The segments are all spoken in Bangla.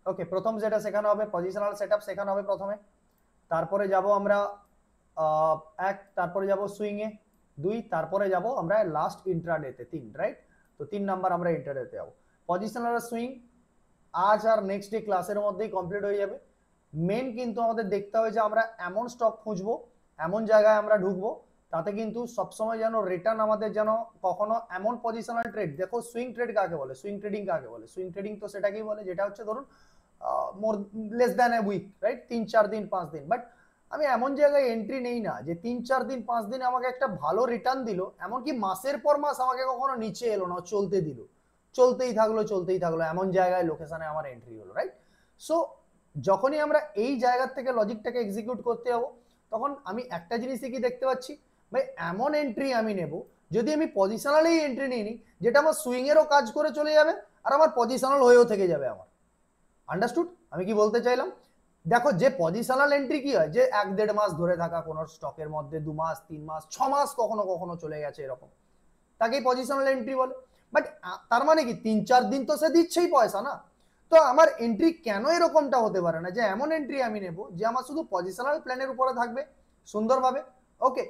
ওকে, প্রথম যেটা শেখানো হবে পজিশনাল সেটআপ শেখানো হবে প্রথমে, তারপরে যাব আমরা এক, তারপরে যাব সুইং এ 2, তারপরে যাব আমরা লাস্ট ইন্ট্রাডেতে 3, রাইট? তো 3 নাম্বার আমরা ইন্ট্রাডেতে যাব। পজিশনাল আর সুইং আজ আর নেক্সট ডে ক্লাসের মধ্যেই কমপ্লিট হয়ে যাবে। মেন কিন্তু আমাদের দেখতে হবে যে আমরা এমন স্টক খুঁজবো, এমন জায়গায় আমরা ঢুকবো তাতে কিন্তু সবসময় যেন রিটার্ন আমাদের যেন কখনো এমন পজিশনাল ট্রেড, দেখো সুইং ট্রেড কাকে বলে, সুইং ট্রেডিং কাকে বলে, সুইং ট্রেডিং তো সেটাকেই বলে যেটা হচ্ছে ধরুন more less than a week, right? 3-4 দিন 5 দিন, বাট আমি এমন জায়গায় এন্ট্রি নেই না যে 3-4 দিন 5 দিন আমাকে একটা ভালো রিটার্ন দিল, এমনকি মাসের পর মাস আমাকে কখনো নিচে এলো না, চলতে দিল, চলতেই থাকলো, এমন জায়গায় লোকেশনে আমার এন্ট্রি হলো, রাইট? সো যখনই আমরা এই জায়গা থেকে লজিকটাকে এক্সিকিউট করতে যাবো তখন আমি একটা জিনিসই কি দেখতে পাচ্ছি, ভাই এমন এন্ট্রি আমি নেব, যদি আমি পজিশনালেই এন্ট্রি নিই নি যেটা আমার সুইং এরও কাজ করে চলে যাবে আর আমার পজিশনাল হয়েও থেকে যাবে আমার। আন্ডারস্টুড আমি কি বলতে চাইলাম? দেখো যে পজিশনাল এন্ট্রি কি হয়, যে 1-1.5 মাস ধরে থাকা কোন স্টকের মধ্যে, 2 মাস 3 মাস 6 মাস কখনো কখনো চলে গেছে এরকম, তাকেই পজিশনাল এন্ট্রি বলে। বাট তার মানে কি 3-4 দিন তো সে দিচ্ছেই পয়সা না, তো আমার এন্ট্রি কেন এরকমটা হতে পারে না যে এমন এন্ট্রি আমি নেব যে আমার শুধু পজিশনাল প্ল্যানের উপরে থাকবে সুন্দরভাবে, ওকে?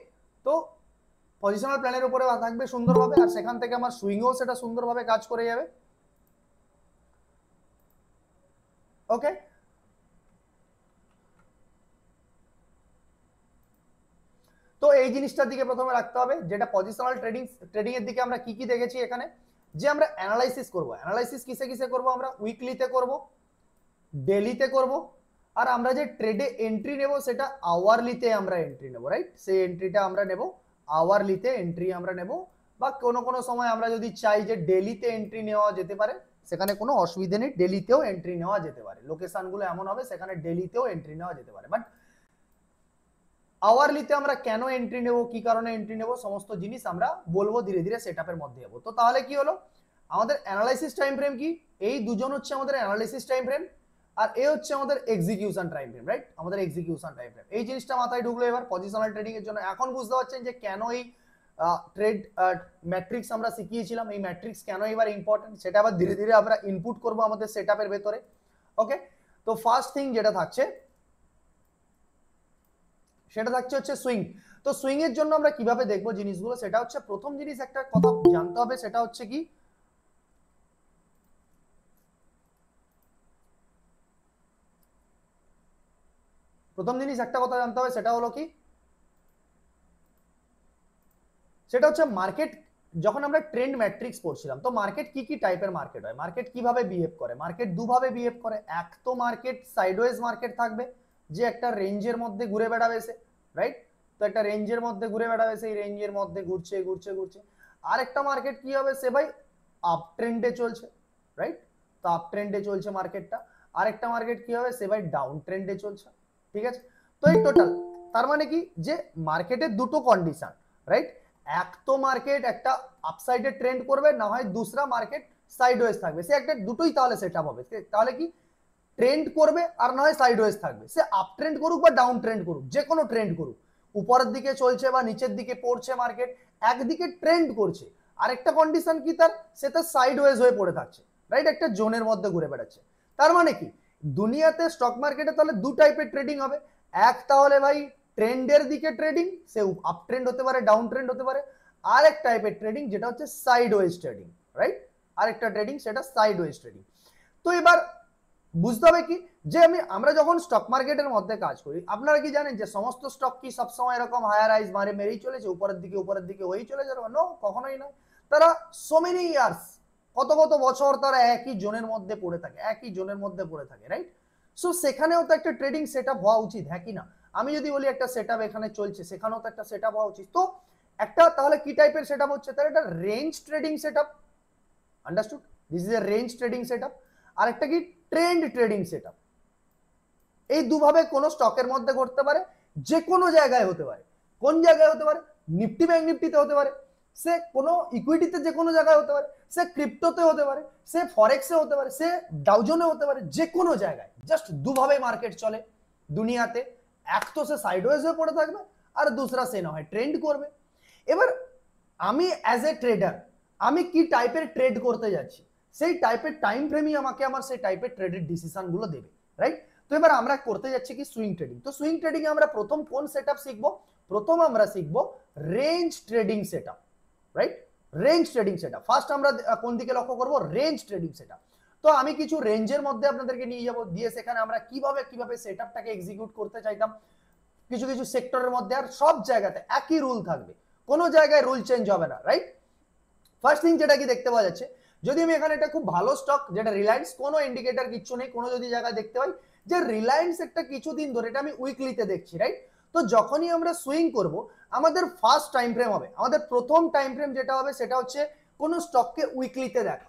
তো পজিশনাল প্ল্যানের উপরে থাকবে সুন্দরভাবে আর সেখান থেকে আমার সুইংও সেটা সুন্দরভাবে কাজ করে যাবে, ওকে? তো এই জিনিসটার দিকে প্রথমে রাখতে হবে, যেটা পজিশনাল ট্রেডিং এর দিকে আমরা কি কি দেখেছি এখানে, যে আমরা অ্যানালাইসিস করব। অ্যানালাইসিস কিসে কিসে করব? আমরা উইকলিতে করব, ডেলিতে করব, আর আমরা যে ট্রেডে এন্ট্রি নেব সেটা আওয়ারলিতে আমরা এন্ট্রি নেব, রাইট? সেই এন্ট্রিটা আমরা নেব আওয়ারলিতে এন্ট্রি আমরা নেব, বা কোনো কোনো সময় আমরা যদি চাই যে ডেলিতে এন্ট্রি নেওয়া যেতে পারে সেখানে কোনো অসুবিধা নেই, ডেলিতেও এন্ট্রি নেওয়া যেতে পারে, লোকেশনগুলো এমন হবে সেখানে ডেলিতেও এন্ট্রি নেওয়া যেতে পারে। বাট আওয়ারলিতে আমরা কেন এন্ট্রি নেব, কি কারণে এন্ট্রি নেব, সমস্ত জিনিস আমরা বলবো ধীরে ধীরে সেটআপের মধ্যে যাবো। তো তাহলে কি হলো, আমাদের অ্যানালাইসিস টাইম ফ্রেম কি, এই দুজন হচ্ছে আমাদের অ্যানালাইসিস টাইম ফ্রেম, আর এ হচ্ছে আমাদের এক্সিকিউশন টাইম ফ্রেম, রাইট? আমাদের এক্সিকিউশন টাইম ফ্রেম, এই জিনিসটা মাথায় ঢুকলো এবার পজিশনাল ট্রেডিং এর জন্য। এখন বুঝতে পারছেন যে কেন এই ট্রেড ম্যাট্রিক্স আমরা শিখিয়েছিলাম, এই ম্যাট্রিক্স কেন এবার ইম্পর্টেন্ট, সেটা আবার ধীরে ধীরে আমরা ইনপুট করব আমাদের সেটআপের ভেতরে, ওকে? তো ফার্স্ট থিং যেটা থাকছে সেটা থাকছে হচ্ছে সুইং। তো সুইং এর জন্য আমরা কিভাবে দেখবো জিনিসগুলো, সেটা হচ্ছে প্রথম জিনিস একটা কথা জানতে হবে, সেটা হচ্ছে কি, প্রথম জিনিস একটা কথা জানতে হবে সেটা হলো কি, সেটা হচ্ছে মার্কেট। যখন আমরা ট্রেন্ড ম্যাট্রিক্স পড়ছিলাম তো মার্কেট কি কি টাইপের মার্কেট হয়, মার্কেট কিভাবে বিহেভ করে, মার্কেট দুভাবে বিহেভ করে। এক তো মার্কেট সাইডওয়েজ মার্কেট থাকবে, যে একটা রেঞ্জের মধ্যে ঘুরে বেড়াবে সে, রাইট? তো একটা রেঞ্জের মধ্যে ঘুরে বেড়াবে, সেই রেঞ্জের মধ্যে ঘুরছে ঘুরছে ঘুরছে। আর একটা মার্কেট কি হবে, সে ভাই আপ ট্রেন্ডে চলছে, রাইট? তো আপ ট্রেন্ডে চলছে মার্কেটটা। আর একটা মার্কেট কি হবে, সে ভাই ডাউন ট্রেন্ডে চলছে, ঠিক আছে? তো এই টোটাল তার মানে কি, যে মার্কেটের দুটো কন্ডিশন, রাইট? এক তো মার্কেট একটা আপসাইডে ট্রেন্ড করবে, না হয় দুসরা মার্কেট সাইডওয়েজ থাকবে, সে একটা দুটোই তাহলে সেটআপ হবে। তাহলে কি ট্রেন্ড করবে আর না হয় সাইডওয়েজ থাকবে, সে আপ ট্রেন্ড করুক বা ডাউন ট্রেন্ড করুক, যে কোনো ট্রেন্ড করুক, উপরের দিকে চলছে বা নিচের দিকে পড়ছে মার্কেট, একদিকে ট্রেন্ড করছে। আরেকটা কন্ডিশন কি তার, সে তার সাইডওয়েজ হয়ে পড়ে থাকছে, রাইট? একটা জোনের মধ্যে ঘুরে বেড়াচ্ছে। তার মানে কি, দুনিয়াতে স্টক মার্কেটে তাহলে দু টাইপের ট্রেডিং হবে। এক তাহলে ভাই ট্রেন্ডের দিকে ট্রেডিং, সে আপ ট্রেন্ড হতে পারে ডাউন ট্রেন্ড হতে পারে। আর এক টাইপের ট্রেডিং যেটা হচ্ছে সাইডওয়েজ ট্রেডিং, রাইট? আরেকটা ট্রেডিং সেটা সাইডওয়েজ ট্রেডিং। তো এবার বুঝতে হবে কি, যে আমরা যখন স্টক মার্কেটের মধ্যে কাজ করি, আপনারা কি জানেন যে সমস্ত স্টক কি সবসময় এরকম হায়ার রাইজ মেরেই চলেছে, উপরের দিকে হয়েই চলে যাবে? নো, কখনোই নয়। তারা সো মেনি ইয়ার্স, কত কত বছর তারা একই জোনের মধ্যে পড়ে থাকে, একই জোনের মধ্যে পড়ে থাকে, রাইট? সো সেখানেও তো একটা ট্রেডিং সেটআপ হওয়া উচিত, হ্যাঁ কি না? আমি যদি বলি একটা সেটআপ এখানে চলছে, সেখানেও তো একটা সেটআপ হওয়া উচিত। তো একটা তাহলে কি টাইপের সেটআপ হচ্ছে, তার একটা range trading setup, understood? This is a range trading setup. আর একটা কি, ট্রেন্ড ট্রেডিং সেটআপ। এই দুভাবে কোনো স্টকের মধ্যে ঘটতে পারে, যে কোনো জায়গায় হতে পারে। কোন জায়গায় হতে পারে, নিফটি ব্যাংক নিফটিতে হতে পারে, সে কোনো ইকুইটিতে যে কোনো জায়গায় হতে পারে, সে ক্রিপ্টোতে হতে পারে, সে ফরেক্সে হতে পারে, সে ডাউজনে হতে পারে, যে কোনো জায়গায়। জাস্ট দুভাবে মার্কেট চলে দুনিয়াতে, এক তো সে সাইডওয়েজ হয়ে পড়ে থাকবে, আর দুসরা সে না হয় ট্রেন্ড করবে। এবার আমি অ্যাজ এ ট্রেডার আমি কি টাইপের ট্রেড করতে যাচ্ছি, সেই টাইপের টাইম ফ্রেমই আমাকে আমার সেই টাইপের ট্রেডের ডিসিশন গুলো দেবে, রাইট? তো এবার আমরা করতে যাচ্ছি কি সুইং ট্রেডিং। তো সুইং ট্রেডিং এ আমরা প্রথম কোন সেটআপ শিখবো? প্রথম আমরা শিখবো range trading setup, right? Range trading setup first আমরা কোন দিকে লক্ষ্য করব? Range trading setup. তো আমি কিছু রেঞ্জের মধ্যে আপনাদেরকে নিয়ে যাব, দিয়ে সেখানে আমরা কিভাবে সেটআপটাকে এক্সিকিউট করতে চাইতাম কিছু কিছু সেক্টরের মধ্যে, আর সব জায়গাতে একই রুল থাকবে, কোনো জায়গায় রুল চেঞ্জ হবে না, রাইট? ফার্স্ট থিং যেটা কি দেখতে পাওয়া যাচ্ছে, যদি আমি এখানে একটা খুব ভালো স্টক যেটা রিলায়েন্স, কোনো ইন্ডিকেটর কিচ্ছু নেই, কোনো যদি জায়গায় দেখতে পাই যে রিলায়েন্স একটা কিছুদিন ধরে, এটা আমি উইকলিতে দেখছি, রাইট? তো যখনই আমরা সুইং করব আমাদের ফার্স্ট টাইম ফ্রেম হবে, আমাদের প্রথম টাইম ফ্রেম যেটা হবে সেটা হচ্ছে কোনো স্টককে উইকলিতে দেখা।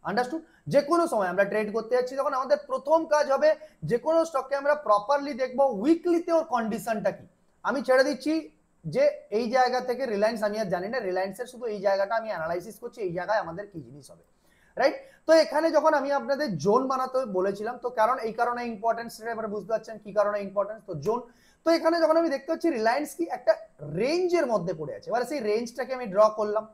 আন্ডারস্টুড? যে কোনো সময় আমরা ট্রেড করতে যাচ্ছি তখন আমাদের প্রথম কাজ হবে যে কোনো স্টককে আমরা প্রপারলি দেখবো উইকলিতে ওর কন্ডিশনটা কি। আমি ছেড়ে দিচ্ছি যে এই জায়গা থেকে রিলায়েন্স, আমি আর জানি না রিলায়েন্সের, শুধু এই জায়গাটা আমি অ্যানালাইসিস করছি এই জায়গায় আমাদের কি জিনিস হবে, রাইট? তো এখানে যখন আমি আপনাদের জোন বানাতে বলেছিলাম, তো কারণ এই কারণে ইম্পর্টেন্স, সেটা এবার বুঝতে পারছেন কি কারণে ইম্পর্টেন্স, তো জোন। তো এখানে যখন আমি দেখতে পাচ্ছি রিলায়েন্স কি একটা রেঞ্জের মধ্যে পড়ে আছে, এবার সেই রেঞ্জটাকে আমি ড্র করলাম,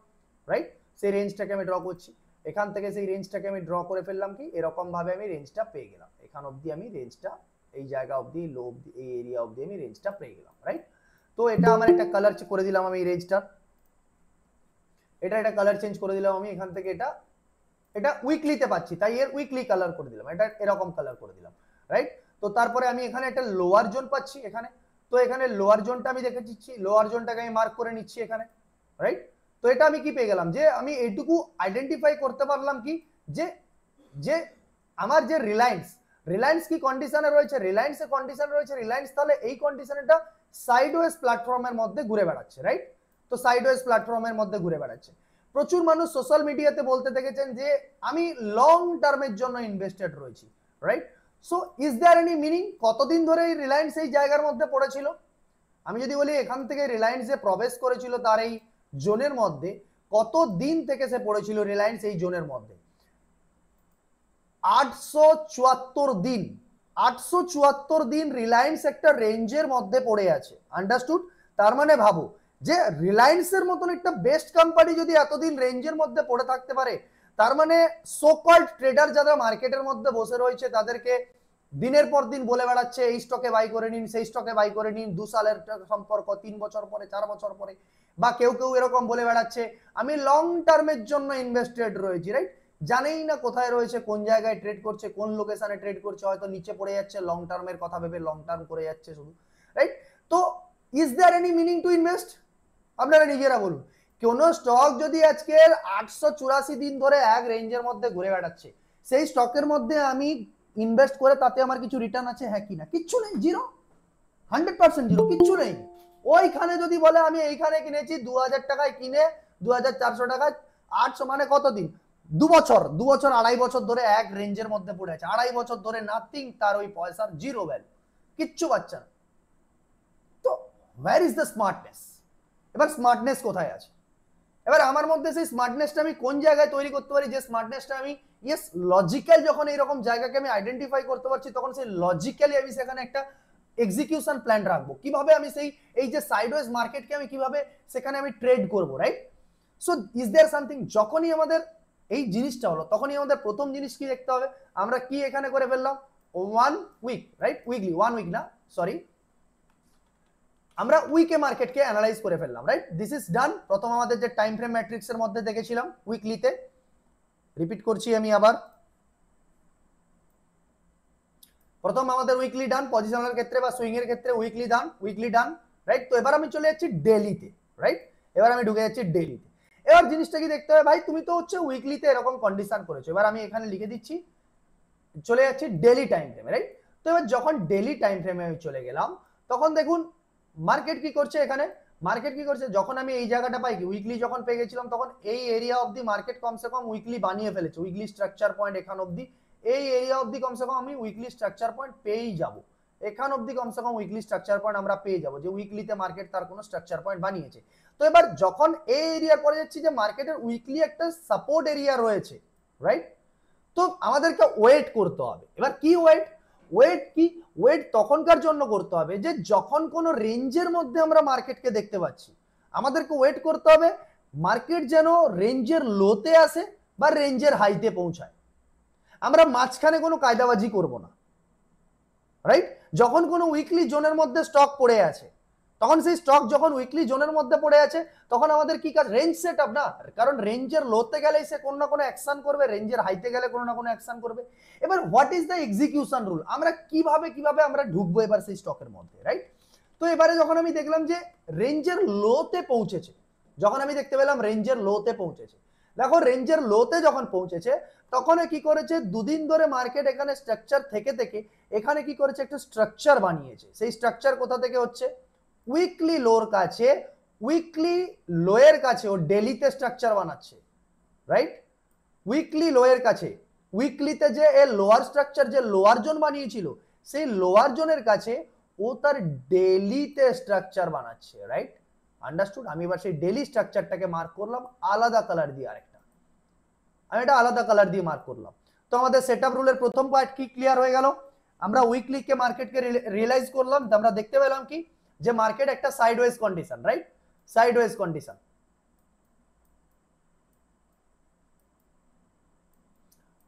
রাইট? সেই রেঞ্জটাকে আমি ড্র করছি, এখান থেকে সেই রেঞ্জটাকে আমি ড্র করে ফেললাম, কি এরকম ভাবে আমি রেঞ্জটা পেয়ে গেলাম, এখান অবধি আমি রেঞ্জটা, এই জায়গা অবধি, লো অবধি, এই এরিয়া অবধি আমি রেঞ্জটা পেয়ে গেলাম, রাইট? তো এটা আমার একটা কালার করে দিলাম আমি এই রেঞ্জটা, এটা একটা কালার চেঞ্জ করে দিলাম আমি এখান থেকে, এটা এটা উইকলিতে পাচ্ছি তাই এর উইকলি কালার করে দিলাম, এটা এরকম কালার করে দিলাম, রাইট? তো তারপরে আমি এখানে একটা লোয়ার জোন পাচ্ছি এখানে, তো এখানে লোয়ার জোনটা আমি দেখে দিচ্ছি, লোয়ার জোনটাকে আমি মার্ক করে নিচ্ছি এখানে, রাইট? তো এটা আমি কি পেয়ে গেলাম, যে আমি এইটুকু আইডেন্টিফাই করতে পারলাম কি যে যে আমার যে রিলায়েন্স কি কন্ডিশনে রয়েছে, রিলায়েন্সের কন্ডিশনে রয়েছে, রিলায়েন্স তাহলে এই কন্ডিশনটা সাইডওয়েজ প্ল্যাটফর্মের মধ্যে ঘুরে বেড়াচ্ছে, রাইট? তো সাইডওয়েজ প্ল্যাটফর্মের মধ্যে ঘুরে বেড়াচ্ছে। প্রচুর মানুষ সোশ্যাল মিডিয়াতে বলতে দেখেছেন যে আমি লং টার্মের জন্য ইনভেস্টেড রয়েছি, right? So is there any meaning কতদিন ধরে এই রিলায়েন্স এই জায়গার মধ্যে পড়েছিল? আমি যদি বলি এখান থেকে রিলায়েন্স যে প্রবেশ করেছিল তার এই জোনের মধ্যে, কত দিন থেকে সে পড়েছিল রিলায়েন্স এই জোনের মধ্যে? 874 দিন। 874 দিন রিলায়েন্স একটা রেঞ্জের মধ্যে পড়ে আছে, আন্ডারস্টুড? তার মানে ভাবো যে রিলায়েন্সের মতন একটা বেস্ট কোম্পানি যদি এতদিন রেঞ্জের মধ্যে পড়ে থাকতে পারে, তার মানে সোকল্ড ট্রেডার যারা মার্কেটের মধ্যে বসে রয়েছে তাদেরকে দিনের পর দিন বলে বেড়াচ্ছে এই স্টকে বাই করে নিন, সেই স্টকে বাই করে নিন, 2 সালের সম্পর্ক, 3 বছর পরে, 4 বছর পরে, বা কেউ কেউ এরকম বলে বেড়াচ্ছে আমি লং টার্মের জন্য ইনভেস্টেড রয়েছি, রাইট? জানেই না কোথায় রয়েছে, কোন জায়গায় ট্রেড করছে, কোন লোকেশনে ট্রেড করছে, হয়তো নিচে পড়ে যাচ্ছে, লং টার্মের কথা ভেবে লং টার্ম করে যাচ্ছে শুধু, রাইট? তো is there any meaning to invest? আপনারা নিজেরা বলুন, কোন স্টক যদি আজকের 884 দিন ধরে এক রেঞ্জের মধ্যে ঘুরে বেড়াচ্ছে, সেই স্টকের মধ্যে আমি ইনভেস্ট করে তাতে আমার কিছু রিটার্ন আছে? হ্যাঁ কি না? কিচ্ছু নেই, জিরো, 100% জিরো, কিচ্ছু নেই। ওইখানে যদি বলে আমি এইখানে কিনেছি 2000 টাকায় কিনে 2400 টাকায়, 800 মানে কত দিন? 2 বছর, 2 বছর, 2.5 বছর ধরে এক রেঞ্জের মধ্যে পড়ে আছে, 2.5 বছর ধরে নাথিং, তার ওই পয়সার জিরো ভ্যালু, কিচ্ছু পাচ্ছে না। তো ওয়্যার ইজ দ্য স্মার্টনেস? এবার স্মার্টনেস কোথায় আছে? এবার আমার মধ্যে সেই স্মার্টনেসটা আমি কোন জায়গায় তৈরি করতে পারি, যে স্মার্টনেসটা আমি ইয়েস লজিক্যাল, যখন এইরকম জায়গাকে আমি আইডেন্টিফাই করতে পারছি তখন সেই লজিক্যালি আমি সেখানে একটা এক্সিকিউশন প্ল্যান রাখবো, কিভাবে আমি সেই এই যে সাইডওয়েজ মার্কেটকে আমি কিভাবে সেখানে আমি ট্রেড করব, right? So is there something, যখনই আমাদের এই জিনিসটা হলো তখনই আমাদের প্রথম জিনিস কি দেখতে হবে, আমরা কি এখানে করে ফেললাম 1 উইক, রাইট? উইকলি, 1 উইক না, সরি, আমরা উইকে মার্কেটকে অ্যানালাইজ করে ফেললাম, রাইট? This is done. প্রথম আমাদের যে টাইম ফ্রেম ম্যাট্রিক্সের মধ্যে দেখেছিলাম উইকলিতে, রিপিট করছি আমি আবার, প্রথম আমাদের উইকলি ডান, পজিশনের ক্ষেত্রে বা সুইং এর ক্ষেত্রে উইকলি ডান, রাইট? তো এবার আমি চলে যাচ্ছি ডেইলিতে, রাইট? এবার আমি ঢুকে যাচ্ছি ডেইলিতে। এবার জিনিসটা কি দেখতে হবে, ভাই তুমি তো হচ্ছে উইকলিতে এরকম কন্ডিশন করেছো, এবার আমি এখানে লিখে দিচ্ছি, চলে যাচ্ছি ডেইলি টাইম ফ্রেমে, রাইট? তো এবার যখন ডেইলি টাইম ফ্রেমে আমি চলে গেলাম তখন দেখুন মার্কেট কি করছে, এখানে মার্কেট কি করছে, যখন আমি এই জায়গাটা পাই কি উইকলি যখন পেয়ে গেছিলাম তখন এই এরিয়া অবধি মার্কেট কমসে কম উইকলি বানিয়ে ফেলেছে, উইকলি স্ট্রাকচার পয়েন্ট এখান অবধি, এই এরিয়া অবধি কমসে কম আমি উইকলি স্ট্রাকচার পয়েন্ট পেয়েই যাব, এখান অবধি কমসে কম উইকলি স্ট্রাকচার পয়েন্ট আমরা পেয়ে যাব, যে উইকলিতে মার্কেট তার কোনো স্ট্রাকচার পয়েন্ট বানিয়েছে। তো এবার যখন এই এরিয়ার পরে যাচ্ছি যে মার্কেটের উইকলি একটা সাপোর্ট এরিয়া রয়েছে, রাইট? তো আমাদেরকে ওয়েট করতে হবে। এবার কি ওয়েট তখনকার জন্য করতে হবে যে যখন কোনো রেঞ্জের মধ্যে আমরা মার্কেটকে দেখতে পাচ্ছি, আমাদেরকে ওয়েট করতে হবে মার্কেট যেন রেঞ্জের লোতে আসে বা রেঞ্জের হাইতে পৌঁছায়, আমরা মাঝখানে কোনো কায়দাবাজি করব না, রাইট? যখন কোনো উইকলি জোনের মধ্যে স্টক পড়ে আছে, তখন সেই স্টক যখন উইকলি জোনের মধ্যে পড়ে আছে, তখন আমাদের কি কাজ? রেঞ্জ সেট আপ না, কারণ রেঞ্জের লোতে গেলে সে কোনো না কোনো অ্যাকশন করবে, রেঞ্জের হাইতে গেলে কোনো না কোনো অ্যাকশন করবে। এবার what is the execution rule, আমরা কিভাবে আমরা ঢুকবো এবার সেই স্টকের মধ্যে, রাইট? তো এবারে যখন আমি দেখলাম যে রেঞ্জের লোতে পৌঁছেছে, যখন আমি দেখতে পেলাম রেঞ্জের লোতে পৌঁছেছে, দেখো রেঞ্জের লোতে যখন পৌঁছেছে তখন কি করেছে, দুদিন ধরে মার্কেট এখানে স্ট্রাকচার থেকে থেকে এখানে কি করেছে, একটা স্ট্রাকচার বানিয়েছে। সেই স্ট্রাকচার কোথা থেকে হচ্ছে? উইকলি লোর কাছে, উইকলি লোয়ের কাছে ও ডেলিতে স্ট্রাকচার বানাচ্ছে, রাইট? উইকলি লোয়ের কাছে, উইকলিতে যে এ লোয়ার স্ট্রাকচার, যে লোয়ার জোন বানিয়েছিল, সেই লোয়ার জোনের কাছে ও তার ডেলিতে স্ট্রাকচার বানাচ্ছে, রাইট? আন্ডারস্টুড? আমি এবার সেই ডেলি স্ট্রাকচারটাকে মার্ক করলাম আলাদা কালার দিয়ে, আরেকটা আমি এটা আলাদা কালার দিয়ে মার্ক করলাম। তো আমাদের সেটআপ রুলের প্রথম পার্ট কি ক্লিয়ার হয়ে গেল? আমরা উইকলি কে মার্কেটকে রিয়েলাইজ করলাম, আমরা দেখতে পেলাম কি যে মার্কেট একটা sideways condition, right? Sideways condition.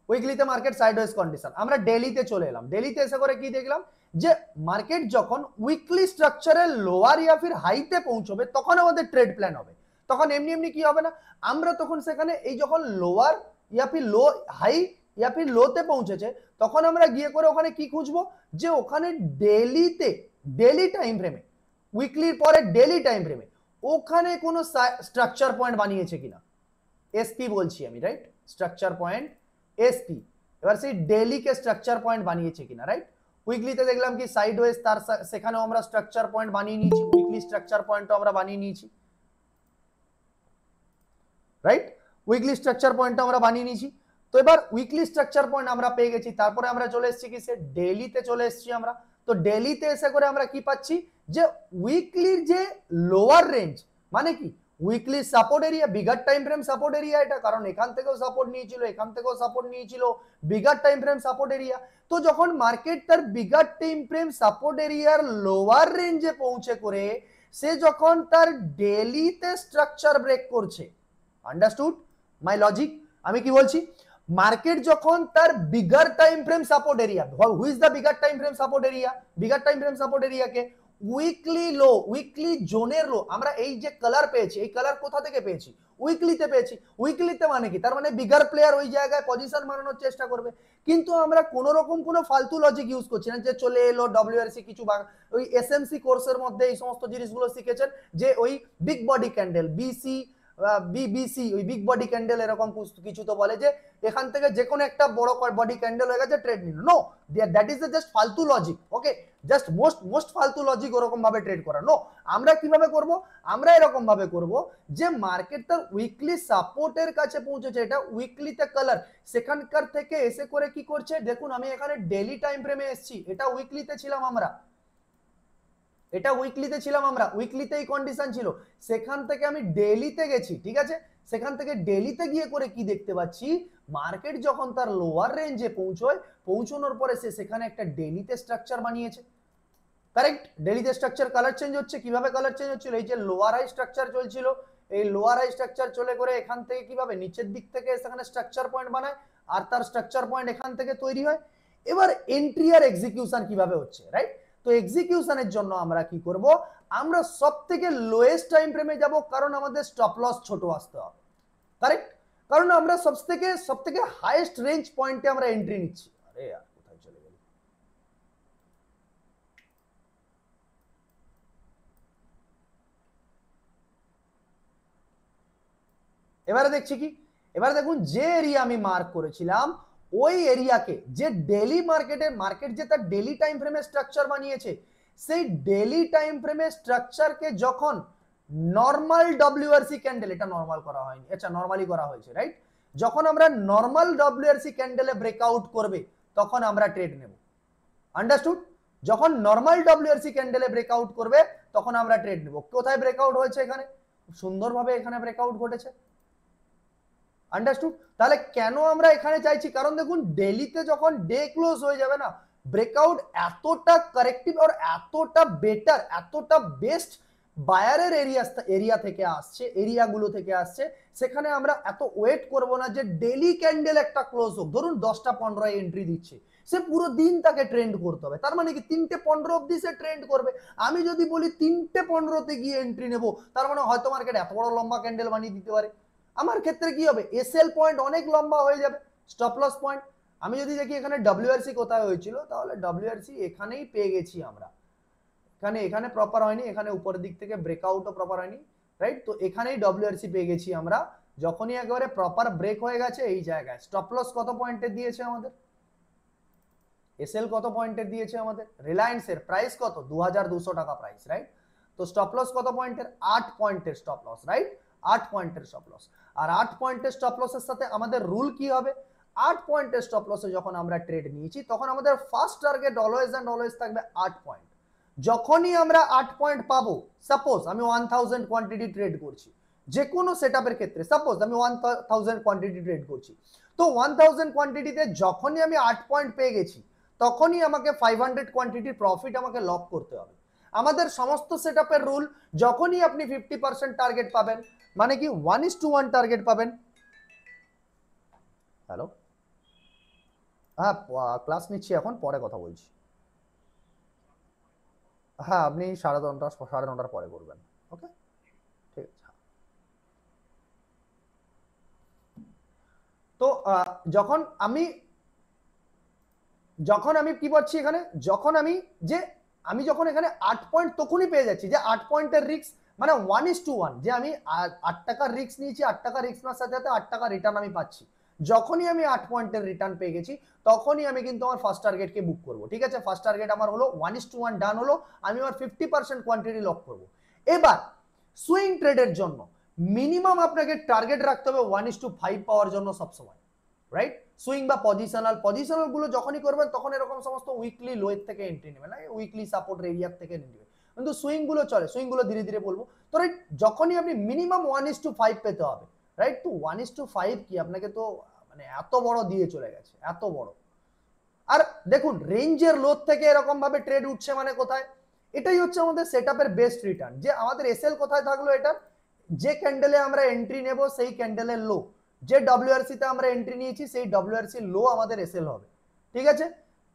উইকলিতে মার্কেট সাইডওয়েজ কন্ডিশন। আমরা ডেলিতে চলে এলাম, ডেলিতে এসে করে কি দেখলাম যে মার্কেট যখন উইকলি স্ট্রাকচারের লোয়ার ইয়া ফির হাইতে পৌঁছবে তখন আমাদের ট্রেড প্ল্যান হবে। তখন এমনি এমনি কি হবে না, আমরা তখন সেখানে এই যখন লোয়ার ইয়া ফির লো হাই ইয়া ফির লোতে পৌঁছেছে তখন আমরা গিয়ে করে ওখানে কি খুঁজবো, যে ওখানে ডেলিতে, ডেলি টাইম ফ্রেমে, উইকলির পরে ডেলি টাইম ফ্রেমে ওখানে কোনো স্ট্রাকচার পয়েন্ট বানিয়েছে কিনা, এসপি বলছি আমি, রাইট? Structure point SP. এবার সেই ডেলি কে স্ট্রাকচার পয়েন্ট বানিয়েছে কিনা, রাইট? উইকলিতে দেখলাম কি সাইডওয়েজ, তার সেখানেও আমরা স্ট্রাকচার পয়েন্ট বানিয়ে নিয়েছি, উইকলি স্ট্রাকচার পয়েন্টও আমরা বানিয়ে নিয়েছি, রাইট? উইকলি স্ট্রাকচার পয়েন্টও আমরা বানিয়ে নিয়েছি। তো এবার উইকলি স্ট্রাকচার পয়েন্ট আমরা পেয়ে গেছি, তারপরে আমরা চলে এসেছি কি, সে ডেলিতে চলে এসেছি আমরা। তো ডেলিতে এসে করে আমরা কি পাচ্ছি, যে উইকলির যে লোয়ার রেঞ্জ, মানে কি weekly support area, bigger time frame support area এটা, কারণ এখান থেকেও সাপোর্ট নিয়েছিল, এখান থেকেও সাপোর্ট নিয়েছিল, bigger time frame support area. তো যখন মার্কেট তার বিগার টাইম ফ্রেম সাপোর্ট এরিয়ার লোয়ার রেঞ্জে পৌঁছে করে সে যখন তার ডেলিতে স্ট্রাকচার ব্রেক করছে, আন্ডারস্টুড মাই লজিক? আমি কি বলছি, মার্কেট যখন তার bigger time frame support area, who is the bigger time frame support area? Bigger time frame support এরিয়াকে উইকলি লো, উইকলি জোনের লো। আমরা এই যে কালার পেয়েছি, এই কালার কোথা থেকে পেয়েছি? উইকলিতে পেয়েছি। উইকলিতে মানে কি, তার মানে বিগার প্লেয়ার ওই জায়গায় পজিশন বানানোর চেষ্টা করবে। কিন্তু আমরা কোন রকম কোনো ফালতু লজিক ইউজ করছি না, যে চলে এলো ডব্লিউআরসি কিছু, ওই এসএমসি কোর্সের মধ্যে এই সমস্ত জিনিসগুলো শিখেছেন, যে ওই big body candle, BC BBC, ওই বিগ বডি ক্যান্ডেল এরকম কিছু তো বলে যে এখান থেকে যে কোনো একটা বড় বডি ক্যান্ডেল হয়ে গেছে, ট্রেড নিল। নো, দ্যাট ইজ জাস্ট ফালতু লজিক, ওকে? জাস্ট মোস্ট ফালতু লজিক ওরকম ভাবে ট্রেড করা। নো, আমরা কিভাবে করব? আমরা এরকম ভাবে করব যে মার্কেট তার উইকলি সাপোর্টের কাছে পৌঁছেছে, এটা উইকলিতে কালার, সেখানকার থেকে এসে করে কি করছে দেখুন, আমি এখানে ডেলি টাইম ফ্রেমে এসেছি, এটা উইকলিতে ছিলাম আমরা, এটা উইকলিতে ছিলাম আমরা, উইকলিতে এই কন্ডিশন ছিল, সেখান থেকে আমি ডেলিতে গেছি, ঠিক আছে? সেখান থেকে ডেলিতে গিয়ে করে কি দেখতে পাচ্ছি, মার্কেট যখন তার লোয়ার রেঞ্জে পৌঁছয়, পৌঁছানোর পরে সে সেখানে একটা ডেলিতে স্ট্রাকচার বানিয়েছে, কারেক্ট? ডেলিতে স্ট্রাকচার কালার চেঞ্জ হচ্ছে, কিভাবে কালার চেঞ্জ হচ্ছিল, এই যে লোয়ার হাই স্ট্রাকচার চলছিল, এই লোয়ার হাই স্ট্রাকচার চলে করে এখান থেকে কিভাবে নিচের দিক থেকে সেখানে স্ট্রাকচার পয়েন্ট বানায়, আর তার স্ট্রাকচার পয়েন্ট এখান থেকে তৈরি হয়। এবার এন্ট্রি আর এক্সিকিউশন কিভাবে হচ্ছে, রাইট? তো এক্সিকিউশনের জন্য আমরা কি করব, আমরা সব থেকে লোয়েস্ট টাইম ফ্রেমে যাব, কারণ আমাদের স্টপ লস ছোট আসতে হবে, কারেক্ট? কারণ আমরা সব থেকে হাইয়েস্ট রেঞ্জ পয়েন্টে আমরা এন্ট্রি নিচ্ছি। আরে यार কোথায় চলে গেল? এবারে দেখছি কি, এবারে দেখুন যে এরিয়া আমি মার্ক করেছিলাম ওই এরিয়াকে, যে ডেলি মার্কেট যে তার ডেলি টাইম ফ্রেমে স্ট্রাকচার বানিয়েছে, সেই ডেলি টাইম ফ্রেমে স্ট্রাকচারকে যখন নরমাল ডব্লিউআরসি ক্যান্ডেল, এটা নরমাল করা হয়নি, আচ্ছা নরমালি করা হয়েছে, রাইট? যখন আমরা নরমাল ডব্লিউআরসি ক্যান্ডেলে ব্রেকআউট করবে তখন আমরা ট্রেড নেব, আন্ডারস্টুড? যখন নরমাল ডব্লিউআরসি ক্যান্ডেলে ব্রেকআউট করবে তখন আমরা ট্রেড নেব। কোথায় ব্রেকআউট হয়েছে? এখানে খুব সুন্দরভাবে এখানে ব্রেকআউট ঘটেছে, আন্ডারস্টুড? তাহলে কেন আমরা এখানে চাইছি, কারণ দেখুন ডেলিতে যখন ডে ক্লোজ হয়ে যাবে না, ব্রেকআউট এতটা কারেক্টিভ আর এতটা বেটার, এতটা বেস্ট বায়ারের এরিয়া থেকে আসছে, এরিয়াগুলো থেকে আসছে, সেখানে আমরা এত ওয়েট করব না যে ডেলি ক্যান্ডেল একটা ক্লোজ হোক। ধরুন 10টা 15 এন্ট্রি দিচ্ছে, সে পুরো দিন তাকে ট্রেন্ড করতে হবে। তার মানে কি 3টে 15 অবধি সে ট্রেন্ড করবে। আমি যদি বলি 3টে 15তে গিয়ে এন্ট্রি নেব, তার মানে হয়তো মার্কেট এত বড় লম্বা ক্যান্ডেল বানিয়ে দিতে পারে। আমার ক্ষেত্রে কি হবে, এসএল পয়েন্ট অনেক লম্বা হয়ে যাবে, স্টপ লস পয়েন্ট। আমি যদি দেখি এখানে ডব্লিউআরসি কোথায় হয়েছিল, তাহলে ডব্লিউআরসি এখানেই পেয়ে গেছি আমরা। এখানে প্রপার হয়নি, এখানে উপরের দিক থেকে ব্রেকআউটও প্রপার হয়নি, রাইট? তো এখানেই ডব্লিউআরসি পেয়ে গেছি আমরা। যখনই একেবারে প্রপার ব্রেক হয়ে গেছে এই জায়গায়, স্টপ লস কত পয়েন্টের দিয়েছে আমাদের, এসএল কত পয়েন্টের দিয়েছে আমাদের, রিলায়েন্সের প্রাইস কত 2200 টাকা প্রাইস, রাইট? তো স্টপ লস কত পয়েন্টের, 8 পয়েন্টের স্টপ লস, রাইট? 8 পয়েন্টের স্টপ লস। আর 8 পয়েন্টের স্টপ লসের সাথে আমাদের রুল কি হবে, 8 পয়েন্টের স্টপ লসে যখন আমরা ট্রেড নিয়েছি তখন আমাদের first target always and always থাকবে 8 পয়েন্ট। যখনই আমরা 8 পয়েন্ট পাবো, সাপোজ আমি 1000 কোয়ান্টিটি ট্রেড করছি, যে কোনো সেটআপের ক্ষেত্রে সাপোজ আমি 1000 কোয়ান্টিটি ট্রেড করছি, তো 1000 কোয়ান্টিটিতে যখনই আমি 8 পয়েন্ট পেয়ে গেছি, তখনই আমাকে 500 কোয়ান্টিটির প্রফিট আমাকে লক করতে হবে। আমাদের সমস্ত সেটআপের রুল, যখনই আপনি 50% টার্গেট পাবেন, মানে কি 1:1 টার্গেট পাবেন। হ্যালো, হ্যাঁ ক্লাস নিচ্ছি এখন, পরে কথা বলছি। হ্যাঁ আপনি 9:30 পরে করবেন, ওকে ঠিক আছে। তো যখন আমি কি পাচ্ছি এখানে, যখন আমি যখন এখানে 8 পয়েন্ট তখনই পেয়ে যাচ্ছি, যে 8 পয়েন্টের রিস্ক মানে 1:1, যে আমি 8 টাকার রিস্ক নিয়েছি, 8 টাকা রিস্ক নেওয়ার সাথে সাথে 8 টাকা রিটার্ন আমি পাচ্ছি। যখনই আমি 8 পয়েন্টের রিটার্ন পেয়ে গেছি, তখনই আমি কিন্তু আমার ফার্স্ট টার্গেটকে বুক করব। ঠিক আছে, ফার্স্ট টার্গেট আমার হলো 1:1 ডান হলো, আমি আমার 50% কোয়ান্টিটি লক করব। এবার সুইং ট্রেডের জন্য মিনিমাম আপনাকে টার্গেট রাখতে হবে 1:5 পাওয়ার জন্য সবসময়, রাইট? সুইং বা পজিশনাল গুলো যখনই করবেন তখন এরকম সমস্ত উইকলি লোয়ের থেকে এন্ট্রি নেবেন, উইকলি সাপোর্ট এরিয়া থেকে নেবেন, কিন্তু সুইং গুলো চলে, সুইং গুলো ধীরে ধীরে বলবো। তো রাইট, যখনই আপনি মিনিমাম 1:5 পেতে হবে, রাইট? তো 1:5 কি আপনাকে তো মানে এত বড় দিয়ে চলে গেছে, এত বড়। আর দেখুন রেঞ্জের লোড থেকে এরকম ভাবে ট্রেড উঠছে মানে কোথায়, এটাই হচ্ছে আমাদের সেটআপের বেস্ট রিটার্ন। যে আমাদের এসএল কোথায় থাকলো, এটা যে ক্যান্ডেলে আমরা এন্ট্রি নেব সেই ক্যান্ডেলের লো, যে ডব্লিউআরসি তে আমরা এন্ট্রি নিয়েছি সেই ডব্লিউআরসি লো আমাদের এসএল হবে। ঠিক আছে,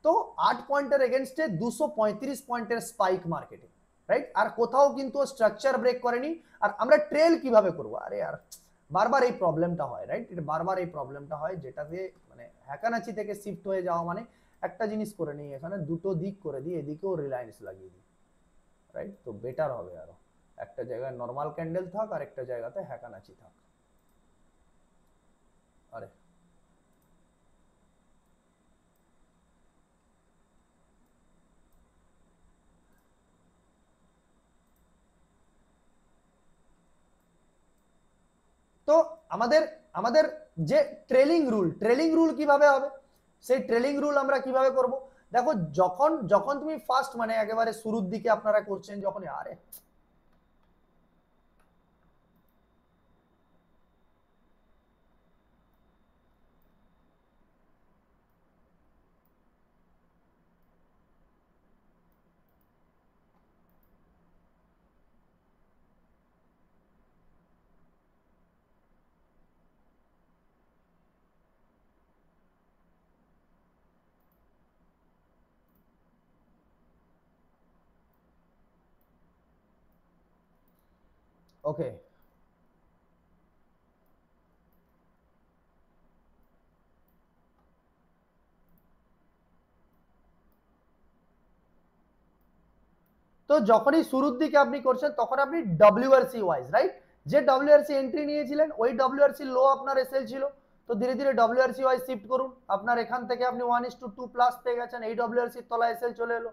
তো 8 পয়েন্টের এগেইনস্টে 235 পয়েন্টের স্পাইক মার্কেটে, রাইট? আর কোথাও কিন্তু স্ট্রাকচার ব্রেক করেনি। আর আমরা ট্রেল কিভাবে করব, আরে यार বারবার এই প্রবলেমটা হয়, রাইট? এটা বারবার এই প্রবলেমটা হয়, যেটাতে মানে হ্যাকানাচি থেকে শিফট হয়ে যাওয়া মানে একটা জিনিস করে নিই, এখানে দুটো দিক করে দিই, এদিকেও রিলায়েন্স লাগিয়ে দিই, রাইট? তো বেটার হবে আরো, একটা জায়গায় নরমাল ক্যান্ডেল থাক আর একটা জায়গাতে হ্যাকানাচি থাক। আরে তো আমাদের আমাদের যে ট্রেলিং রুল কিভাবে হবে, সেই ট্রেলিং রুল আমরা কিভাবে করব? দেখো যখন যখন তুমি ফার্স্ট মানে একেবারে শুরুর দিকে আপনারা করছেন, যখন আরে ওকে, তো যখনই শুরুর দিকে আপনি করছেন তখন আপনি ডব্লিউআরসি ওয়াইজ, রাইট? যে ডব্লিউআরসি এন্ট্রি নিয়েছিলেন ওই ডব্লিউআরসি লো আপনার এসএল ছিল, তো ধীরে ধীরে ডব্লিউআরসি ওয়াইজ শিফট করুন। আপনার এখান থেকে আপনি 1:2 প্লাস পেয়ে গেছেন, এই ডব্লিউআরসির তলায় এসএল চলে এলো।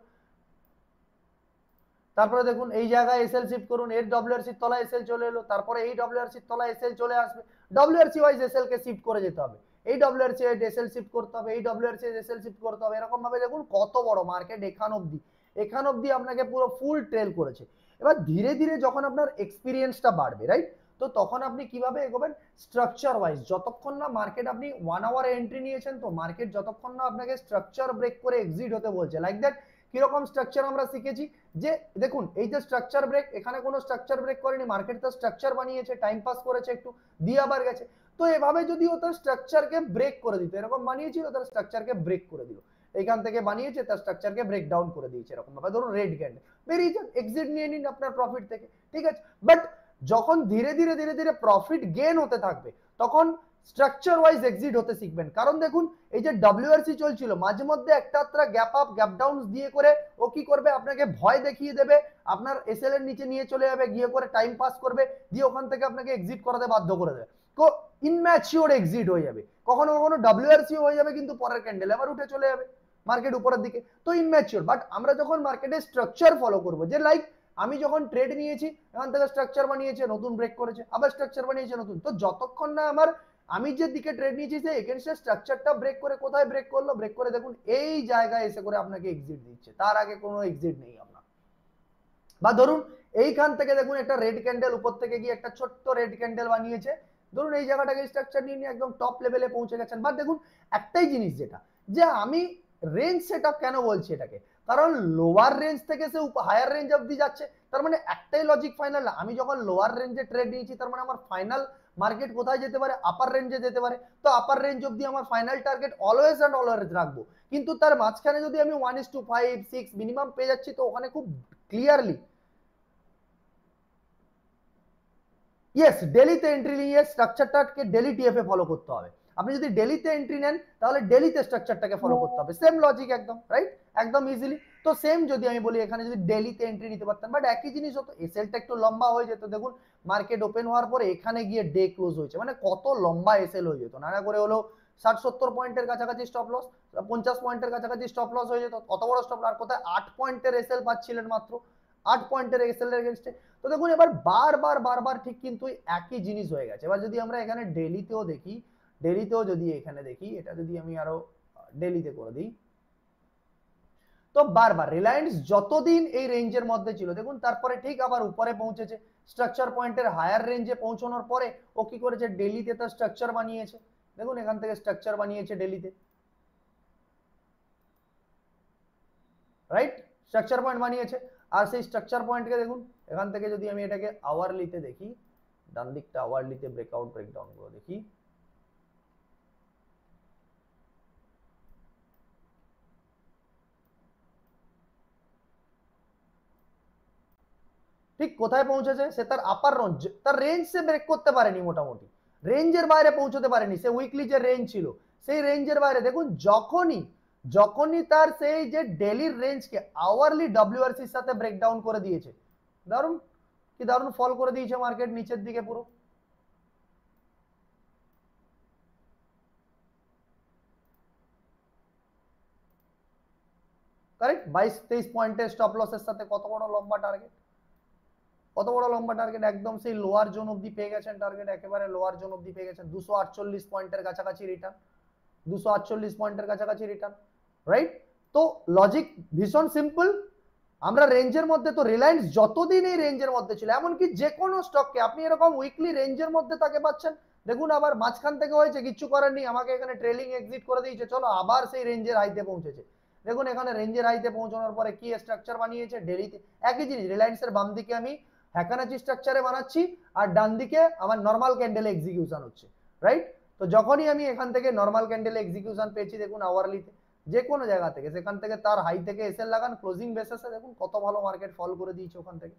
তারপরে দেখুন এই জায়গায় এসএল শিফট করুন, এর ডব্লিউআরসির তলায় এসএল চলে এলো, তারপরে এই ডব্লিউআরসির তলায় এসএল চলে আসবে। ডব্লিউআরসি ওয়াইজ এসএল কে শিফট করে যেতে হবে, এই ডব্লিউআরসি ওয়াইজ এসএল শিফট করতে হবে, এই ডব্লিউআরসি এসএল শিফট করতে হবে। এরকম ভাবে দেখুন কত বড় মার্কেট এখান অবধি আপনাকে পুরো ফুল ট্রেল করেছে। এবার ধীরে ধীরে যখন আপনার এক্সপিরিয়েন্সটা বাড়বে, রাইট, তো তখন আপনি কিভাবে এগোবেন, স্ট্রাকচার ওয়াইজ। যতক্ষণ না মার্কেট আপনি 1 আওয়ারে এন্ট্রি নিয়েছেন, তো মার্কেট যতক্ষণ না আপনাকে স্ট্রাকচার ব্রেক করে এক্সিট হতে বলছে, লাইক দ্যাট কিরকম স্ট্রাকচার আমরা শিখেছি যে দেখুন এই যে স্ট্রাকচার ব্রেক, এখানে কোনো স্ট্রাকচার ব্রেক করেনি, মার্কেট তো স্ট্রাকচার বানিয়েছে, টাইম পাস করেছে একটু, দিয়ে আবার গেছে। তো এভাবে যদি ও তার স্ট্রাকচারকে ব্রেক করে দিত, এরকম বানিয়েছিল তার স্ট্রাকচারকে ব্রেক করে দিল, এইখান থেকে বানিয়েছে তার স্ট্রাকচারকে ব্রেক ডাউন করে দিয়েছে এরকম ভাবে, ধরুন রেড ক্যান্ডেল, বেরিয়ে যান, এক্সিট নিয়ে নিন আপনার প্রফিট থেকে, ঠিক আছে। বাট যখন ধীরে ধীরে ধীরে ধীরে প্রফিট গেন হতে থাকবে তখন স্ট্রাকচার ওয়াইজ এক্সিট হতে শিখবেন। কারণ দেখুন এই যে ডব্লিউআরসি চলছিল, মাঝে মধ্যে একটা গ্যাপ আপ গ্যাপ ডাউন দিয়ে করে ও কি করবে, আপনাকে ভয় দেখিয়ে দেবে, আপনার এসএল এর নিচে নিয়ে চলে যাবে, গিয়ে করে টাইম পাস করবে, দিয়ে ওখান থেকে আপনাকে এক্সিট করাতে বাধ্য করে দেবে। তো ইনম্যাচিওর এক্সিট হয়ে যাবে, কখনো কখনো ডব্লিউআরসি হয়ে যাবে কিন্তু পরের ক্যান্ডেল আবার উঠে চলে যাবে মার্কেট উপরের দিকে, তো ইনম্যাচিওর। বাট আমরা যখন মার্কেটে স্ট্রাকচার ফলো করবো, যে লাইক আমি যখন ট্রেড নিয়েছি এখান থেকে স্ট্রাকচার বানিয়েছে, নতুন ব্রেক করেছে, আবার স্ট্রাকচার বানিয়েছে নতুন, তো যতক্ষণ না আমার আমি যে দিকে ট্রেড নিয়েছি সেই এগেইনস্ট স্ট্রাকচারটা ব্রেক করে কোথায় ব্রেক করলো, ব্রেক করে দেখুন এই জায়গায় এসে করে আপনাকে এক্সিট দিচ্ছে, তার আগে কোনো এক্সিট নেই আপনার। বা ধরুন এইখান থেকে দেখুন একটা রেড ক্যান্ডেল উপর থেকে গিয়ে একটা ছোট্ট রেড ক্যান্ডেল বানিয়েছে, ধরুন এই জায়গাটাকে স্ট্রাকচার নিয়ে নিয়ে একদম টপ লেভেলে পৌঁছে গেছেন। বা দেখুন একটাই জিনিস যেটা, যে আমি রেঞ্জ সেটআপ কেন বলছি এটাকে, কারণ লোয়ার রেঞ্জ থেকে সে হায়ার রেঞ্জ অবধি যাচ্ছে, তার মানে একটাই লজিক ফাইনাল, আমি যখন লোয়ার রেঞ্জে ট্রেড নিয়েছি তার মানে আমার ফাইনাল মার্কেট কোথায় যেতে পারে, আপার রেঞ্জে যেতে পারে, তো আপার রেঞ্জ অবধি আমার final target always and always রাখবো। কিন্তু তার মাঝখানে যদি আমি 1:5 6 মিনিমাম পেয়ে যাচ্ছি, তো ওখানে খুব ক্লিয়ারলি ইয়েস ডেলিতে এন্ট্রি নিয়ে স্ট্রাকচারটাকে ডেলি টিএফএ ফলো করতে হবে। আপনি যদি ডেলিতে এন্ট্রি নেন তাহলে ডেলিতে স্ট্রাকচারটাকে ফলো করতে হবে, সেম লজিক একদম রাইট, একদম ইজিলি। তো সেম যদি আমি বলি এখানে যদি ডেলিতে এন্ট্রি নিতে পারতেন, বাট একই জিনিস হতো, এসএলটা একটু লম্বা হয়ে যেত, দেখুন মার্কেট ওপেন হওয়ার পরে এখানে গিয়ে ডে ক্লোজ হয়েছে, মানে কত লম্বা এসএল হয়ে যেত, নানা করে হলো 60-70 পয়েন্টের কাছাকাছি স্টপ লস, 50 পয়েন্টের কাছাকাছি স্টপ লস হয়ে যেত, কত বড় স্টপ লস, আর কোথায় 8 পয়েন্টের এসএল পাচ্ছিলেন মাত্র, 8 পয়েন্টের এসএল এর এগেইনস্টে। তো দেখুন এবার বারবার বারবার ঠিক কিন্তু একই জিনিস হয়ে গেছে। এবার যদি আমরা এখানে ডেলিতেও দেখি, ডেলিতেও যদি এখানে দেখি, এটা যদি আমি আরো ডেলিতে করে দিই, তো বারবার রিলায়েন্স যতদিন এই রেঞ্জের মধ্যে ছিল দেখুন, তারপরে ঠিক আবার উপরে পৌঁছেছে, স্ট্রাকচার পয়েন্টের হায়ার রেঞ্জে পৌঁছানোর পরে ও কি করেছে, ডেলিতে তার স্ট্রাকচার বানিয়েছে, দেখুন এখান থেকে স্ট্রাকচার বানিয়েছে ডেলিতে, রাইট, স্ট্রাকচার পয়েন্ট বানিয়েছে। আর সেই স্ট্রাকচার পয়েন্টকে দেখুন এখান থেকে যদি আমি এটাকে আওয়ারলিতে দেখি, ডান দিকটা আওয়ারলিতে ব্রেকআউট ব্রেকডাউন করে দেখি, ঠিক কোথায় পৌঁছেছে, সে তার আপার রেঞ্জ, তার রেঞ্জ সে ব্রেক করতে পারেনি, মোটামুটি রেঞ্জের বাইরে পৌঁছতে পারেনি, সে উইকলি যে রেঞ্জ ছিল সেই রেঞ্জের বাইরে, দেখুন যখনই যখনই তার সেই যে ডেলির রেঞ্জকে আওয়ারলি ডব্লিউআরসির সাথে ব্রেকডাউন করে দিয়েছে, দারুন কি দারুন ফল করে দিয়েছে মার্কেট নিচের দিকে পুরো, কারেক্ট, 22-23 পয়েন্টের স্টপ লসের সাথে কত বড় লম্বা টার্গেট, কত বড় লম্বা টার্গেট, একদম সেই লোয়ার জোন অবধি পেয়ে গেছেন টার্গেট, একেবারে লোয়ার জোন অবধি পেয়ে গেছেন, 248 পয়েন্টের কাছাকাছি রিটার্ন, 248 পয়েন্টের কাছাকাছি রিটার্ন, রাইট। তো লজিক ভীষণ সিম্পল, আমরা রেঞ্জের মধ্যে, তো রিলায়েন্স যতদিন এই রেঞ্জের মধ্যে ছিল, এমনকি যে কোনো স্টককে আপনি এরকম উইকলি রেঞ্জের মধ্যে তাকে পাচ্ছেন, দেখুন আবার মাঝখান থেকে হয়েছে কিচ্ছু করার নেই, আমাকে এখানে ট্রেলিং এক্সিট করে দিয়েছে, চলো আবার সেই রেঞ্জের হাইতে পৌঁছেছে, দেখুন এখানে রেঞ্জের হাইতে পৌঁছানোর পরে কি স্ট্রাকচার বানিয়েছে ডেলিতে, একই জিনিস, রিলায়েন্সের বাম দিকে আমি হ্যাকানাচি স্ট্রাকচারে বানাচ্ছি, আর ডান দিকে আমার নর্মাল ক্যান্ডেলে এক্সিকিউশন হচ্ছে, রাইট। তো যখনই আমি এখান থেকে নর্মাল ক্যান্ডেলে এক্সিকিউশন পেয়েছি, দেখুন আওয়ারলিতে যে কোনো জায়গা থেকে, সেখান থেকে তার হাই থেকে এসএল লাগান, ক্লোজিং বেসিসে দেখুন কত ভালো মার্কেট ফল করে দিয়েছে ওখান থেকে,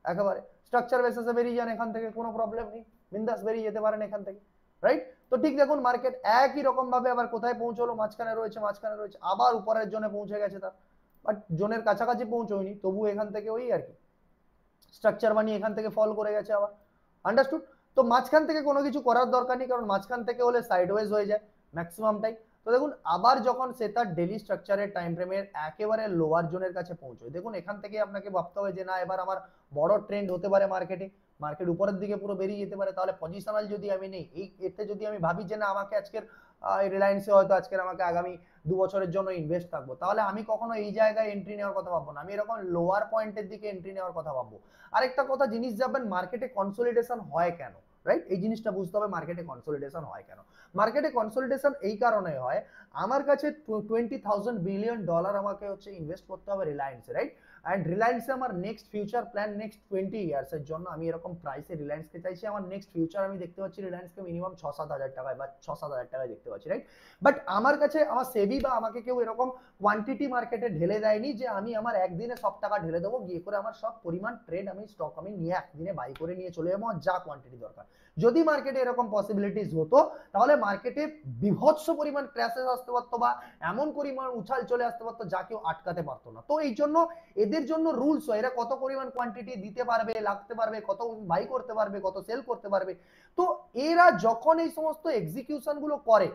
একেবারে স্ট্রাকচার বেসিসে বেরিয়ে যান, এখান থেকে কোনো প্রবলেম নেই, বিন্দাস বেরিয়ে যেতে পারেন এখান থেকে, রাইট। তো ঠিক দেখুন মার্কেট একই রকম ভাবে আবার কোথায় পৌঁছলো, মাঝখানে রয়েছে, মাঝখানে রয়েছে, আবার উপরের জোনে পৌঁছে গেছে তার, বাট জোনের কাছাকাছি পৌঁছয়নি, তবু এখান থেকে ওই আর কি স্ট্রাকচার বানিয়ে এখান থেকে ফল করে গেছে আবার, আন্ডারস্টুড। তো মাঝখান থেকে কোনো কিছু করার দরকার নেই, কারণ মাঝখান থেকে হলে সাইডওয়েজ হয়ে যায় ম্যাক্সিমাম টাইম। তো দেখুন আবার যখন সে তার ডেলি স্ট্রাকচারের টাইম ফ্রেমের একেবারে লোয়ার জোনের কাছে পৌঁছয়, দেখুন এখান থেকে আপনাকে ভাবতে হবে যে না এবার আমার বড় ট্রেন্ড হতে পারে মার্কেটে, মার্কেট উপরের দিকে পুরো বেরিয়ে যেতে পারে, তাহলে পজিশনাল যদি আমি নেই এই এতে, যদি আমি ভাবি যে না আমাকে আজকের রিলায়েন্সে হয়তো আজকের আমাকে আগামী 2 বছরের জন্য ইনভেস্ট থাকবো, তাহলে আমি কখনো এই জায়গায় এন্ট্রি নেওয়ার কথা ভাববো না, আমি এরকম লোয়ার পয়েন্টের দিকে এন্ট্রি নেওয়ার কথা ভাববো। আরেকটা কথা জিনিস যাবেন, মার্কেটে কনসোলিডেশন হয় কেন, রাইট? এই জিনিসটা বুঝতে হবে মার্কেটে কনসলিডেশন হয় কেন। মার্কেটে কনসলিডেশন এই কারণে হয়, আমার কাছে 20,000 বিলিয়ন ডলার আমাকে হচ্ছে ইনভেস্ট করতে হবে রিলায়েন্সে, রাইট? অ্যান্ড রিলায়েন্সে আমার next future plan next 20 years এর জন্য আমি এরকম প্রাইসে রিলায়েন্সকে চাইছি। আমার নেক্সট ফিউচার আমি দেখতে পাচ্ছি রিলায়েন্সকে মিনিমাম 6-7 হাজার টাকায় বা 6-7 হাজার টাকায় দেখতে পাচ্ছি, রাইট? বাট আমার কাছে আমার সেবি বা আমাকে কেউ এরকম কোয়ান্টিটি মার্কেটে ঢেলে দেয়নি যে আমি আমার একদিনে সব টাকা ঢেলে দেবো, গিয়ে করে আমার সব পরিমাণ ট্রেড আমি স্টক আমি নিয়ে একদিনে বাই করে নিয়ে চলে যাবো যা কোয়ান্টিটি দরকার। যদি মার্কেটে এরকম পসিবিলিটিস হতো তাহলে মার্কেটে বিভৎস পরিমাণ ক্র্যাশেস আসতে পারতো বা এমন পরিমাণ উছাল চলে আসতে পারতো যা কেউ আটকাতে পারতো না। তো এই জন্য এদের জন্য রুলস হয়, এরা কত পরিমাণ কোয়ান্টিটি দিতে পারবে, লাগতে পারবে, কত বাই করতে পারবে, কত সেল করতে পারবে। তো এরা যখন এই সমস্ত এক্সিকিউশন গুলো করে,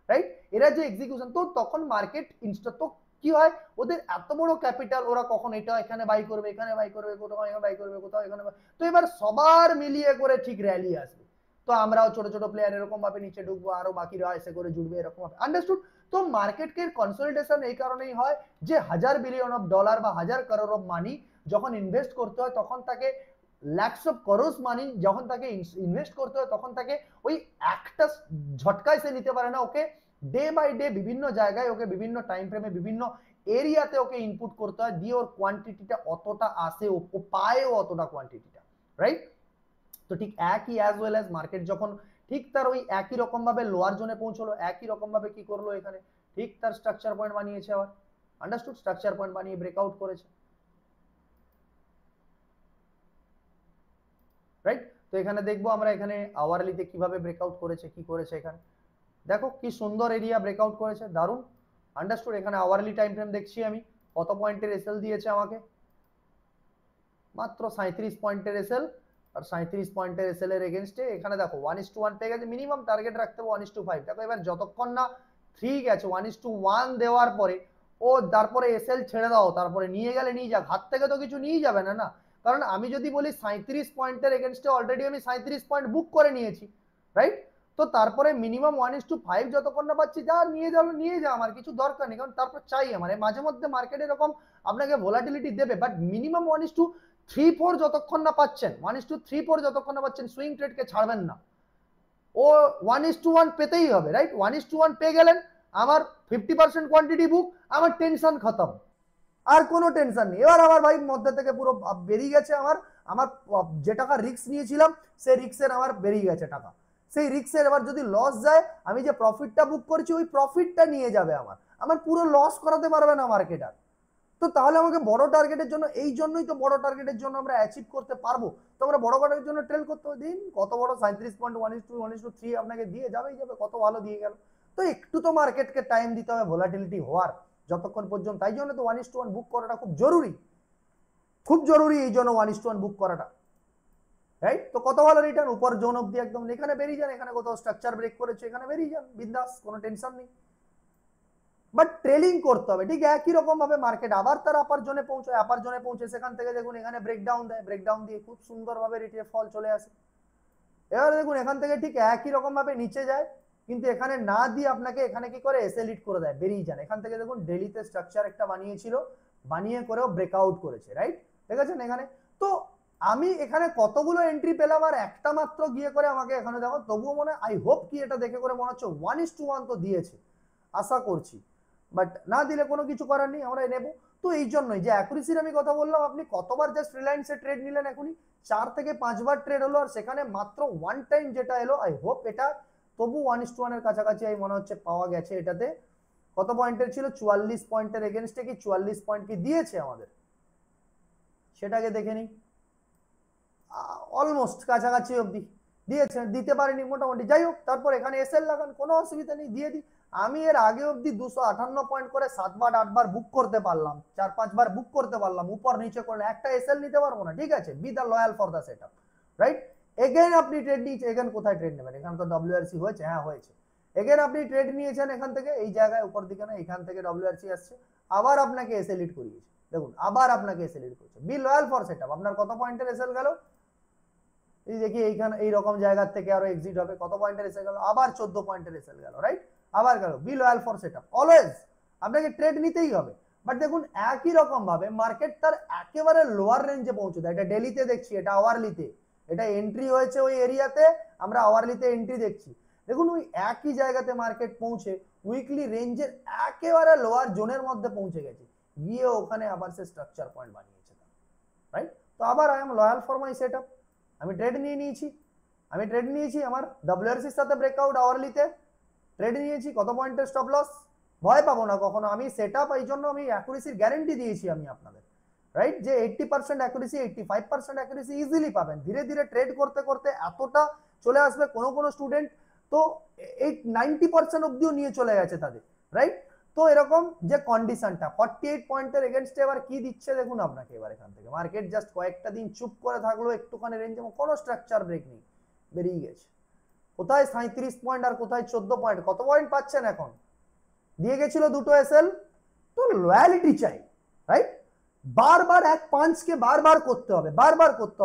রাইট, এরা যে এক্সিকিউশন, তো তখন মার্কেট ইনস্টা তো কি হয়, ওদের এত বড় ক্যাপিটাল, ওরা কখন এটা এখানে বাই করবে, এখানে বাই করবে, কোথাও এখানে বাই করবে, কোথাও এখানে, তো এবার সবার মিলিয়ে করে ঠিক র্যালি আসবে। তো আমরাও ছোট ছোট প্লেয়ার এরকম ভাবে নিচে ঢুকবো, আরো বাকিরা এসে করে জুড়বে, এরকম ভাবে, আন্ডারস্টুড? তো মার্কেটকে কনসলিডেশন এই কারণেই হয় যে 1,000 বিলিয়ন ডলার বা 1,000 করোড় মানি যখন ইনভেস্ট করতে হয় তখন তাকে ল্যাক্স অফ করোস মানি যখন তাকে ইনভেস্ট করতে হয় তখন তাকে ওই একটা ঝটকায় সে নিতে পারে না, ওকে ডে বাই ডে বিভিন্ন জায়গায় ওকে বিভিন্ন টাইম ফ্রেমে বিভিন্ন এরিয়াতে ওকে ইনপুট করতে হয়, দিয়ে ওর কোয়ান্টিটিটা অতটা আসে, ও পায়ও অতটা কোয়ান্টিটিটা, রাইট? তো ঠিক একই অ্যাজ ওয়েল অ্যাজ মার্কেট যখন ঠিক তার ওই একই রকম ভাবে লোয়ার জোনে পৌঁছলো, একই রকম ভাবে কি করলো এখানে ঠিক তার স্ট্রাকচার পয়েন্ট বানিয়েছে আবার, আন্ডারস্টুড? স্ট্রাকচার পয়েন্ট বানিয়ে ব্রেকআউট করেছে, রাইট? তো এখানে দেখবো আমরা এখানে আওয়ারলিতে কিভাবে ব্রেকআউট করেছে, কি করেছে, এখানে দেখো কি সুন্দর এরিয়া ব্রেকআউট করেছে, দারুন, আন্ডারস্টুড? এখানে আওয়ারলি টাইম ফ্রেম দেখছি আমি, কত পয়েন্টের এসএল দিয়েছে আমাকে, মাত্র 37 পয়েন্টের এসএল, আর 37 পয়েন্টের এসএল এর এগেইনস্টে এখানে দেখো 1:1 পেয়ে গেছে, মিনিমাম টার্গেট রাখতে হবে 1:5। দেখো এবার যতক্ষণ না 3 গেছে 1:1 দেওয়ার পরে ও তারপরে এসএল ছেড়ে দাও, তারপরে নিয়ে গেলে নিয়ে যাক, হাত থেকে তো কিছু নিয়ে যাবে না, না? কারণ আমি যদি বলি 37 পয়েন্টের এগেইনস্টে অলরেডি আমি 37 পয়েন্ট বুক করে নিয়েছি, রাইট? তো তারপরে মিনিমাম 1:5 যতক্ষণ না পাচ্ছি, যা নিয়ে যাও নিয়ে যা, আমার কিছু দরকার নেই, কারণ তারপর চাই আমার মাঝে মধ্যে মার্কেট এরকম আপনাকে ভোলাটিলিটি দেবে, বাট মিনিমাম 1:3-4 যতক্ষণ না পাচ্ছেন, 1:3-4 যতক্ষণ না পাচ্ছেন, সুইং ট্রেডকে ছাড়বেন না, ও 1:1 পেতেই হবে, রাইট? 1:1 পেয়ে গেলেন, আমার 50% কোয়ান্টিটি বুক, আমার টেনশন খতম, আর কোনো টেনশন নেই। এবার আমার ভাই মধ্যে থেকে পুরো বেরিয়ে গেছে আমার আমার যে টাকা রিস্ক নিয়েছিলাম সেই রিস্কের আমার বেরিয়ে গেছে টাকা, সেই রিস্কের এবার যদি লস যায়, আমি যে প্রফিটটা বুক করেছি ওই প্রফিটটা নিয়ে যাবে আমার, আমার পুরো লস করাতে পারবে না মার্কেট আর। তো তাহলে আমাকে বড় টার্গেটের জন্য, এই জন্যই তো বড় টার্গেটের জন্য আমরা অ্যাচিভ করতে পারবো, তো আমরা বড় টার্গেটের জন্য ট্রেল করতে হবে। দিন কত বড় 37.1:1:3 আপনাকে দিয়ে যাবেই যাবে, কত ভালো দিয়ে গেল। তো একটু তো মার্কেটকে টাইম দিতে হবে ভোলাটিলিটি হওয়ার যতক্ষণ পর্যন্ত, তাই জন্য তো 1:1 বুক করাটা খুব জরুরি, খুব জরুরি এই জন্য 1:1 বুক করাটা, রাইট? তো কত ভালো রিটার্ন, উপর জোন অব্দি একদম, এখানে বেরিয়ে যান, এখানে কোথাও স্ট্রাকচার ব্রেক করেছে, এখানে বেরিয়ে যান বিন্দাস, কোনো টেনশন নেই। বাট ট্রেলিং করতে হবে, ঠিক একই রকম ভাবে মার্কেট আবার তার আপার জোনে পৌঁছায়, আপার জোনে পৌঁছে সেখান থেকে দেখুন এখানে ব্রেকডাউন দেয়, ব্রেকডাউন দিয়ে খুব সুন্দরভাবে রিটেল ফল চলে আসে। এবার দেখুন এখান থেকে ঠিক একই রকম ভাবে নিচে যায়, কিন্তু এখানে না দিয়ে আপনাকে এখানে কি করে এসএল হিট করে দেয়, বেরিয়ে যান এখান থেকে। দেখুন ডেলিতে স্ট্রাকচার একটা বানিয়েছিল, বানিয়ে করেও ব্রেকআউট করেছে, রাইট? ঠিক আছে এখানে। তো আমি এখানে কতগুলো এন্ট্রি পেলাম আর একটা মাত্র গিয়ে করে আমাকে এখানে দেখো, তবুও মনে আই হোপ কি এটা দেখে করে মনে হচ্ছে 1:1 তো দিয়েছে, আশা করছি, বাট না দিলে কোনো কিছু করার নেই, আমরা নেবো। তো এই জন্যই যে অ্যাকুরেসির আমি কথা বললাম, আপনি কতবার জাস্ট রিলায়েন্সে ট্রেড নিলেন, এখনই 4 থেকে 5 বার ট্রেড হলো, আর সেখানে মাত্র 1 টাইম যেটা এলো, আই হোপ এটা তবু 1:1 এর কাছাকাছি এই মনে হচ্ছে পাওয়া গেছে। এটাতে কত পয়েন্টের ছিল, 44 পয়েন্টের এগেনস্টে কি 44 পয়েন্ট কি দিয়েছে আমাদের, সেটাকে দেখে নিই। অলমোস্ট কাছাকাছি অবধি দিয়েছে, দিতে পারেনি মোটামুটি, যাই হোক তারপর এখানে এসএল লাগান, কোনো অসুবিধা নেই, দিয়ে দিই। আমি এর আগে অবধি 258 পয়েন্ট করে 7 বার 8 বার বুক করতে পারলাম, 4-5 বার বুক করতে পারলাম, উপর নিচে করলে একটা এসএল নিতে পারবো না, ঠিক আছে? Be the loyal for the setup, right? Again আপনি ট্রেড নিয়েছেন, এগেন কোথায় ট্রেড নেবেন, এখানে তো ডব্লিউআরসি হয়েছে, হ্যাঁ হয়েছে, এগেন আপনি ট্রেড নিয়েছেন এখান থেকে, এই জায়গায় উপর দিকে না, এখান থেকে ডব্লিউআরসি আসছে, আবার আপনাকে এসএল হিট করিয়েছে, দেখুন আবার আপনাকে এসএল হিট করেছে, বি লয়াল ফর সেটআপ। আপনার কত পয়েন্টের এসএল গেল, এই দেখি এইখানে এইরকম জায়গা থেকে আরো এক্সিট হবে, কত পয়েন্টের এসে গেল, আবার 14 পয়েন্টের এসে গেল, রাইট? আবার গেল, be loyal for setup, always আপনাকে ট্রেড নিতেই হবে। বাট দেখুন একই রকম ভাবে মার্কেট তার একেবারে লোয়ার রেঞ্জে পৌঁছে দেয়, এটা ডেলিতে দেখছি, এটা আওয়ারলিতে, এটা এন্ট্রি হয়েছে ওই এরিয়াতে, আমরা আওয়ারলিতে এন্ট্রি দেখছি, দেখুন ওই একই জায়গাতে মার্কেট পৌঁছে উইকলি রেঞ্জের একেবারে লোয়ার জোনের মধ্যে পৌঁছে গেছে, গিয়ে ওখানে আবার সে স্ট্রাকচার পয়েন্ট বানিয়েছে, রাইট? তো আবার I am loyal for my setup, আমি ট্রেড নিয়েছি, আমার ডব্লিউআরসির সাথে ব্রেকআউট আওয়ারলিতে ট্রেড নিয়েছি, কত পয়েন্টের স্টপ লস, ভয় পাবো না কখনো, আমি সেটআপ এই জন্য আমি অ্যাকুরেসির গ্যারান্টি দিয়েছি আমি আপনাদের, রাইট? যে 80% অ্যাকুরেসি 85% অ্যাকুরেসি ইজিলি পাবেন, ধীরে ধীরে ট্রেড করতে করতে এতটা চলে আসবে, কোনো স্টুডেন্ট তো 90% অব্দিও নিয়ে চলে গেছে তাদের, রাইট? তো এরকম যে কন্ডিশনটা 48 পয়েন্টের এগেনস্টে এবার কি দিচ্ছে দেখুন আপনাকে, এবার এখান থেকে মার্কেট জাস্ট কয়েকটা দিন চুপ করে থাকলো, একটুখানি রেঞ্জে কোনো স্ট্রাকচার ব্রেক নেই, বেরিয়ে গেছে কোথায় 37 পয়েন্ট আর কোথায় 14 পয়েন্ট, কত পয়েন্ট পাচ্ছেন এখন, দিয়ে গেছিল দুটো এসএল। তো লয়ালিটি চাই, রাইট? বারবার এক পাঞ্চকে বারবার করতে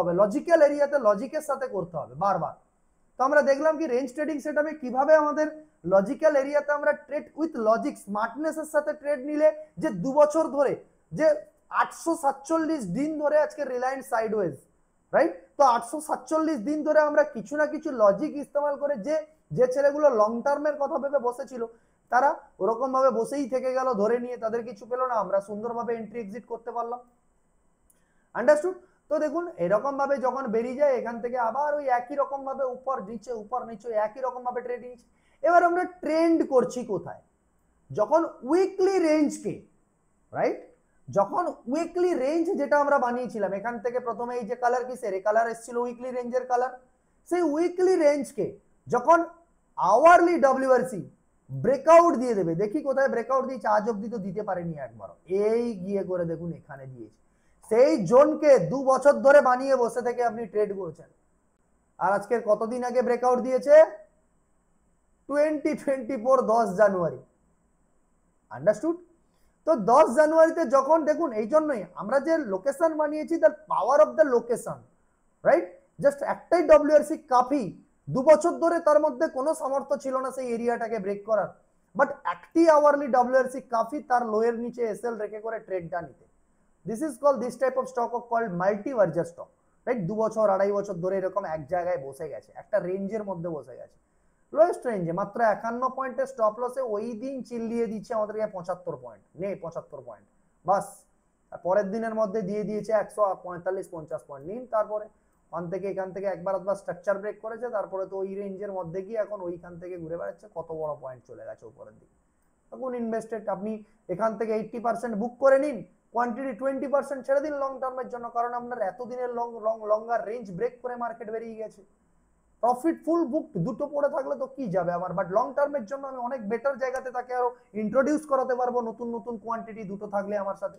হবে, লজিক্যাল এরিয়াতে লজিকের সাথে করতে হবে বারবার। তো আমরা দেখলাম কি রেঞ্জ ট্রেডিং সেটআপে কিভাবে আমাদের লজিক্যাল এরিয়াতে আমরা ট্রেড উইথ লজিক স্মার্টনেসের সাথে ট্রেড নিলে যে 2 বছর ধরে যে 847 দিন ধরে আজকে রিলায়েন্স সাইডওয়েজ, রাইট? তো 847 দিন ধরে আমরা কিছু না কিছু লজিক ইস্তেমাল করে যে ছেলেগুলো লং টার্মের কথা ভেবে বসেছিল তারা ওরকম ভাবে বসেই থেকে গেল, ধরে নিয়ে তাদের কিছু পেলো না, আমরা সুন্দরভাবে এন্ট্রি এক্সিট করতে পারলাম, আন্ডারস্টুড? তো দেখুন এরকম ভাবে যখন বেরিয়ে যায় এখান থেকে আবার ওই একই রকম ভাবে উপর নিচে একই রকম ভাবে ট্রেডিং। এবার আমরা ট্রেন্ড করছি কোথায়, যখন উইকলি রেঞ্জকে, রাইট? যখন উইকলি রেঞ্জ যেটা আমরা বানিয়েছিলাম এখান থেকে প্রথমে এই যে কালার কিসের, এই কালার এসেছিল উইকলি রেঞ্জের কালার, সেই উইকলি রেঞ্জকে যখন আওয়ারলি ডব্লিউআরসি ব্রেকআউট দিয়ে দেবে, দেখি কোথায় ব্রেকআউট দিয়েছে, আজ অব্দি তো দিতে পারেনি একবারও, এই গিয়ে করে দেখুন এখানে দিয়েছে, সেই জোনকে 2 বছর ধরে বানিয়ে বসে থেকে আপনি ট্রেড করছেন, আর আজকের কতদিন আগে ব্রেকআউট দিয়েছে, 2024 10 জানুয়ারি, আন্ডারস্টুড? তো 10 জানুয়ারিতে যখন দেখুন, এই জন্যই আমরা যে লোকেশন বানিয়েছি, the power of the location, right? Just একটাই ডব্লিউআরসি কাফি, 2 বছর ধরে তার মধ্যে কোনো সামর্থ্য ছিল না সেই এরিয়াটাকে ব্রেক করার, বাট একটি আওয়ারলি ডব্লিউআরসি কাফি তার লোয়ের নিচে এসএল রেখে করে ট্রেডটা নিতে। This is called, this type of stock called multibagger stock, right? 2 বছর 2.5 বছর ধরে এরকম এক জায়গায় বসে গেছে, একটা রেঞ্জের মধ্যে বসে গেছে, লোয়েস্ট রেঞ্জে মাত্র 51 পয়েন্টের স্টপ লসে ওই দিন চিল্লিয়ে দিচ্ছে আমাদেরকে 75 পয়েন্ট, নেই 75 পয়েন্ট বাস, আর পরের দিনের মধ্যে দিয়ে দিয়েছে 145-50 পয়েন্ট, নিন তারপরে ওখান থেকে এখান থেকে একবার স্ট্রাকচার ব্রেক করেছে, তারপরে তো ওই রেঞ্জের মধ্যে গিয়ে এখন ওইখান থেকে ঘুরে বেড়াচ্ছে, কত বড় পয়েন্ট চলে গেছে উপরের দিকে। এখন ইনভেস্টেড আপনি এখান থেকে 80% বুক করে নিন, কোয়ান্টিটি 20% ছেড়ে দিন লং টার্মের জন্য, কারণ আপনার এতদিনের লঙ্গার রেঞ্জ ব্রেক করে মার্কেট বেরিয়ে গেছে, প্রফিট ফুল বুক দুটো পড়ে থাকলে তো কি যাবে আমার, বাট লং টার্মের জন্য আমি অনেক বেটার জায়গাতে তাকে আরো ইন্ট্রোডিউস করাতে পারবো, নতুন নতুন কোয়ান্টিটি দুটো থাকলে আমার সাথে,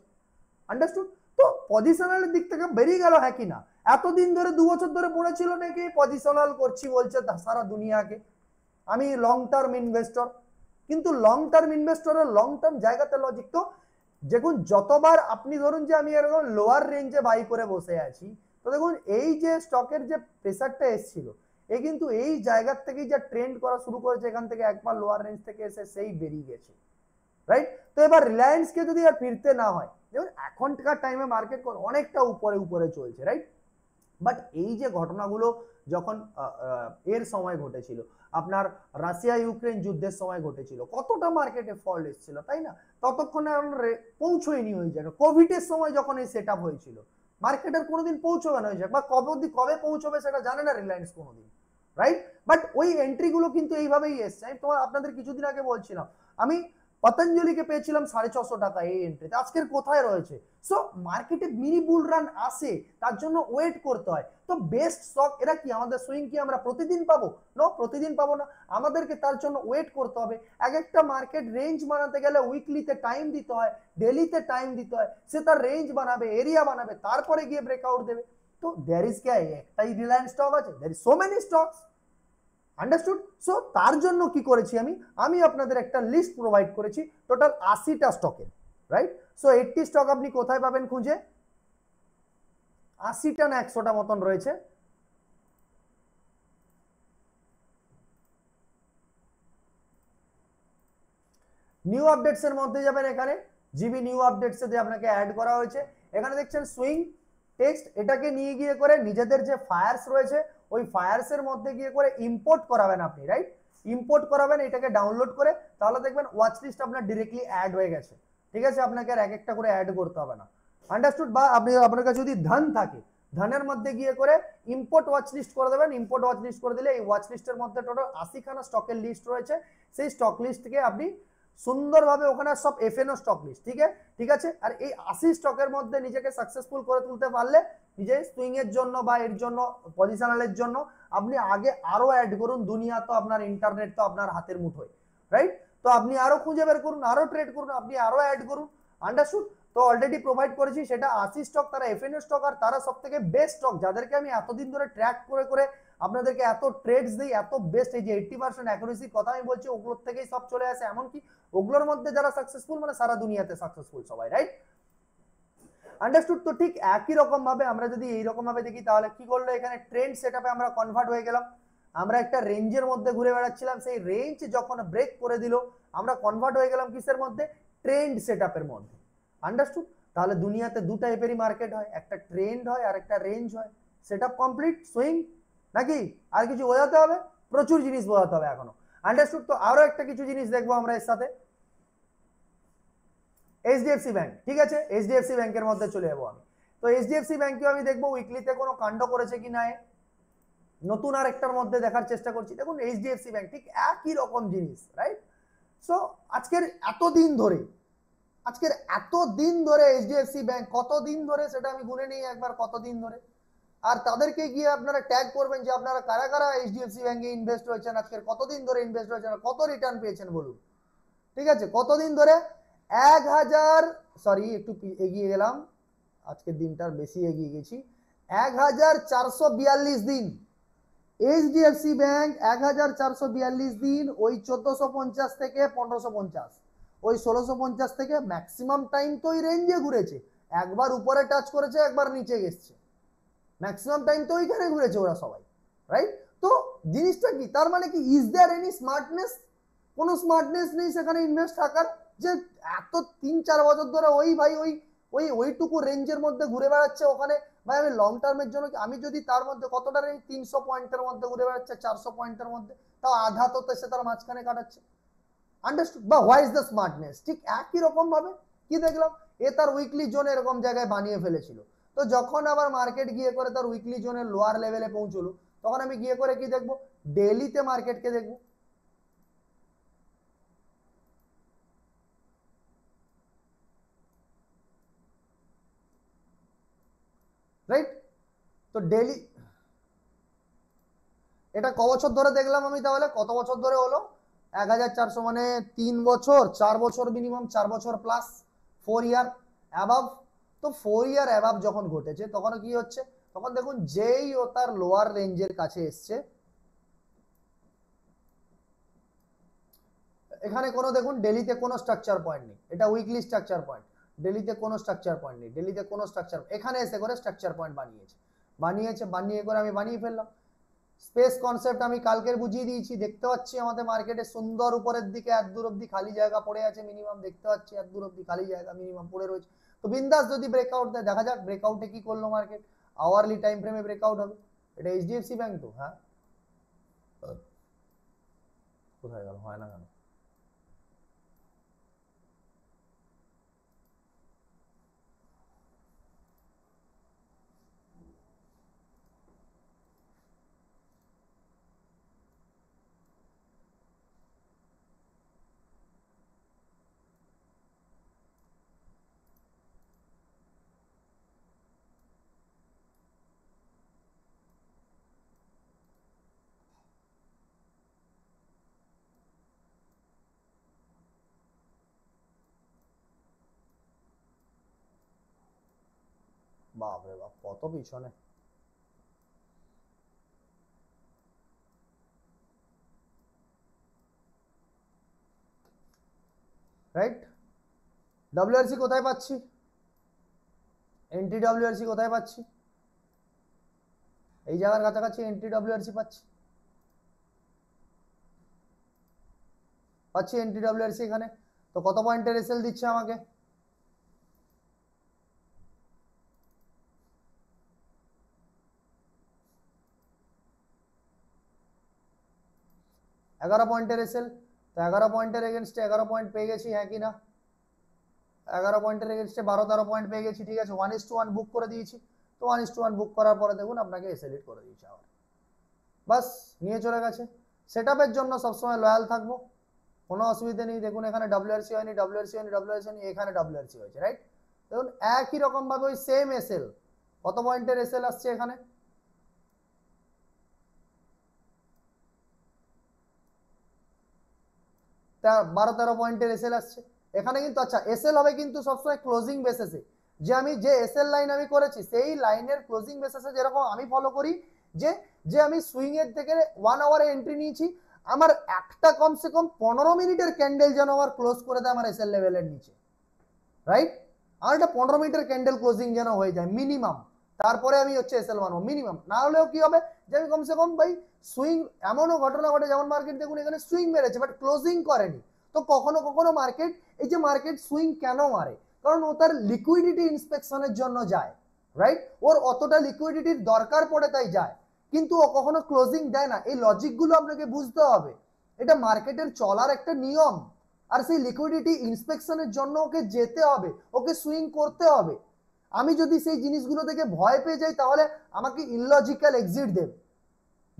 আন্ডারস্টুড? তো পজিশনাল দিক থেকে বেরিয়ে গেল, হ্যাঁ কি না? এতদিন ধরে 2 বছর ধরে পড়েছিল নাকি পজিশনাল করছি বলছে সারা দুনিয়াকে, আমি লং টার্ম ইনভেস্টর, কিন্তু লং টার্ম ইনভেস্টরের লং টার্ম জায়গাতে লজিক তো দেখুন, যতবার আপনি ধরুন যে আমি এরকম লোয়ার রেঞ্জে বাই করে বসে আছি, তো দেখুন এই যে স্টকের যে প্রেসারটা এসেছিল এ কিন্তু এই জায়গার থেকেই যা ট্রেন্ড করা শুরু করেছে, এখান থেকে একবার লোয়ার রেঞ্জ থেকে এসে সেই বেরিয়ে গেছে, রাইট? তো এবার রিলায়েন্সকে যদি আর ফিরতে না হয়, দেখুন এখনকার টাইমে মার্কেট অনেকটা উপরে চলছে, রাইট? বাট এই যে ঘটনাগুলো যখন এর সময় ঘটেছিল, আপনার রাশিয়া ইউক্রেন যুদ্ধের সময় ঘটেছিল, কতটা মার্কেটে ফল এসেছিল, তাই না? ততক্ষণে পৌঁছয়নি ওই জায়গায়, কোভিডের সময় যখন এই সেট আপ হয়েছিল, মার্কেটের কোনোদিন পৌঁছবে না ওই জায়গায়, বা কবে পৌঁছবে সেটা জানে না রিলায়েন্স কোনোদিন, রাইট? বাট ওই এন্ট্রিগুলো কিন্তু এইভাবেই এসছে। আমি তোমার আপনাদের কিছুদিন আগে বলছিলাম, আমি পতঞ্জলিকে পেয়েছিলাম 650 টাকা এই এন্ট্রিতে, আজকের কোথায় রয়েছে? সো মার্কেটে মিনি বুল রান আসে, তার জন্য ওয়েট করতে হয়। তো বেস্ট স্টক এরা কি আমাদের সুইং কি আমরা প্রতিদিন পাবো? নো, প্রতিদিন পাবো না, আমাদেরকে তার জন্য ওয়েট করতে হবে। এক একটা মার্কেট রেঞ্জ বানাতে গেলে উইকলিতে টাইম দিতে হয়, ডেলিতে টাইম দিতে হয়, সে তার রেঞ্জ বানাবে, এরিয়া বানাবে, তারপরে গিয়ে ব্রেকআউট দেবে। তো দেয়ার ইজ क्या একটাই রিলায়েন্স স্টক আছে, there is so many stocks, understood? So তার জন্য কি করেছি আমি আপনাদের একটা লিস্ট প্রোভাইড করেছি টোটাল 80টা স্টকের, রাইট? সো 80 স্টক আপনি কোথায় পাবেন খুঁজে, 80টা না 100টা মতন রয়েছে, নিউ আপডেটস এর মধ্যে যাবেন, এখানে জিবি নিউ আপডেটস এ আপনাকে অ্যাড করা হয়েছে, এখানে দেখছেন সুইং টেক্সট, এটাকে নিয়ে গিয়ে করে নিজেদের যে ফায়ার্স রয়েছে ওই ফায়ার্সের মধ্যে গিয়ে করে ইম্পোর্ট করাবেন আপনি, রাইট? ইম্পোর্ট করাবেন এটাকে ডাউনলোড করে, তাহলে দেখবেন ওয়াচ লিস্ট আপনার ডিরেক্টলি অ্যাড হয়ে গেছে, ঠিক আছে? আপনাকে আর এক একটা করে অ্যাড করতে হবে না, আন্ডারস্টুড? বা আপনি আপনার কাছে যদি ধন থাকে, ধনের মধ্যে গিয়ে করে ইম্পোর্ট ওয়াচ লিস্ট করে দেবেন। ইম্পোর্ট ওয়াচ লিস্ট করে দিলে এই ওয়াচ লিস্টের মধ্যে টোটাল 80খানা স্টকের লিস্ট রয়েছে, সেই স্টক লিস্টকে আপনি সুন্দরভাবে ওখানে সব এফএনও স্টক লিস্ট, ঠিক আছে? আর এই 80 স্টকের মধ্যে নিজেকে সাকসেসফুল করে তুলতে পারলে নিজে সুইং এর জন্য বা এর জন্য পজিশনালের জন্য আপনি আগে আরো অ্যাড করুন। দুনিয়া তো আপনার, ইন্টারনেট তো আপনার হাতের মুঠোয়, রাইট? তো আপনি আরো খুঁজে বের করুন, আরো ট্রেড করুন, আপনি আরো অ্যাড করুন, আন্ডারস্টুড? তো অলরেডি প্রোভাইড করেছি সেটা 80 স্টক, তারা এফএনও স্টক, আর তারা সব থেকে বেস্ট স্টক যাদেরকে আমি এতদিন ধরে ট্র্যাক করে করে আপনাদেরকে এত ট্রেডস দিই, এত বেস্ট, এই যে 80% অ্যাকুরেসির কথা আমি বলছি, ওগুলোর থেকেই সব চলে আসে। এমনকি ওগুলোর মধ্যে যারা সাকসেসফুল মানে সারা দুনিয়াতে সাকসেসফুল সবাই, রাইট? আন্ডারস্টুড? তো ঠিক একই রকম ভাবে আমরা যদি এইরকম ভাবে দেখি, তাহলে কি করলো, এখানে ট্রেন্ড সেটআপে আমরা কনভার্ট হয়ে গেলাম। আমরা একটা রেঞ্জের মধ্যে ঘুরে বেড়াচ্ছিলাম, সেই রেঞ্জ যখন ব্রেক করে দিল আমরা কনভার্ট হয়ে গেলাম কিসের মধ্যে? ট্রেন্ড সেটআপের মধ্যে, আন্ডারস্টুড? তাহলে দুনিয়াতে দু টাইপেরই মার্কেট হয়, একটা ট্রেন্ড হয় আর একটা রেঞ্জ হয়। সেটআপ কমপ্লিট, সুইং নাকি আর কিছু বোঝাতে হবে? প্রচুর জিনিস বোঝাতে হবে এখনো, আন্ডারস্টুড? তো আরো একটা কিছু জিনিস দেখবো আমরা এর সাথে, এইচডিএফসি ব্যাংক, ঠিক আছে? এইচডিএফসি ব্যাংকের মধ্যে চলে যাবো আমি। তো এইচডিএফসি ব্যাংকেও আমি দেখবো উইকলিতে কোনো কাণ্ড করেছে কি না, নতুন আর একটার মধ্যে দেখার চেষ্টা করছি। দেখুন এইচডিএফসি ব্যাংক ঠিক একই রকম জিনিস, রাইট? সো আজকের এতদিন ধরে এইচডিএফসি ব্যাংক কতদিন ধরে সেটা আমি গুনে নিই একবার, কতদিন ধরে, আর তাদেরকে গিয়ে আপনারা ট্যাগ করবেন যে আপনারা কারা কারা এইচডিএফসি ব্যাংকে ইনভেস্ট হয়েছেন, আজকের কতদিন ধরে ইনভেস্ট হয়েছেন, কত রিটার্ন পেয়েছেন বলুন, ঠিক আছে? কতদিন ধরে? 1000, সরি একটু এগিয়ে গেলাম, আজকের দিনটার বেশি এগিয়ে গেছি, 1442 দিন এইচডিএফসি ব্যাংক, 1442 দিন, ওই 1450 থেকে 1550, ওই 1650 থেকে ম্যাক্সিমাম টাইম তো ওই রেঞ্জে ঘুরেছে, একবার উপরে টাচ করেছে, একবার নিচে গেছে, ম্যাক্সিমাম টাইম তো ওইখানে ঘুরেছে ওরা সবাই, রাইট? তো জিনিসটা কি, তার মানে কি, ইজ দেয়ার এনি স্মার্টনেস? কোনো স্মার্টনেস নেই সেখানে ইনভেস্ট থাকার, যে এত 3-4 বছর ধরে ওই ভাই ওইটুকু রেঞ্জের মধ্যে ঘুরে বেড়াচ্ছে ওখানে। ভাই আমি লং টার্মের জন্য, আমি যদি তার মধ্যে কতটা রেঞ্জ, 300 পয়েন্টের মধ্যে ঘুরে বেড়াচ্ছে, 400 পয়েন্টের মধ্যে, তাও আধা তো সে তার মাঝখানে কাটাচ্ছে, আন্ডারস্টুড? বা হোয়াই ইজ দ্য স্মার্টনেস? ঠিক একই রকম ভাবে কি দেখলাম, এ তার উইকলি জোন এরকম জায়গায় বানিয়ে ফেলেছিল। তো যখন আবার মার্কেট গিয়ে করে তার উইকলি জোনের লোয়ার লেভেলে পৌঁছলো, তখন আমি গিয়ে করে কি দেখবো, ডেইলিতে মার্কেটকে দেখবো, রাইট? তো ডেইলি এটা ক বছর ধরে দেখলাম আমি, তাহলে কত বছর ধরে হলো? 1400 মানে 3 বছর, 4 বছর মিনিমাম, 4 বছর প্লাস, 4 ইয়ার অ্যাবাভ। তো 4 ইয়ার অ্যাবাভ যখন ঘটেছে তখন কি হচ্ছে, তখন দেখুন যেই ও তার লোয়ার রেঞ্জের কাছে এসছে, এখানে কোনো দেখুন ডেলিতে কোনো স্ট্রাকচার পয়েন্ট নেই, এটা উইকলি স্ট্রাকচার পয়েন্ট, ডেলিতে কোনো স্ট্রাকচার পয়েন্ট নেই, ডেলিতে কোনো স্ট্রাকচার, এখানে এসে করে স্ট্রাকচার পয়েন্ট বানিয়ে করে আমি বানিয়ে ফেললাম। স্পেস কনসেপ্ট আমি কালকের বুঝিয়ে দিয়েছি, দেখতে পাচ্ছি আমাদের মার্কেটে সুন্দর উপরের দিকে এত দূর অব্দি খালি জায়গা পড়ে আছে, মিনিমাম দেখতে পাচ্ছি এত দূর অব্দি খালি জায়গা মিনিমাম পড়ে রয়েছে। তো বিন্দাস যদি ব্রেকআউট দেয়, দেখা যাক ব্রেকআউটে কি করলো মার্কেট, আওয়ারলি টাইম ফ্রেমে ব্রেকআউট হবে। এটা এইচডিএফসি ব্যাংক তো, হ্যাঁ কোথায় গেল, হয় না কেন? বাপরে বাপ, কত পিছনে, রাইট? ডব্লিউআরসি কোথায় পাচ্ছি, এন্টি ডব্লিউআরসি কোথায় পাচ্ছি, এই জায়গার কাছাকাছি এন্টি ডব্লিউআরসি পাচ্ছি এন্টি ডব্লিউআরসি এখানে। তো কত পয়েন্টের এসএল দিচ্ছে আমাকে, 11 পয়েন্টের এসএল, তো 11 পয়েন্টের এগেনস্টে 11 পয়েন্ট পেয়ে গেছি, হ্যাঁ কি না? 11 পয়েন্টের এগেনস্টে 12-13 পয়েন্ট পেয়ে গেছি, ঠিক আছে। 1:1 বুক করে দিয়েছি, তো 1:1 বুক করার পরে দেখুন আপনাকে এসএল হিট করে দিয়েছে আবার, বাস নিয়ে চলে গেছে। সেটআপের জন্য সবসময় লয়াল থাকবো, কোনো অসুবিধা নেই। দেখুন এখানে ডব্লিউআরসি হয়নি, ডব্লিউআরসি হয়নি, ডব্লিউআরসি হয়নি, এখানে ডব্লিউআরসি হয়েছে, রাইট। দেখুন একই রকম ভাবে ওই সেম এসএল, কত পয়েন্টের এসএল আসছে এখানে, 12-13 পয়েন্টের এসএল আসছে এখানে কিন্তু। আচ্ছা এসএল হবে কিন্তু সবসময় ক্লোজিং বেসিসে, যে আমি যে এসএল লাইন আমি করেছি সেই লাইনের ক্লোজিং বেসিসে, যেরকম আমি ফলো করি যে যে আমি সুইং এর থেকে 1 আওয়ারে এন্ট্রি নিয়েছি, আমার একটা কমসে কম 15 মিনিটের ক্যান্ডেল যেন আমার ক্লোজ করে দেয় আমার এসএল লেভেলের নিচে, রাইট। আর এটা 15 মিনিটের ক্যান্ডেল ক্লোজিং যেন হয়ে যায় মিনিমাম, তারপরে আমি হচ্ছে এসএল মানবো মিনিমাম। না হলেও কি হবে যে আমি কমসে কম ভাই সুইং, এমনও ঘটনা ঘটে যেমন মার্কেট দেখুন এখানে সুইং মেরেছে বাট ক্লোজিং করেনি। তো কখনো কখনো মার্কেট, এই যে মার্কেট সুইং কেন মারে, কারণ ও তার লিকুইডিটি ইন্সপেকশনের জন্য যায়, রাইট। ওর অতটা লিকুইডিটির দরকার পড়ে তাই যায়, কিন্তু ও কখনো ক্লোজিং দেয় না। এই লজিকগুলো আপনাকে বুঝতে হবে, এটা মার্কেটের চলার একটা নিয়ম। আর সেই লিকুইডিটি ইন্সপেকশনের জন্য ওকে যেতে হবে, ওকে সুইং করতে হবে। আমি যদি সেই জিনিসগুলো থেকে ভয় পেয়ে যাই তাহলে আমাকে ইললজিক্যাল এক্সিট দেবে,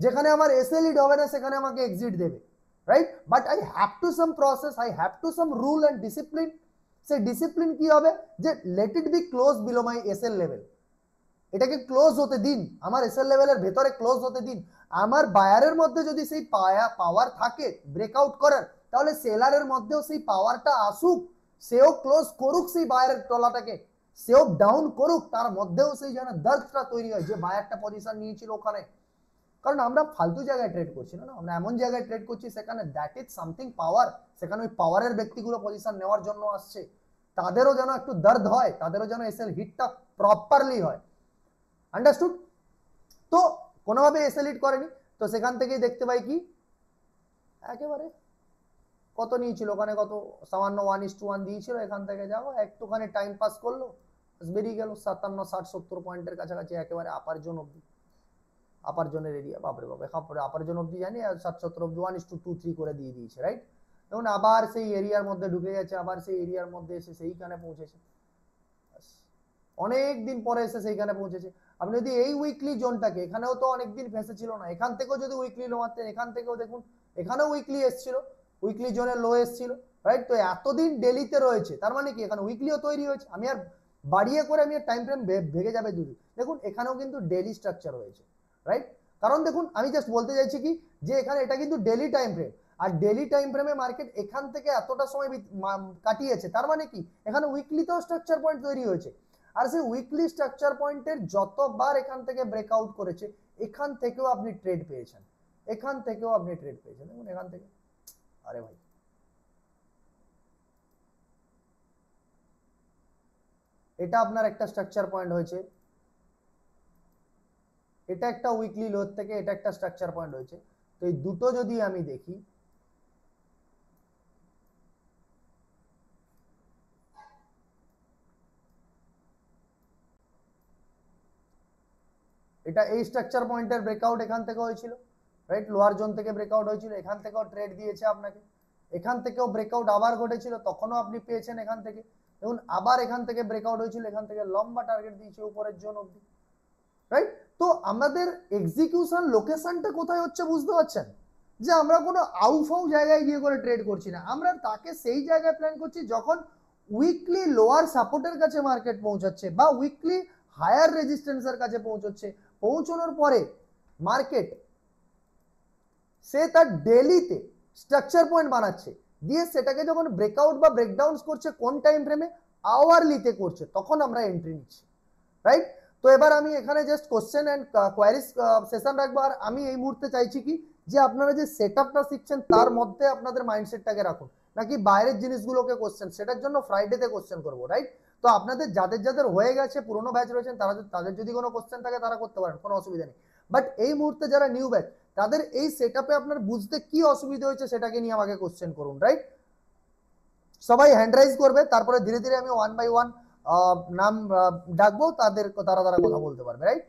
যেখানে আমার এসএল হিট হবে না সেখানে আমাকে এক্সিট দেবে, right. But I have to some process, I have to some rule and discipline. সেই ডিসিপ্লিন কি হবে যে let it be close below my SL level, এটাকে ক্লোজ হতে দিন, আমার এসএল লেভেলের ভেতরে ক্লোজ হতে দিন। আমার বায়ারের মধ্যে যদি সেই পাওয়ার থাকে ব্রেকআউট করার, তাহলে সেলারের মধ্যেও সেই পাওয়ারটা আসুক, সেও ক্লোজ করুক সেই বায়ারের তলাটাকে, সেও ডাউন করুক, তার মধ্যেও সেই যেন দর্দটা তৈরি হয় যে বায়ারটা পজিশন নিয়েছিল ওখানে। কারণ আমরা ফালতু জায়গায় ট্রেড করছি না, আমরা এমন জায়গায় ট্রেড করছি সেখানে দ্যাট ইজ সামথিং পাওয়ার, সেখানে ওই পাওয়ারের ব্যক্তিগুলো পজিশন নেওয়ার জন্য আসছে, তাদেরও যেন একটু দর্দ হয়, তাদেরও যেন এসএল হিটটা প্রপারলি হয়, আন্ডারস্টুড। তো কোনোভাবে এসএল হিট করেনি, তো সেখান থেকেই দেখতে পাই কি একেবারে কত নিয়েছিল ওখানে, কত সামান্য 1:1 দিয়েছিল, এখান থেকে যাবো একটুখানি টাইম পাস করলো, বেরিয়ে গেল 57, 60, 70 পয়েন্টের কাছাকাছি, একেবারে আপার জোন অব্দি, আপার জোনের এরিয়া, বাপরে বাপরে খাপড়ে আপার জোন অব্দি জানি, আর 60-70 অব্দি 1:2-3 করে দিয়ে দিয়েছে, রাইট। এখন আবার সেই এরিয়ার মধ্যে ঢুকে গেছে, আবার সেই এরিয়ার মধ্যে এসে সেইখানে পৌঁছেছে, অনেক দিন পরে এসে সেইখানে পৌঁছেছে। আপনি যদি এই উইকলি জোনটাকে, এখানেও তো অনেকদিন ফেসে ছিল না, এখান থেকেও যদি উইকলি লো মারতেন, এখান থেকেও দেখুন এখানেও উইকলি এসেছিল, উইকলি জোনের লো এসেছিল, রাইট। তো এতদিন ডেলিতে রয়েছে, তার মানে কি এখানে উইকলিও তৈরি হয়েছে। আমি আর বাড়িয়ে করে আমি টাইম ফ্রেম ভেঙে যাবে দুদিন, দেখুন এখানেও কিন্তু ডেলি স্ট্রাকচার হয়েছে, রাইট। কারণ দেখুন আমি জাস্ট বলতে চাইছি কি যে এখানে এটা কিন্তু ডেলি টাইম ফ্রেম, আর ডেলি টাইম ফ্রেমে মার্কেট এখান থেকে এতটা সময় কাটিয়েছে, তার মানে কি এখানে উইকলিতেও স্ট্রাকচার পয়েন্ট তৈরি হয়েছে। আর সেই উইকলি স্ট্রাকচার পয়েন্টের যতবার এখান থেকে ব্রেকআউট করেছে, এখান থেকেও আপনি ট্রেড পেয়েছেন, এখান থেকেও আপনি ট্রেড পেয়েছেন, দেখুন এখান থেকে, আরে ভাই এটা আপনার একটা স্ট্রাকচার পয়েন্ট হয়েছে, এটা একটা উইকলি লো থেকে এটা একটা স্ট্রাকচার পয়েন্ট হয়েছে। তো এই দুটো যদি আমি দেখি, এটা এই স্ট্রাকচার পয়েন্টের ব্রেকআউট এখান থেকে হয়েছিল, রাইট, লোয়ার জোন থেকে ব্রেকআউট হয়েছিল, এখান থেকেও ট্রেড দিয়েছে আপনাকে, এখান থেকেও ব্রেকআউট আবার ঘটেছিল, তখনও আপনি পেয়েছেন এখান থেকে, দেখুন আবার এখান থেকে ব্রেকআউট হয়েছিল, এখান থেকে লম্বা টার্গেট দিয়েছে উপরের জোন অবধি, রাইট। তো আমাদের এক্সিকিউশন লোকেশনটা কোথায় হচ্ছে বুঝতে পারছেন, যে আমরা কোনো আউফাউ জায়গায় গিয়ে করে ট্রেড করছি না, আমরা তাকে সেই জায়গায় প্ল্যান করছি যখন উইকলি লোয়ার সাপোর্টের কাছে মার্কেট পৌঁছাচ্ছে বা উইকলি হায়ার রেজিস্ট্যান্সের কাছে পৌঁছচ্ছে, পৌঁছানোর পরে মার্কেট সে তার ডেলিতে স্ট্রাকচার পয়েন্ট বানাচ্ছে, দিয়ে সেটাকে যখন ব্রেকআউট বা ব্রেকডাউন করছে কোন টাইম ফ্রেমে, আওয়ারলিতে করছে, তখন আমরা এন্ট্রি নিচ্ছি, রাইট। তো এবার আমি এখানে just question and queries session রাখবো, আর আমি এই মুহূর্তে চাইছি কি যে আপনারা যে সেটআপটা শিখছেন তার মধ্যে আপনাদের মাইন্ডসেটটাকে রাখুন, নাকি বাইরের জিনিসগুলোকে কোশ্চেন, সেটার জন্য ফ্রাইডেতে কোশ্চেন করবো, রাইট। তো আপনাদের যাদের যাদের হয়ে গেছে পুরোনো ব্যাচ রয়েছেন তারা, তাদের যদি কোনো কোশ্চেন থাকে তারা করতে পারেন, কোনো অসুবিধা নেই। বাট এই মুহূর্তে যারা নিউ ব্যাচ, তাদের এই সেটআপে আপনার বুঝতে কি অসুবিধা হয়েছে সেটাকে নিয়ে আমাকে কোশ্চেন করুন, রাইট। সবাই হ্যান্ড রাইজ করবে, তারপরে ধীরে ধীরে আমি 1 by 1 নাম ডাকবো, তারা কথা বলতে পারবে, রাইট।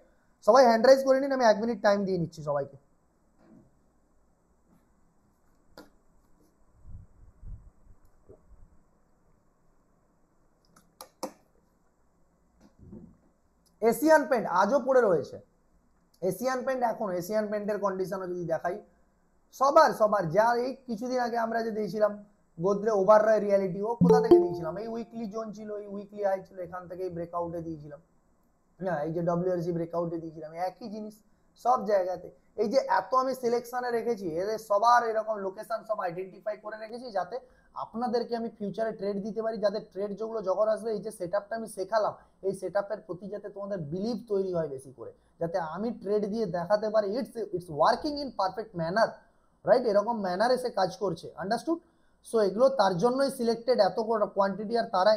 সবাই হ্যান্ড রাইজ করে নিন, আমি 1 মিনিট টাইম দিয়ে নিচ্ছি সবাইকে। এশিয়ান পেন্ট আজও পড়ে রয়েছে। এশিয়ান পেন্ট এখন এশিয়ান পেন্টের কন্ডিশনও যদি দেখাই, সবার যা এই কিছুদিন আগে আমরা যে দিয়েছিলাম গোদরে ওভাররায় রিয়ালিটি, ও কোথা থেকে দিয়েছিলাম? এই উইকলি জোন ছিল, এই উইকলি হাই ছিল, এখান থেকেই ব্রেকআউটে দিয়েছিলাম। না, এই যে ডব্লিউআরসি ব্রেকআউটে দিয়েছিলাম, একই জিনিস সব জায়গাতে। এই যে এত আমি সিলেকশনে রেখেছি, এদের সবার এরকম লোকেশন সব আইডেন্টিফাই করে রেখেছি, যাতে আপনাদেরকে আমি ফিউচারে ট্রেড দিতে পারি, যাতে ট্রেড যেগুলো যখন আসবে, এই যে সেটআপটা আমি শেখালাম, এই সেটআপের প্রতি যাতে তোমাদের বিলিভ তৈরি হয় বেশি করে, যাতে আমি ট্রেড দিয়ে দেখাতে পারি it's working in perfect manner, right? এরকম ম্যানারে সে কাজ করছে, আন্ডারস্টুড? সো এগুলো তার জন্যই সিলেক্টেড এত কোয়ান্টিটি, আর তারা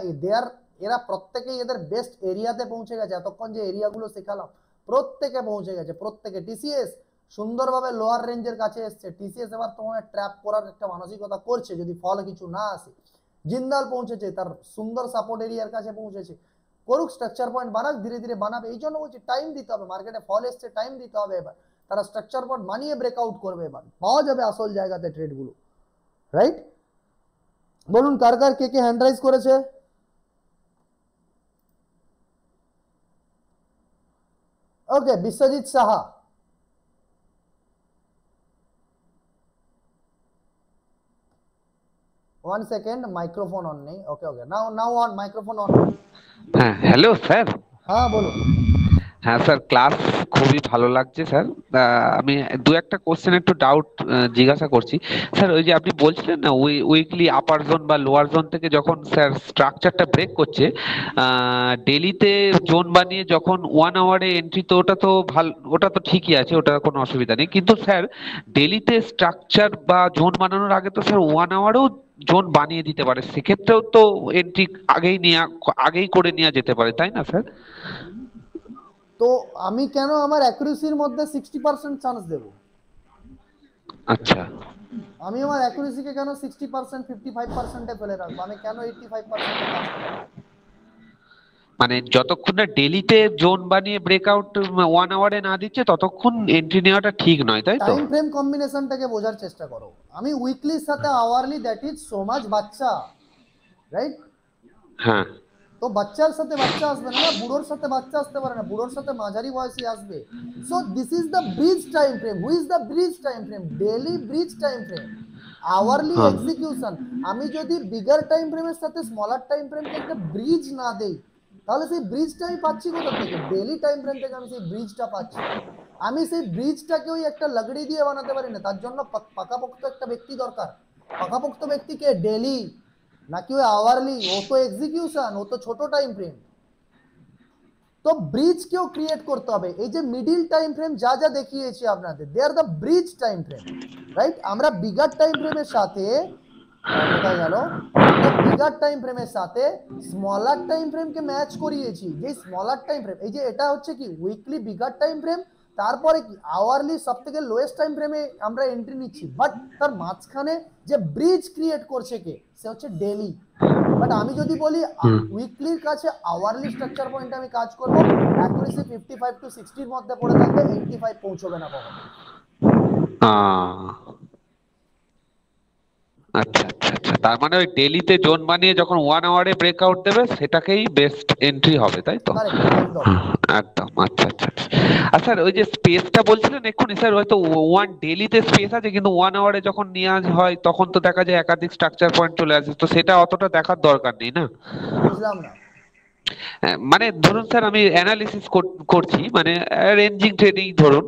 এরা প্রত্যেকেই এদের বেস্ট এরিয়াতে পৌঁছে গেছে। এতক্ষণ যে এরিয়াগুলো শেখালাম প্রত্যেকে পৌঁছে গেছে, প্রত্যেকে। টিসিএস সুন্দরভাবে লোয়ার রেঞ্জের কাছে এসছে, টিসিএস এবার তোমার ট্র্যাপ করার একটা মানসিকতা করছে যদি ফল কিছু না আসে। জিন্দাল পৌঁছেছে, তার সুন্দর সাপোর্ট এরিয়ার কাছে পৌঁছেছে, করুক, স্ট্রাকচার পয়েন্ট বানাক, ধীরে ধীরে বানাবে। এই জন্য বলছি টাইম দিতে হবে, মার্কেটে ফল এসছে, টাইম দিতে হবে। এবার তারা স্ট্রাকচার পয়েন্ট বানিয়ে ব্রেকআউট করবে, এবার পাওয়া যাবে আসল জায়গাতে ট্রেডগুলো, রাইট? বলুন কার কার কে কে হ্যান্ড রাইজ করেছে? ওকে, Biswajit Saha. One second, microphone on নেই। ওকে, now on, microphone on। হ্যাঁ, হ্যালো স্যার। হ্যাঁ বলুন। হ্যাঁ স্যার, ক্লাস খুবই ভালো লাগছে স্যার। আমি দু একটা কোশ্চেন একটু ডাউট জিজ্ঞাসা করছি স্যার। ওই যে আপনি বলছিলেন না উইকলি আপার জোন বা লোয়ার জোন থেকে যখন স্যার স্ট্রাকচারটা ব্রেক করছে, ডেলিতে জোন বানিয়ে যখন 1 আওয়ারে এন্ট্রি, তো ওটা তো ভালো, ওটা তো ঠিকই আছে, ওটা কোনো অসুবিধা নেই। কিন্তু স্যার ডেলিতে স্ট্রাকচার বা জোন বানানোর আগে তো স্যার 1 আওয়ারেও জোন বানিয়ে দিতে পারে, সেক্ষেত্রেও তো এন্ট্রি আগেই করে নেওয়া যেতে পারে, তাই না স্যার? তো আমি কেন আমার অ্যাকুরেসির মধ্যে 60% চান্স দেব? আচ্ছা, আমি আমার অ্যাকুরেসিকে কেন 60% 55%-এ ফেলে রাখবো? আমি কেন 85%-এ কাজ করব? মানে যতক্ষণ না ডেলিতে জোন বানিয়ে ব্রেকআউট 1 আওয়ারে না দিচ্ছে ততক্ষণ এন্ট্রি নেওয়াটা ঠিক নয়, তাই তো? টাইম ফ্রেম কম্বিনেশনটাকে বোঝার চেষ্টা করো। আমি উইকলির সাথে hourly, that is so much বাচ্চা, রাইট? হ্যাঁ। তো বাচ্চার সাথে বাচ্চা আসবে না, বুড়োর সাথে বাচ্চা আসতে পারে না, বুড়োর সাথে মাঝারি বয়সী আসবে। So this is the bigger time frame. Who is the bigger time frame? Daily bridge time frame, hourly execution. আমি যদি বিগার টাইম ফ্রেমের সাথে স্মলার টাইম ফ্রেমকে একটা ব্রিজ না দেই, তাহলে সেই ব্রিজটা আমি পাচ্ছি কোথা থেকে? ডেইলি টাইম ফ্রেম থেকে আমি সেই ব্রিজটা পাচ্ছি। আমি সেই ব্রিজটাকে ওই একটা লাগড়ি দিয়ে বানাতে পারি না, তার জন্য পাকাপোক্ত একটা ব্যক্তি দরকার। পাকাপোক্ত ব্যক্তিকে ডেইলি নাকি ওই আওয়ারলি? ও তো এক্সিকিউশন, ও তো ছোট টাইম ফ্রেম। তো ব্রিজ কেও ক্রিয়েট করতে হবে। এই যে মিডিল টাইম ফ্রেম যা যা দেখিয়েছি আপনাদের, they are the bigger time frame, right? আমরা বিগার টাইম ফ্রেমের সাথে কোথায় গেল, আমরা বিগার টাইম ফ্রেমের সাথে স্মলার টাইম ফ্রেমকে ম্যাচ করিয়েছি। যে স্মলার টাইম ফ্রেম, এই যে এটা হচ্ছে কি উইকলি বিগার টাইম ফ্রেম, তারপরে কি আওয়ারলি সব থেকে লোয়েস্ট টাইম ফ্রেমে আমরা এন্ট্রি নিচ্ছি, বাট তার মাঝখানে যে ব্রিজ ক্রিয়েট করছে কে? সে হচ্ছে ডেলি। বাট আমি যদি বলি উইকলির কাছে আওয়ারলি স্ট্রাকচার পয়েন্ট আমি কাজ করব, অ্যাকুরেসি 55 to 60 এর মধ্যে পড়ে থাকবে, 85 পৌঁছবে না কখনো। আচ্ছা আচ্ছা আচ্ছা, তার মানে ওই ডেলিতে জোন বানিয়ে যখন 1 আওয়ারে ব্রেকআউট দেবে সেটাকেই বেস্ট এন্ট্রি হবে, তাই তো? একদম। আচ্ছা আচ্ছা আচ্ছা। আর স্যার ওই যে স্পেসটা বলছিলেন এক্ষুনি স্যার, হয়তো 1 ডেলিতে স্পেস আছে, কিন্তু 1 আওয়ারে যখন নেওয়া হয় তখন তো দেখা যায় একাধিক স্ট্রাকচার পয়েন্ট চলে আসে, তো সেটা অতটা দেখার দরকার নেই না? বুঝলাম না। মানে ধরুন স্যার আমি অ্যানালিসিস করছি, মানে রেঞ্জিং ট্রেডিং, ধরুন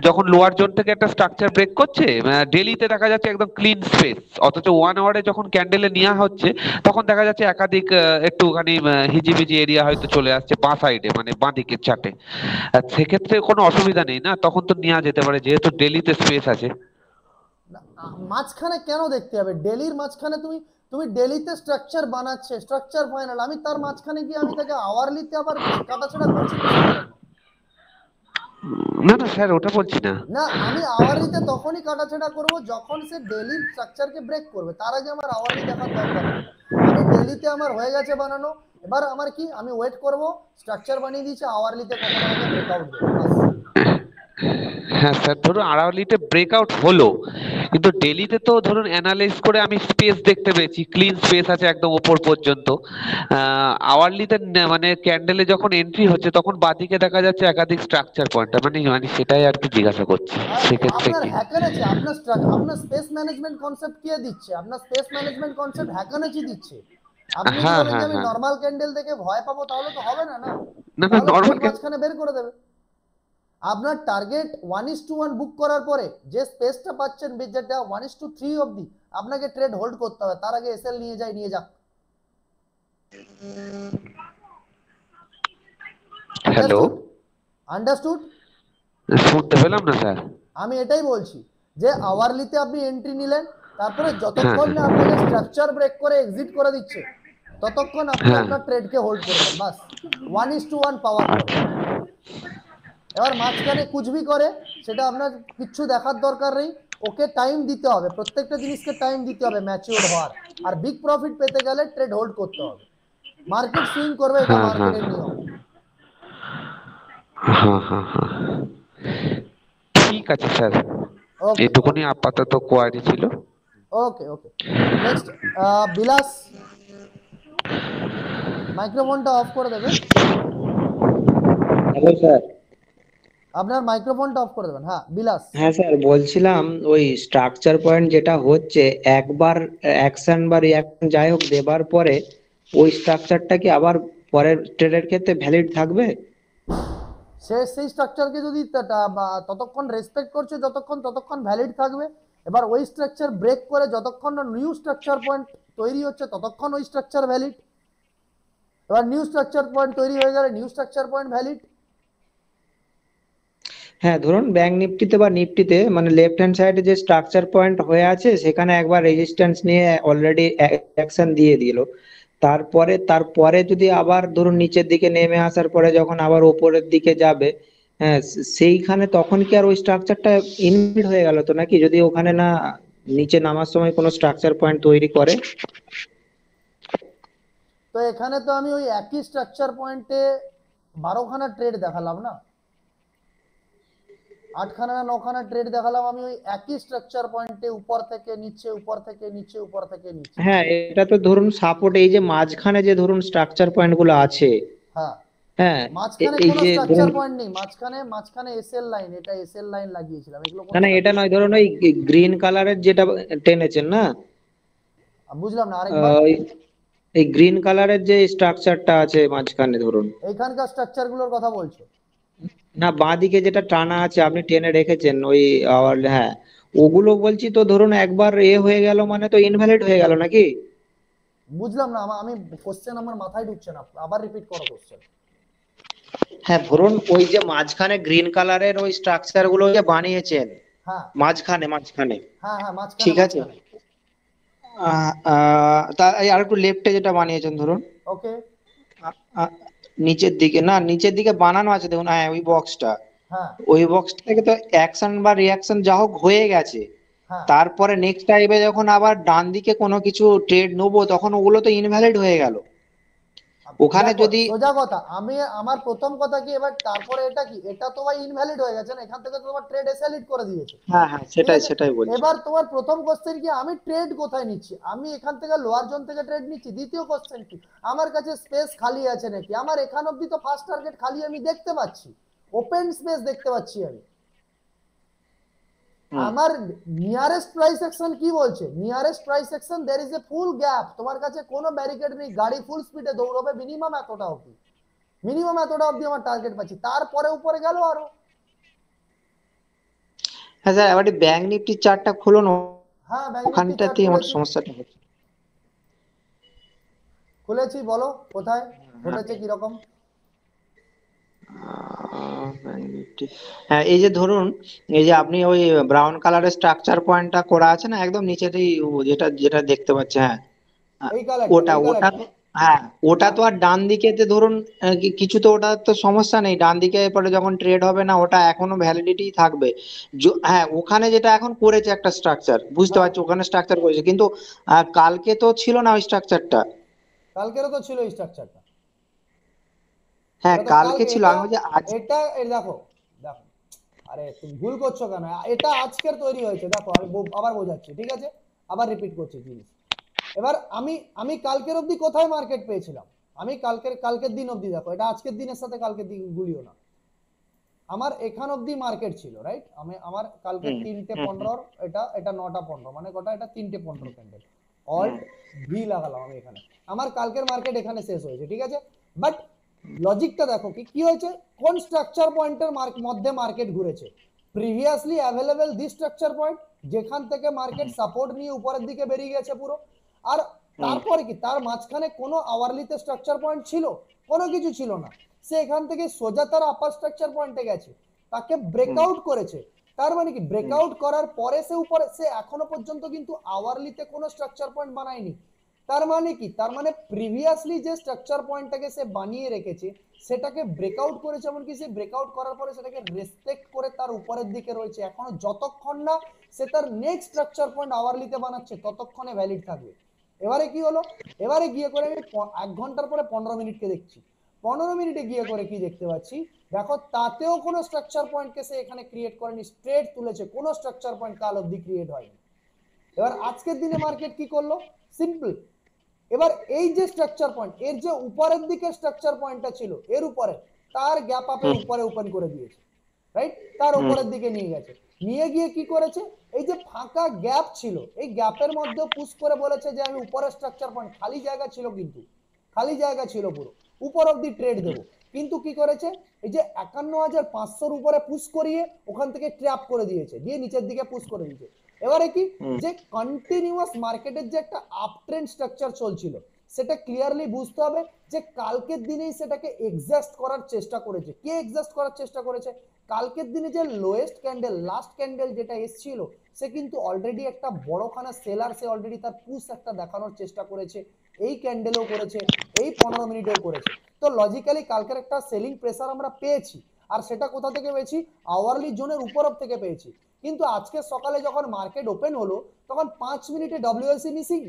যখন লোয়ার জোন থেকে একটা স্ট্রাকচার ব্রেক করছে, ডেলিতে দেখা যাচ্ছে একদম ক্লিন স্পেস, অথচ 1 আওয়ারে যখন ক্যান্ডেলে নেওয়া হচ্ছে তখন দেখা যাচ্ছে একাধিক একটুখানি হিজিবিজি এরিয়া হয়তো চলে আসছে বাঁ সাইডে, মানে বাঁ দিকের চার্টে। সেক্ষেত্রে কোনো অসুবিধা নেই না? তখন তো নেওয়া যেতে পারে যেহেতু ডেলিতে স্পেস আছে। মাঝখানে কেন দেখতে হবে? ডেলির মাঝখানে তুমি তুমি ডেলিতে স্ট্রাকচার বানাচ্ছে, স্ট্রাকচার ফাইনাল, আমি তার মাঝখানে গিয়ে আমি তাকে আওয়ারলিতে আবার কাটাছাড়া করছি কিসের জন্য? না না স্যার, ওটা বলছি না। না, আমি আওয়ারলিতে তখনই কাটাছাড়া করব যখন সে ডেলির স্ট্রাকচারকে ব্রেক করবে, তার আগে আমার আওয়ারলি দেখার দরকার নেই। আমি ডেলিতে আমার হয়ে গেছে বানানো, এবার আমার কি, আমি ওয়েট করব, স্ট্রাকচার বানিয়ে দিয়েছে, আওয়ারলিতে কখন আমাকে ব্রেকআউট দেবে, বাস। হ্যাঁ স্যার, ধরুন আওয়ারলিতে ব্রেকআউট হলো, কিন্তু ডেলিতে তো ধরুন অ্যানালাইজ করে আমি স্পেস দেখতে পেয়েছি, ক্লিন স্পেস আছে একদম ওপর পর্যন্ত। আওয়ারলিতে মানে ক্যান্ডেলে যখন এন্ট্রি হচ্ছে তখন বাদিকে দেখা যাচ্ছে একাধিক স্ট্রাকচার পয়েন্ট, মানে মানে সেটাই আর কি জিজ্ঞাসা করছি, আর সেক্ষেত্রে আপনার কি? হ্যাকারেজি, আপনার স্পেস ম্যানেজমেন্ট কনসেপ্ট কে দিচ্ছে? আপনার স্পেস ম্যানেজমেন্ট কনসেপ্ট হ্যাকারেজি দিচ্ছে। আপনি যদি হ্যাঁ বলেন যে হ্যাঁ আমি হ্যাঁ। নর্মাল ক্যান্ডেল দেখে ভয় পাবো, তাহলে তো হবে না, না। না না, তাহলে নর্মাল ট্রেড মাঝখানে বের করে দেবে। আপনার টার্গেট 1:1 বুক করার পরে যে স্পেসটা পাচ্ছেন, যেটা 1:3 অবধি আপনাকে ট্রেড হোল্ড করতে হবে, তার আগে এসএল নিয়ে যাক। Hello, understood? আন্ডারস্টুড? শুনতে পেলাম না স্যার। আমি এটাই বলছি যে আওয়ারলিতে আপনি এন্ট্রি নিলেন, তারপরে হ্যাঁ যতক্ষণ না আপনাকে স্ট্রাকচার ব্রেক করে এক্সিট করে দিচ্ছে, ততক্ষণ আপনি হ্যাঁ। আপনার ট্রেডকে হোল্ড করবেন, বাস। 1:1 পাওয়ার পরে। আচ্ছা। এবার মাঝখানে কুচবি করে, সেটা আপনার কিচ্ছু দেখার দরকার নেই। ওকে টাইম দিতে হবে, প্রত্যেকটা জিনিসকে টাইম দিতে হবে ম্যাচিওর হওয়ার। আর বিগ প্রফিট পেতে গেলে ট্রেড হোল্ড করতে হবে। মার্কেট সুইং করবে, এটা হ্যাঁ হ্যাঁ মার্কেটের নিয়ম। হ্যাঁ হ্যাঁ হ্যাঁ। ঠিক আছে স্যার, ওকে এটুকুনি ওকে আপাতত কোয়ারি ছিল। ওকে ওকে। নেক্সট, বিলাস, মাইক্রোফোনটা অফ করে দেবেন। Hello sir. আপনার মাইক্রোফোনটা অফ করে দেবেন। হ্যাঁ বিলাস। হ্যাঁ স্যার, বলছিলাম ওই স্ট্রাকচার পয়েন্ট যেটা হচ্ছে, একবার অ্যাকশন বা রিঅ্যাকশন যাই হোক দেবার পরে ওই স্ট্রাকচারটা কি আবার পরের ট্রেডের ক্ষেত্রে ভ্যালিড থাকবে? সেই স্ট্রাকচারকে যদি ততক্ষণ রেসপেক্ট করছে, ততক্ষণ ভ্যালিড থাকবে। এবার ওই স্ট্রাকচার ব্রেক করে যতক্ষণ না নিউ স্ট্রাকচার পয়েন্ট তৈরি হচ্ছে, ততক্ষণ ওই স্ট্রাকচার ভ্যালিড। এবার নিউ স্ট্রাকচার পয়েন্ট তৈরি হয়ে গেলে নিউ স্ট্রাকচার পয়েন্ট ভ্যালিড। হ্যাঁ, ধরুন ব্যাংক নিফটিতে বা নিফটিতে মানে লেফট হ্যান্ড সাইডে যে স্ট্রাকচার পয়েন্ট হয়ে আছে, সেখানে একবার রেজিস্ট্যান্স নিয়ে অলরেডি অ্যাকশন দিয়ে দিল। তারপরে যদি আবার ধরুন নিচের দিকে নেমে আসার পরে যখন আবার ওপরের দিকে যাবে, হ্যাঁ, সেইখানে তখন কি আর ওই স্ট্রাকচারটা ইনভ্যালিড হয়ে গেল তো নাকি, যদি ওখানে না নিচে নামার সময় কোনো স্ট্রাকচার পয়েন্ট তৈরি করে? তো এখানে তো আমি ওই একই স্ট্রাকচার পয়েন্টে 12খানা ট্রেড দেখালাম না, 8খানা না 9খানা ট্রেড দেখালাম আমি ওই একই স্ট্রাকচার পয়েন্টে, উপর থেকে নিচে, উপর থেকে নিচে, উপর থেকে নিচে। হ্যাঁ, এটা তো ধরুন সাপোর্ট, এই যে মাঝখানে যে ধরুন স্ট্রাকচার পয়েন্ট গুলো আছে। হ্যাঁ, হ্যাঁ, মাঝখানে এই কোনো যে স্ট্রাকচার ধরুন, পয়েন্ট নেই, মাঝখানে এসএল লাইন, এটা এসএল লাইন লাগিয়েছিলাম, এগুলো না কোনো না, এটা নয়, ধরুন ওই গ্রিন কালারের যেটা টেনেছেন না, বুঝলাম না, আরেকবার। ওই এই গ্রিন কালারের যে স্ট্রাকচারটা আছে মাঝখানে ধরুন, এইখানকার স্ট্রাকচার গুলোর কথা বলছো? না বাঁদিকে যেটা টানা আছে আপনি টেনে রেখেছেন ওই হ্যাঁ, ওগুলো বলছি। তো ধরুন একবার হয়ে গেল মানে তো ইনভ্যালিড হয়ে গেল নাকি? বুঝলাম না, আমি কোশ্চেন আমার মাথায় ঢুকছে না, আবার রিপিট করো কোশ্চেন। হ্যাঁ, ধরুন ওই যে মাঝখানে গ্রিন কালারের ওই স্ট্রাকচার গুলো যে বানিয়েছেন, হ্যাঁ মাঝখানে মাঝখানে, হ্যাঁ হ্যাঁ, মাঝখানে ঠিক আছে। মাঝখানে। তা এই আর একটু লেফটে যেটা বানিয়েছেন ধরুন, ওকে। আ- আ- নিচের দিকে, না নিচের দিকে বানানো আছে দেখুন, হ্যাঁ ওই বক্সটা, হ্যাঁ ওই বক্স থেকে তো অ্যাকশন বা রিয়াকশন যা হোক হয়ে গেছে। হ্যাঁ। তারপরে নেক্সট টাইমে যখন আবার ডান দিকে কোনো কিছু ট্রেড নেবো, তখন ওগুলো তো ইনভ্যালিড হয়ে গেল। ওখানে দেখো যদি, সোজা কথা, আমার প্রথম কথা কি, এবার তারপরে এটা কি, এটা তো ভাই ইনভ্যালিড হয়ে গেছে না, এখান থেকে তো তোমার ট্রেড এসএলিট করে দিয়েছে। হ্যাঁ হ্যাঁ, ঠিক সেটাই আছে। সেটাই বলছি। এবার তোমার প্রথম কোশ্চেন কি, আমি ট্রেড কোথায় নিচ্ছি? আমি এখান থেকে লোয়ার জোন থেকে ট্রেড নিচ্ছি। দ্বিতীয় কোশ্চেন কি, আমার কাছে স্পেস খালি আছে নাকি? আমার এখান অব্দি তো ফার্স্ট টার্গেট খালি আমি দেখতে পাচ্ছি, ওপেন স্পেস দেখতে পাচ্ছি আমি। হুম। আমার নিয়ারেস্ট প্রাইস অ্যাকশন কি বলছে? Nearest price action there is a full gap, তোমার কাছে কোনো ব্যারিকেড নেই, গাড়ি ফুল স্পিডে দৌড়বে মিনিমাম এতটা অবধি, আমার টার্গেট পাচ্ছি, তারপরে উপরে গেল আরো। হ্যাঁ স্যার, এবার ব্যাংক নিফটির চার্টটা খুলুন, হ্যাঁ, ব্যাংক নিফটি চার্ট ওখানটাতেই আমার খুলেছি, সমস্যাটা হচ্ছে। বলো কোথায় ঘটেছে কি রকম। ব্যাংক নিফটি, হ্যাঁ এই যে ধরুন, এই যে আপনি ওই ব্রাউন কালারের স্ট্রাকচার পয়েন্টটা করা আছে না একদম নিচেতেই, যেটা যেটা দেখতে পাচ্ছেন, হ্যাঁ, আহ, এই কালারটা, ওটা এই ওটা কালারটা। তো, হ্যাঁ ওটা তো আর ডান দিকেতে ধরুন কিছু তো, ওটা তো সমস্যা নেই, ডান দিকে পরে যখন ট্রেড হবে না ওটা এখনো ভ্যালিডিটি থাকবে। হ্যাঁ, ওখানে যেটা এখন করেছে একটা স্ট্রাকচার, বুঝতে হ্যাঁ, পারছি ওখানে স্ট্রাকচার করেছে, কিন্তু কালকে তো ছিল না ওই স্ট্রাকচারটা। কালকেরও তো ছিল এই স্ট্রাকচারটা। হ্যাঁ এটা তো কালকে কালকে, ছিল, এটা আমি বলছি আজ। এটা এই দেখো, দেখো আরে তুমি ভুল করছো কেন? এটা আজকের তৈরি হয়েছে, দেখো আমি আবার বোঝাচ্ছি, ঠিক আছে, আবার রিপিট করছি জিনিস। এবার আমি আমি কালকের অবধি কোথায় মার্কেট পেয়েছিলাম, আমি কালকের দিন অবধি দেখো, এটা আজকের দিনের সাথে কালকের দিন গুলিও না, আমার এখান অবধি মার্কেট ছিল, রাইট? আমার কালকে 3:15, এটা এটা 9:15, মানে কটা, এটা 3:15 ক্যান্ডেল। অল্ট ভি লাগালাম আমি এখানে, আমার কালকের মার্কেট এখানে শেষ হয়েছে, ঠিক আছে। বাট লজিকটা দেখো কি হয়েছে, কোন স্ট্রাকচার পয়েন্টের মধ্যে মার্কেট ঘুরেছে, previously available the structure point, যেখান থেকে মার্কেট সাপোর্ট নিয়ে উপরের দিকে বেরিয়ে গেছে পুরো। আর তারপরে কি তার মাঝখানে কোনো আওয়ারলিতে স্ট্রাকচার পয়েন্ট ছিল? কোনো কিছু ছিল না। সে এখান থেকে সোজা তার আপার স্ট্রাকচার পয়েন্টে গেছে, তাকে ব্রেকআউট করেছে। তার মানে কি ব্রেকআউট করার পরে সে উপরে, সে এখনো পর্যন্ত কিন্তু আওয়ারলিতে কোনো স্ট্রাকচার পয়েন্ট বানায়নি। তার মানে কি, তার মানে প্রিভিয়াসলি যে স্ট্রাকচার পয়েন্টটাকে সে বানিয়ে রেখেছে সেটাকে ব্রেকআউট করেছে, এমনকি সে ব্রেকআউট করার পরে সেটাকে রেসপেক্ট করে তার উপরের দিকে রয়েছে এখনো, যতক্ষণ না সে তার নেক্সট স্ট্রাকচার পয়েন্ট আওয়ারলিতে বানাচ্ছে ততক্ষণে ভ্যালিড থাকবে। এবারে কি হলো, এবারে গিয়ে করে আমি 1 ঘন্টার পরে 15 মিনিটকে দেখছি, 15 মিনিটে গিয়ে করে কি দেখতে পাচ্ছি, দেখো তাতেও কোনো স্ট্রাকচার পয়েন্টকে সে এখানে ক্রিয়েট করেনি, স্ট্রেট তুলেছে, কোনো স্ট্রাকচার পয়েন্ট কাল অবধি ক্রিয়েট হয়নি। এবার আজকের দিনে মার্কেট কি করলো, সিম্পল, এবার এই যে স্ট্রাকচার পয়েন্ট, এর যে উপরের দিকে স্ট্রাকচার পয়েন্টটা ছিল এর উপরে, তার গ্যাপ আপে উপরে ওপেন করে দিয়েছে, রাইট? তার উপরের দিকে নিয়ে গেছে, নিয়ে গিয়ে কি করেছে, এই যে ফাঁকা গ্যাপ ছিল এই গ্যাপের মধ্যে পুশ করে বলেছে যে আমি উপরের স্ট্রাকচার পয়েন্ট, খালি জায়গা ছিল, কিন্তু খালি জায়গা ছিল পুরো, উপর অব্দি ট্রেড দেবো, কিন্তু কি করেছে, এই যে 51,500 উপরে পুশ করিয়ে ওখান থেকে ট্র্যাপ করে দিয়েছে, দিয়ে নিচের দিকে পুশ করে দিয়েছে। এবারে কি, যে কন্টিনিউয়াস মার্কেটের যে একটা আপ ট্রেন্ড স্ট্রাকচার চলছিল সেটা ক্লিয়ারলি বুঝতে হবে যে কালকের দিনেই সেটাকে এক্সাস্ট করার চেষ্টা করেছে। কে এক্সাস্ট করার চেষ্টা করেছে? কালকের দিনে যে লোয়েস্ট ক্যান্ডেল, লাস্ট ক্যান্ডেল যেটা এসেছিল, সে কিন্তু অলরেডি একটা বড়খানা সেলার, সে অলরেডি তার পুশ একটা দেখানোর চেষ্টা করেছে, এই ক্যান্ডেলও করেছে, এই 15 মিনিটেও করেছে। তো লজিক্যালি কালকের একটা সেলিং প্রেসার আমরা পেয়েছি, আর সেটা কোথা থেকে পেয়েছি, আওয়ারলি জোনের উপর থেকে পেয়েছি। কিন্তু আজকে সকালে যখন মার্কেট ওপেন হলো তখন 5 মিনিটে ডব্লিউএসসি মিসিং,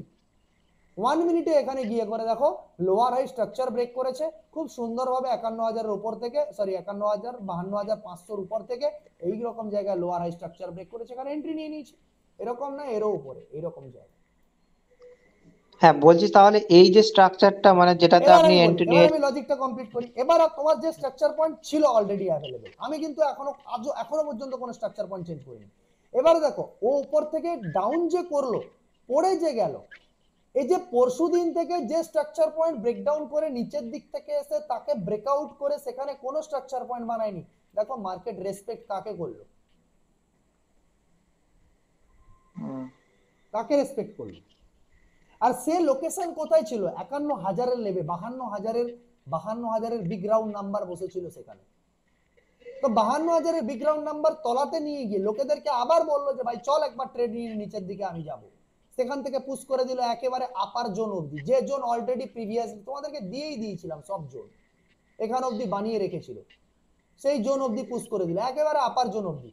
1 মিনিটে এখানে গিয়ে করে দেখো লোয়ার হাই স্ট্রাকচার ব্রেক করেছে খুব সুন্দরভাবে 51,000 উপর থেকে, সরি 51,000, 52,500 উপর থেকে এই রকম জায়গায় লোয়ার হাই স্ট্রাকচার ব্রেক করেছে, এখানে এন্ট্রি নিয়ে নিয়েছে, এরকম না এরও উপরে এইরকম জায়গা। হ্যাঁ বলছি, তাহলে এই যে স্ট্রাকচারটা মানে যেটাতে এবার আপনি আমি বলি, এন্ট্রি এবার নিয়ে, আমি লজিকটা কমপ্লিট করি। এবার তোমার যে স্ট্রাকচার পয়েন্ট ছিল অলরেডি অ্যাভেলেবেল, আমি কিন্তু এখনো পর্যন্ত কোনো স্ট্রাকচার পয়েন্ট চেঞ্জ করিনি। এবার দেখো ও উপর থেকে ডাউন যে করলো, পড়ে যে গেল, এই যে পরশুদিন থেকে যে স্ট্রাকচার পয়েন্ট ব্রেকডাউন করে নিচের দিক থেকে এসে তাকে ব্রেকআউট করে সেখানে কোনো স্ট্রাকচার পয়েন্ট বানায়নি, দেখো মার্কেট রেসপেক্ট কাকে করলো, কাকে রেসপেক্ট করলো? আর সে লোকেশন কোথায় ছিল, 51,000-এর লেভে, 52,000-এর বিগ রাউন্ড নাম্বার বসেছিল সেখানে। তো 52,000-এর বিগ রাউন্ড নাম্বার তলাতে নিয়ে গিয়ে লোকেদেরকে আবার বললো যে ভাই চল একবার ট্রেড নিয়ে নিচের দিকে আমি যাব, সেখান থেকে পুশ করে দিল একেবারে আপার জোন অবধি, যে জোন অলরেডি প্রিভিয়াস তোমাদেরকে দিয়েই দিয়েছিলাম, সব জোন এখান অবধি বানিয়ে রেখেছিল, সেই জোন অবধি পুশ করে দিল একেবারে আপার জোন অবধি।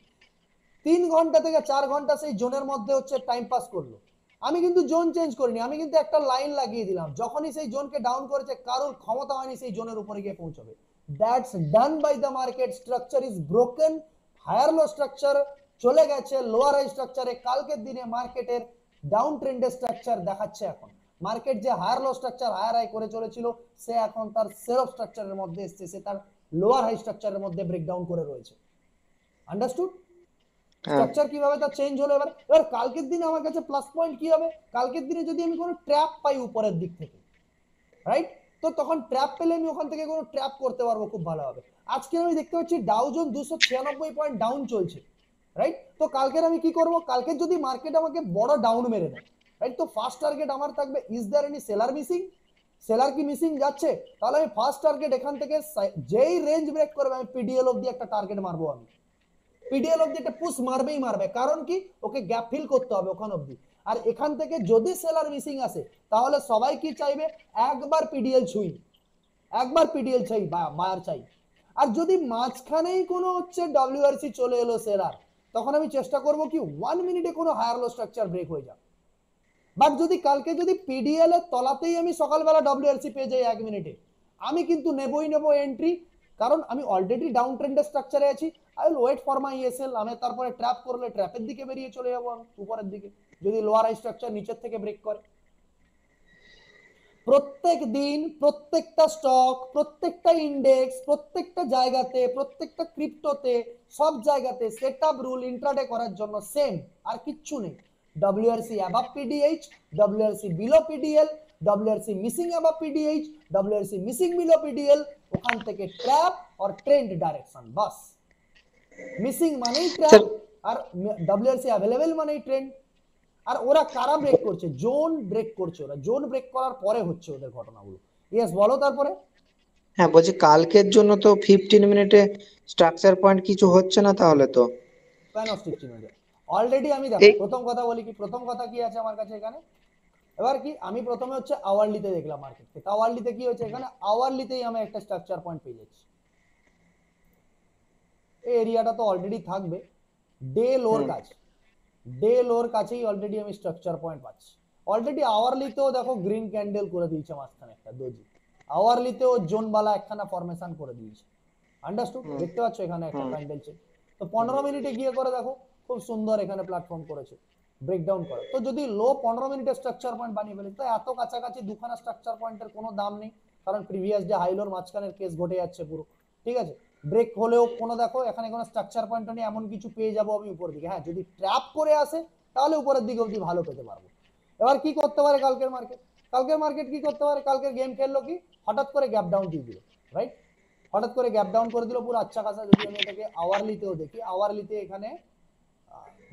3 ঘন্টা থেকে 4 ঘন্টা সেই জোনের মধ্যে হচ্ছে টাইম পাস করলো। আমি কিন্তু জোন চেঞ্জ করিনি, আমি কিন্তু একটা লাইন লাগিয়ে দিলাম, যখনই সেই জোনকে ডাউন করেছে কারোর ক্ষমতা হয়নি সেই জোনের উপরে গিয়ে পৌঁছবে। That's done by the market, structure is broken, higher low structure চলে গেছে লোয়ার হাই স্ট্রাকচারে। কালকের দিনে মার্কেটের ডাউন ট্রেন্ডের স্ট্রাকচার দেখাচ্ছে, এখন মার্কেট যে higher low structure higher high করে চলেছিল সে এখন তার সেলফ স্ট্রাকচারের মধ্যে এসছে, সে তার লোয়ার হাই স্ট্রাকচারের মধ্যে ব্রেকডাউন করে রয়েছে। আন্ডারস্টুড? স্ট্রাকচার কিভাবে তা চেঞ্জ হলো। এবার কালকের দিনে আমার কাছে প্লাস পয়েন্ট কি হবে, কালকের দিনে যদি আমি কোনো ট্র্যাপ পাই উপরের দিক থেকে, রাইট, তো তখন ট্র্যাপ পেলে আমি ওখান থেকে কোনো ট্র্যাপ করতে পারবো, খুব ভালো হবে। আজকে আমি দেখতে পাচ্ছি ডাউ জোন 296 পয়েন্ট ডাউন চলছে, রাইট, তো কালকের আমি কি করব, কালকে যদি মার্কেট আমাকে বড় ডাউন মেরে দেয়, রাইট, তো ফার্স্ট টার্গেট আমার থাকবে is there any seller missing, seller কি মিসিং যাচ্ছে, তাহলে আমি ফার্স্ট টার্গেট এখান থেকে যেই রেঞ্জ ব্রেক করবে আমি পিডিএল অবধি একটা টার্গেট মারবো, আমি পিডিএল অবধি একটা পুশ মারবেই মারবে, কারণ কি ওকে গ্যাপ ফিল করতে হবে ওখান অবধি। আর এখান থেকে যদি সেলার মিসিং আসে তাহলে সবাই কি চাইবে, একবার পিডিএল ছুঁই, একবার পিডিএল চাই, বায়ার চাই। আর যদি মাঝখানেই কোনো হচ্ছে ডব্লিউআরসি চলে এলো সেলার, তখন আমি চেষ্টা করব কি 1 মিনিটে কোনো হায়ার লো স্ট্রাকচার ব্রেক হয়ে যাক। বাট যদি কালকে যদি পিডিএল এর তলাতেই আমি সকালবেলা ডব্লিউআরসি পেয়ে যাই 1 মিনিটে, আমি কিন্তু নেবই নেবো এন্ট্রি, কারণ আমি অলরেডি ডাউন ট্রেন্ডের স্ট্রাকচারে আছি, I will wait for my SL, আমি তারপরে ট্র্যাপ করলে ট্র্যাপের দিকে বেরিয়ে চলে যাবো আমি উপরের দিকে, যদি লোয়ার হাই স্ট্রাকচার নিচের থেকে ব্রেক করে। প্রত্যেক দিন প্রত্যেকটা স্টক, প্রত্যেকটা ইন্ডেক্স, প্রত্যেকটা জায়গাতে, প্রত্যেকটা ক্রিপ্টোতে, সব জায়গাতে সেটআপ রুল ইন্ট্রাডে করার জন্য সেম, আর কিচ্ছু নেই। WRC above PDH, WRC below PDL, WRC missing above PDH, WRC missing below PDL, ওখান থেকে ট্র্যাপ আর ট্রেন্ড ডাইরেকশন, বাস। মিসিং মানেই ট্র্যাপ আর WRC অ্যাভেলেবেল মানেই ট্রেন্ড। আর ওরা কারা ব্রেক করছে? জোন ব্রেক করছে, ওরা জোন ব্রেক করার পরে হচ্ছে ওদের ঘটনাগুলো। ইয়েস, বলো তারপরে। হ্যাঁ, বলছি কালকের জন্য তো 15 মিনিটে স্ট্রাকচার পয়েন্ট কিছু হচ্ছে না তাহলে তো? কেন স্ট্রিকশন হয়ে যায়? অলরেডি আমি দেখো প্রথম কথা বলি কি, প্রথম কথা কি আছে আমার কাছে এখানে, এবার কি আমি প্রথমে হচ্ছে আওয়ারলিতে দেখলাম মার্কেটকে, তো আওয়ারলিতে কি হচ্ছে এখানে, আওয়ারলিতেই আমি একটা স্ট্রাকচার পয়েন্ট পেয়ে যাচ্ছি। এই এরিয়াটা তো অলরেডি থাকবে, ডে লোর কাছে, ডে লোর কাছেই অলরেডি আমি স্ট্রাকচার পয়েন্ট পাচ্ছি। অলরেডি আওয়ারলিতেও দেখো গ্রিন ক্যান্ডেল করে দিয়েছে মাঝখানে একটা দোজি, আওয়ারলিতেও জোনবালা একখানা ফরমেশন করে দিয়েছে, আন্ডারস্টুড? দেখতে পাচ্ছ এখানে একটা ক্যান্ডেল চেন। তো 15 মিনিটে গিয়ে করে দেখো খুব সুন্দর এখানে প্ল্যাটফর্ম করেছে ব্রেকডাউন করে। তো যদি লো 15 মিনিটের স্ট্রাকচার পয়েন্ট বানিয়ে ফেলি, তো এত কাছাকাছি দুখানা স্ট্রাকচার পয়েন্টের কোনো দাম নেই, কারণ প্রিভিয়াস যে হাইলোর মাঝখানের কেস ঘটে যাচ্ছে পুরো, ঠিক আছে? ব্রেক হলেও কোনো দেখো এখানে কোনো স্ট্রাকচার পয়েন্ট নেই, এমন কিছু পেয়ে যাবো আমি উপরের দিকে। হ্যাঁ, যদি ট্র্যাপ করে আসে তাহলে উপরের দিকে অবধি ভালো পেতে পারবো। এবার কি করতে পারে কালকের মার্কেট? কালকের মার্কেট কি করতে পারে? কালকের গেম খেললো কি, হঠাৎ করে গ্যাপ ডাউন দিয়ে দিল, রাইট? হঠাৎ করে গ্যাপ ডাউন করে দিল পুরো আচ্ছা খাসা। যদি আমি এটাকে আওয়ারলিতেও দেখি, আওয়ারলিতে এখানে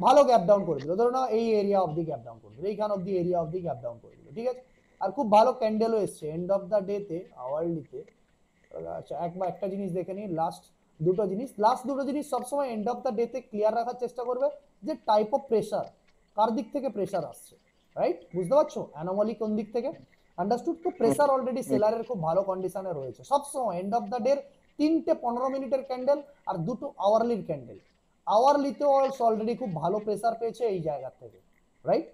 ভালো গ্যাপ ডাউন করে দিল, ধরো না এই এরিয়া অবধি গ্যাপ ডাউন করে দিল, এইখান অবধি এরিয়া অবধি গ্যাপ ডাউন করে দিল, ঠিক আছে? আর খুব ভালো ক্যান্ডেলও এসছে এন্ড অফ দ্য ডে তে আওয়ারলিতে। আচ্ছা, একবার একটা জিনিস দেখে নিই, লাস্ট দুটো জিনিস সবসময় এন্ড অফ দ্য ডে তে ক্লিয়ার রাখার চেষ্টা করবে, যে টাইপ অফ প্রেসার, কার দিক থেকে প্রেসার আসছে, রাইট? বুঝতে পারছো অ্যানোমালি কোন দিক থেকে, আন্ডারস্টুড? তো প্রেসার অলরেডি সেলারের খুব ভালো কন্ডিশনে রয়েছে সবসময়। এন্ড অফ দ্য ডে 3টে 15 মিনিটের ক্যান্ডেল আর 2টো আওয়ারলির ক্যান্ডেল, আওয়ারলিতে অলরেডি খুব ভালো প্রেসার পেয়েছে এই জায়গা থেকে, রাইট?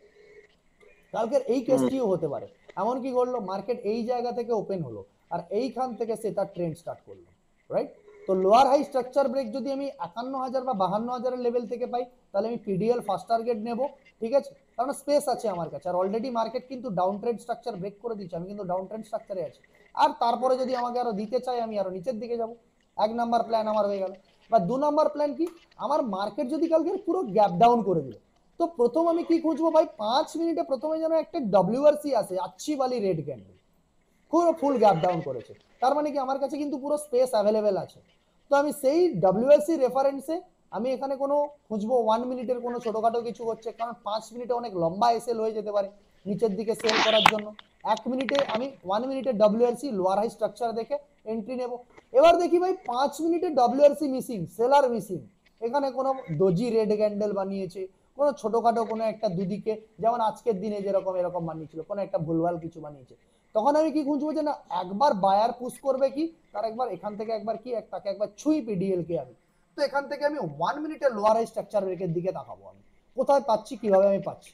কালকের এই কেসটিও হতে পারে, এমন কি করলো মার্কেট এই জায়গা থেকে ওপেন হলো আর এইখান থেকে সে তার ট্রেন্ড স্টার্ট করলো, রাইট? তো লোয়ার হাই স্ট্রাকচার ব্রেক যদি আমি 51,000 বা 52,000 লেভেল থেকে পাই, তাহলে আমি পিডিএল ফার্স্ট টার্গেট নেব, ঠিক আছে? কারণ স্পেস আছে আমার কাছে, আর অলরেডি মার্কেট কিন্তু ডাউন ট্রেন্ড স্ট্রাকচার ব্রেক করে দিচ্ছে, আমি কিন্তু ডাউন ট্রেন্ড স্ট্রাকচারে আছি। আর তারপরে যদি আমাকে আরো দিতে চাই, আমি আরো নিচের দিকে যাব। 1 নাম্বার প্ল্যান আমার হয়ে গেল। বা 2 নাম্বার প্ল্যান কি, আমার মার্কেট যদি কালকে পুরো গ্যাপ ডাউন করে দিল, তো প্রথম আমি কি খুঁজবো ভাই, 5 মিনিটে প্রথমে যেন একটা WRC আসে আচ্ছি বালি রেড ক্যান্ডেল, পুরো ফুল গ্যাপ ডাউন করেছে, তার মানে কি আমার কাছে কিন্তু পুরো স্পেস অ্যাভেলেবেল আছে। তো আমি সেই WRC রেফারেন্সে আমি এখানে কোনো খুঁজবো 1 মিনিটের কোনো ছোটখাটো কিছু হচ্ছে, কারণ 5 মিনিটে অনেক লম্বা এসএল হয়ে যেতে পারে নিচের দিকে সেল করার জন্য। 1 মিনিটে আমি 1 মিনিটের WRC লোয়ার হাই স্ট্রাকচার দেখে এন্ট্রি নেব। এবার দেখি ভাই 5 মিনিটে WRC মিসিং, সেলার মিসিং, এখানে কোনো ডোজি রেড ক্যান্ডেল বানিয়েছে, কোনো ছোটখাটো কোনো একটা দুদিকে, যেমন আজকের দিনে যেরকম এরকম বানিয়েছিল, কোনো একটা ভুলভাল কিছু বানিয়েছে, তখন আমি কি খুঁজবো, যে না একবার বায়ার পুশ করবে কি, তার একবার এখান থেকে একবার কি তাকে একবার ছুঁই পিডিএল কে আমি। তো এখান থেকে আমি 1 মিনিটের লোয়ার হাই স্ট্রাকচার ব্রেকের দিকে তাকাবো, আমি কোথায় পাচ্ছি, কিভাবে আমি পাচ্ছি,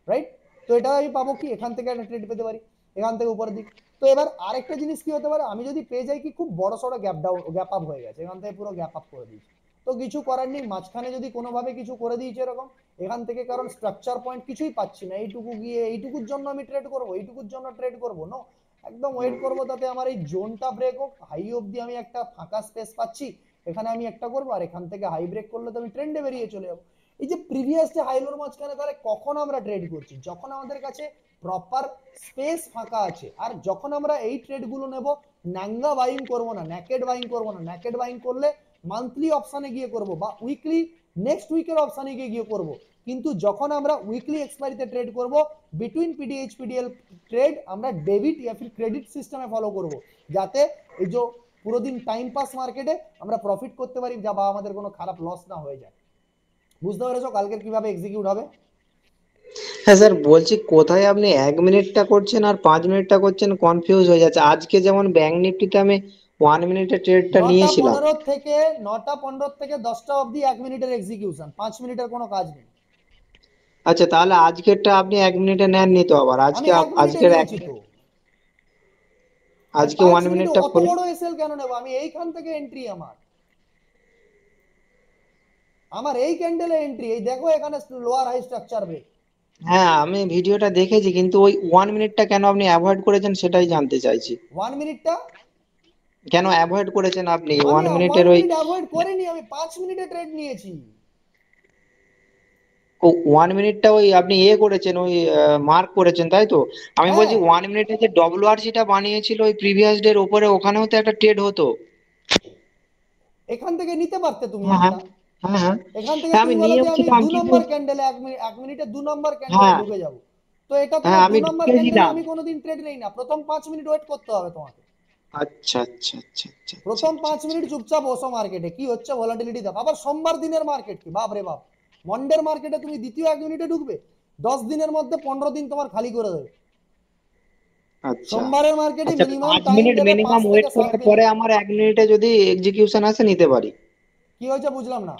রাইট? তো এটা আমি পাবো কি, এখান থেকে একটা ট্রেড পেতে পারি, এখান থেকে উপরের দিক। তো এবার আরেকটা জিনিস কি হতে পারে, আমি যদি পেয়ে যাই কি খুব বড় সড়ো গ্যাপ ডাউন, গ্যাপ আপ হয়ে গেছে, এখান থেকে পুরো গ্যাপ আপ করে দিয়েছি, তো কিছু করার নেই, মাঝখানে যদি কোনোভাবে কিছু করে দিয়েছে এরকম এখান থেকে, কারণ স্ট্রাকচার পয়েন্ট কিছুই পাচ্ছি না, এইটুকু গিয়ে এইটুকুর জন্য আমি ট্রেড করবো, এইটুকুর জন্য ট্রেড করবো না, একদম ওয়েট করবো তাতে আমার এই জোনটা ব্রেক হোক, হাই অবধি আমি একটা ফাঁকা স্পেস পাচ্ছি, এখানে আমি একটা করবো, আর এখান থেকে হাই ব্রেক করলে তো আমি ট্রেন্ডে বেরিয়ে চলে যাবো। এই যে প্রিভিয়াস যে হাইলোর মাঝখানে, তাহলে কখন আমরা ট্রেড করছি, যখন আমাদের কাছে প্রপার স্পেস ফাঁকা আছে, আর যখন আমরা এই ট্রেড গুলো নেব, ন্যাঙ্গা বাইং করবো না, ন্যাকেড বাইং করবো না, ন্যাকেড বাইং করলে মান্থলি অপশনে গিয়ে করব বা উইকলি নেক্সট উইকের অপশনে গিয়ে করব, কিন্তু যখন আমরা উইকলি এক্সপায়ারিতে ট্রেড করব, বিটুইন পিডিএইচ পিডিএল ট্রেড আমরা ডেবিট या फिर ক্রেডিট সিস্টেমে ফলো করব, যাতে এই যে পুরো দিন টাইম পাস মার্কেটে আমরা প্রফিট করতে পারি, যা বা আমাদের কোনো খারাপ লস না হয়ে যায়। বুঝতে পেরেছো কালকের কিভাবে এক্সিকিউট হবে? হ্যাঁ স্যার, বলছি কোথায় আপনি 1 মিনিটটা করছেন আর 5 মিনিটটা করছেন, কনফিউজ হয়ে যাচ্ছে। আজকে যেমন ব্যাংক নিফটিতে আমি 1 মিনিটের ট্রেডটা নিয়েছিলাম। 9টা 15 থেকে 10টা অবধি 1 মিনিটের এক্সিকিউশন, 5 মিনিটের কোনো কাজ নেই। আচ্ছা, তাহলে আজকেরটা আপনি 1 মিনিটে নেননি তো? আবার আমি আজকে 1 মিনিটে আজকের নিয়েছি তো, আজকে 5 1 মিনিটে মিনিটটা অত খুলে বড় এসএল কেন নেব, আমি এইখান থেকে এন্ট্রি আমার। আমার এই ক্যান্ডেলে এন্ট্রি, এই দেখো এখানে লোয়ার হাই স্ট্রাকচার ব্রেক। হ্যাঁ আমি ভিডিওটা দেখেছি, কিন্তু ওই 1 মিনিটটা কেন আপনি অ্যাভয়েড করেছেন সেটাই জানতে চাইছি। 1 মিনিটটা কেন অ্যাভয়েড করেছেন আপনি আমি 1 মিনিটের 1 ওই মিনিট অ্যাভয়েড করিনি, আমি 5 মিনিটে ট্রেড নিয়েছি। 1 মিনিটটা ওই আপনি করেছেন, ওই মার্ক করেছেন তাই তো? আমি বলছি হ্যাঁ 1 মিনিটে যে ডব্লিউআরসিটা বানিয়েছিল ওই প্রিভিয়াস ডে এর উপরে, ওখানেও তো একটা ট্রেড হতো। এখান থেকে নিতে পারতে তুমি হ্যাঁ হ্যাঁ একটা, হ্যাঁ হ্যাঁ এখান থেকে হ্যাঁ, আমি তুমি বলো যে নিয়েও আমি ছিলাম দু কিন্তু। নম্বর ক্যান্ডেলে 1 মিনিটে 2 নম্বর ক্যান্ডেলে হ্যাঁ ঢুকে যাব। তো এটা হ্যাঁ তোমার দু আমি নম্বর ক্যান্ডেলে ঢুকেছিলাম। আমি কোনোদিন ট্রেড নেই না, প্রথম 5 মিনিট ওয়েট করতে হবে তোমাকে। আচ্ছা আচ্ছা আচ্ছা আচ্ছা আচ্ছা প্রথম আচ্ছা 5 মিনিট চুপচাপ বসো মার্কেটে, কি হচ্ছে ভলাটিলিটি দেখো। আবার সোমবার দিনের মার্কেট কি বাপ রে বাপ, মন্ডের মার্কেটে তুমি দ্বিতীয় 1 মিনিটে ঢুকবে, 10 দিনের মধ্যে 15 দিন তোমার খালি করে দেবে। আচ্ছা সোমবারের মার্কেটে আচ্ছা। মিনিমাম পাঁচ টাইম মিনিট দেবে মিনিমাম 5 ওয়েট থেকে 7 করার পরে মিনিট আমার 1 মিনিটে যদি এক্সিকিউশন আসে নিতে পারি? কি হয়েছে বুঝলাম না।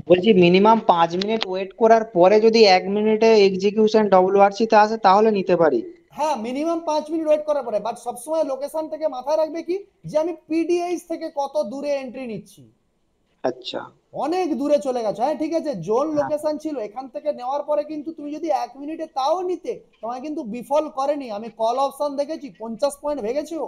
বলছি মিনিমাম 5 মিনিট ওয়েট করার পরে যদি 1 মিনিটে এক্সিকিউশন ডব্লিউআরসি তে আসে তাহলে নিতে পারি? হ্যাঁ মিনিমাম 5 মিনিট ওয়েট করার পরে, বাট সবসময় লোকেশন থেকে মাথায় রাখবে কি, যে আমি পিডিএইচ থেকে কত দূরে এন্ট্রি নিচ্ছি। আচ্ছা। অনেক দূরে চলে গেছে, হ্যাঁ ঠিক আছে, জোন হ্যাঁ লোকেশন ছিল, এখান থেকে নেওয়ার পরে কিন্তু তুমি যদি 1 মিনিটে তাও নিতে, তোমায় কিন্তু বিফল করেনি। আমি কল অপশন দেখেছি 50 পয়েন্ট ভেঙেছো।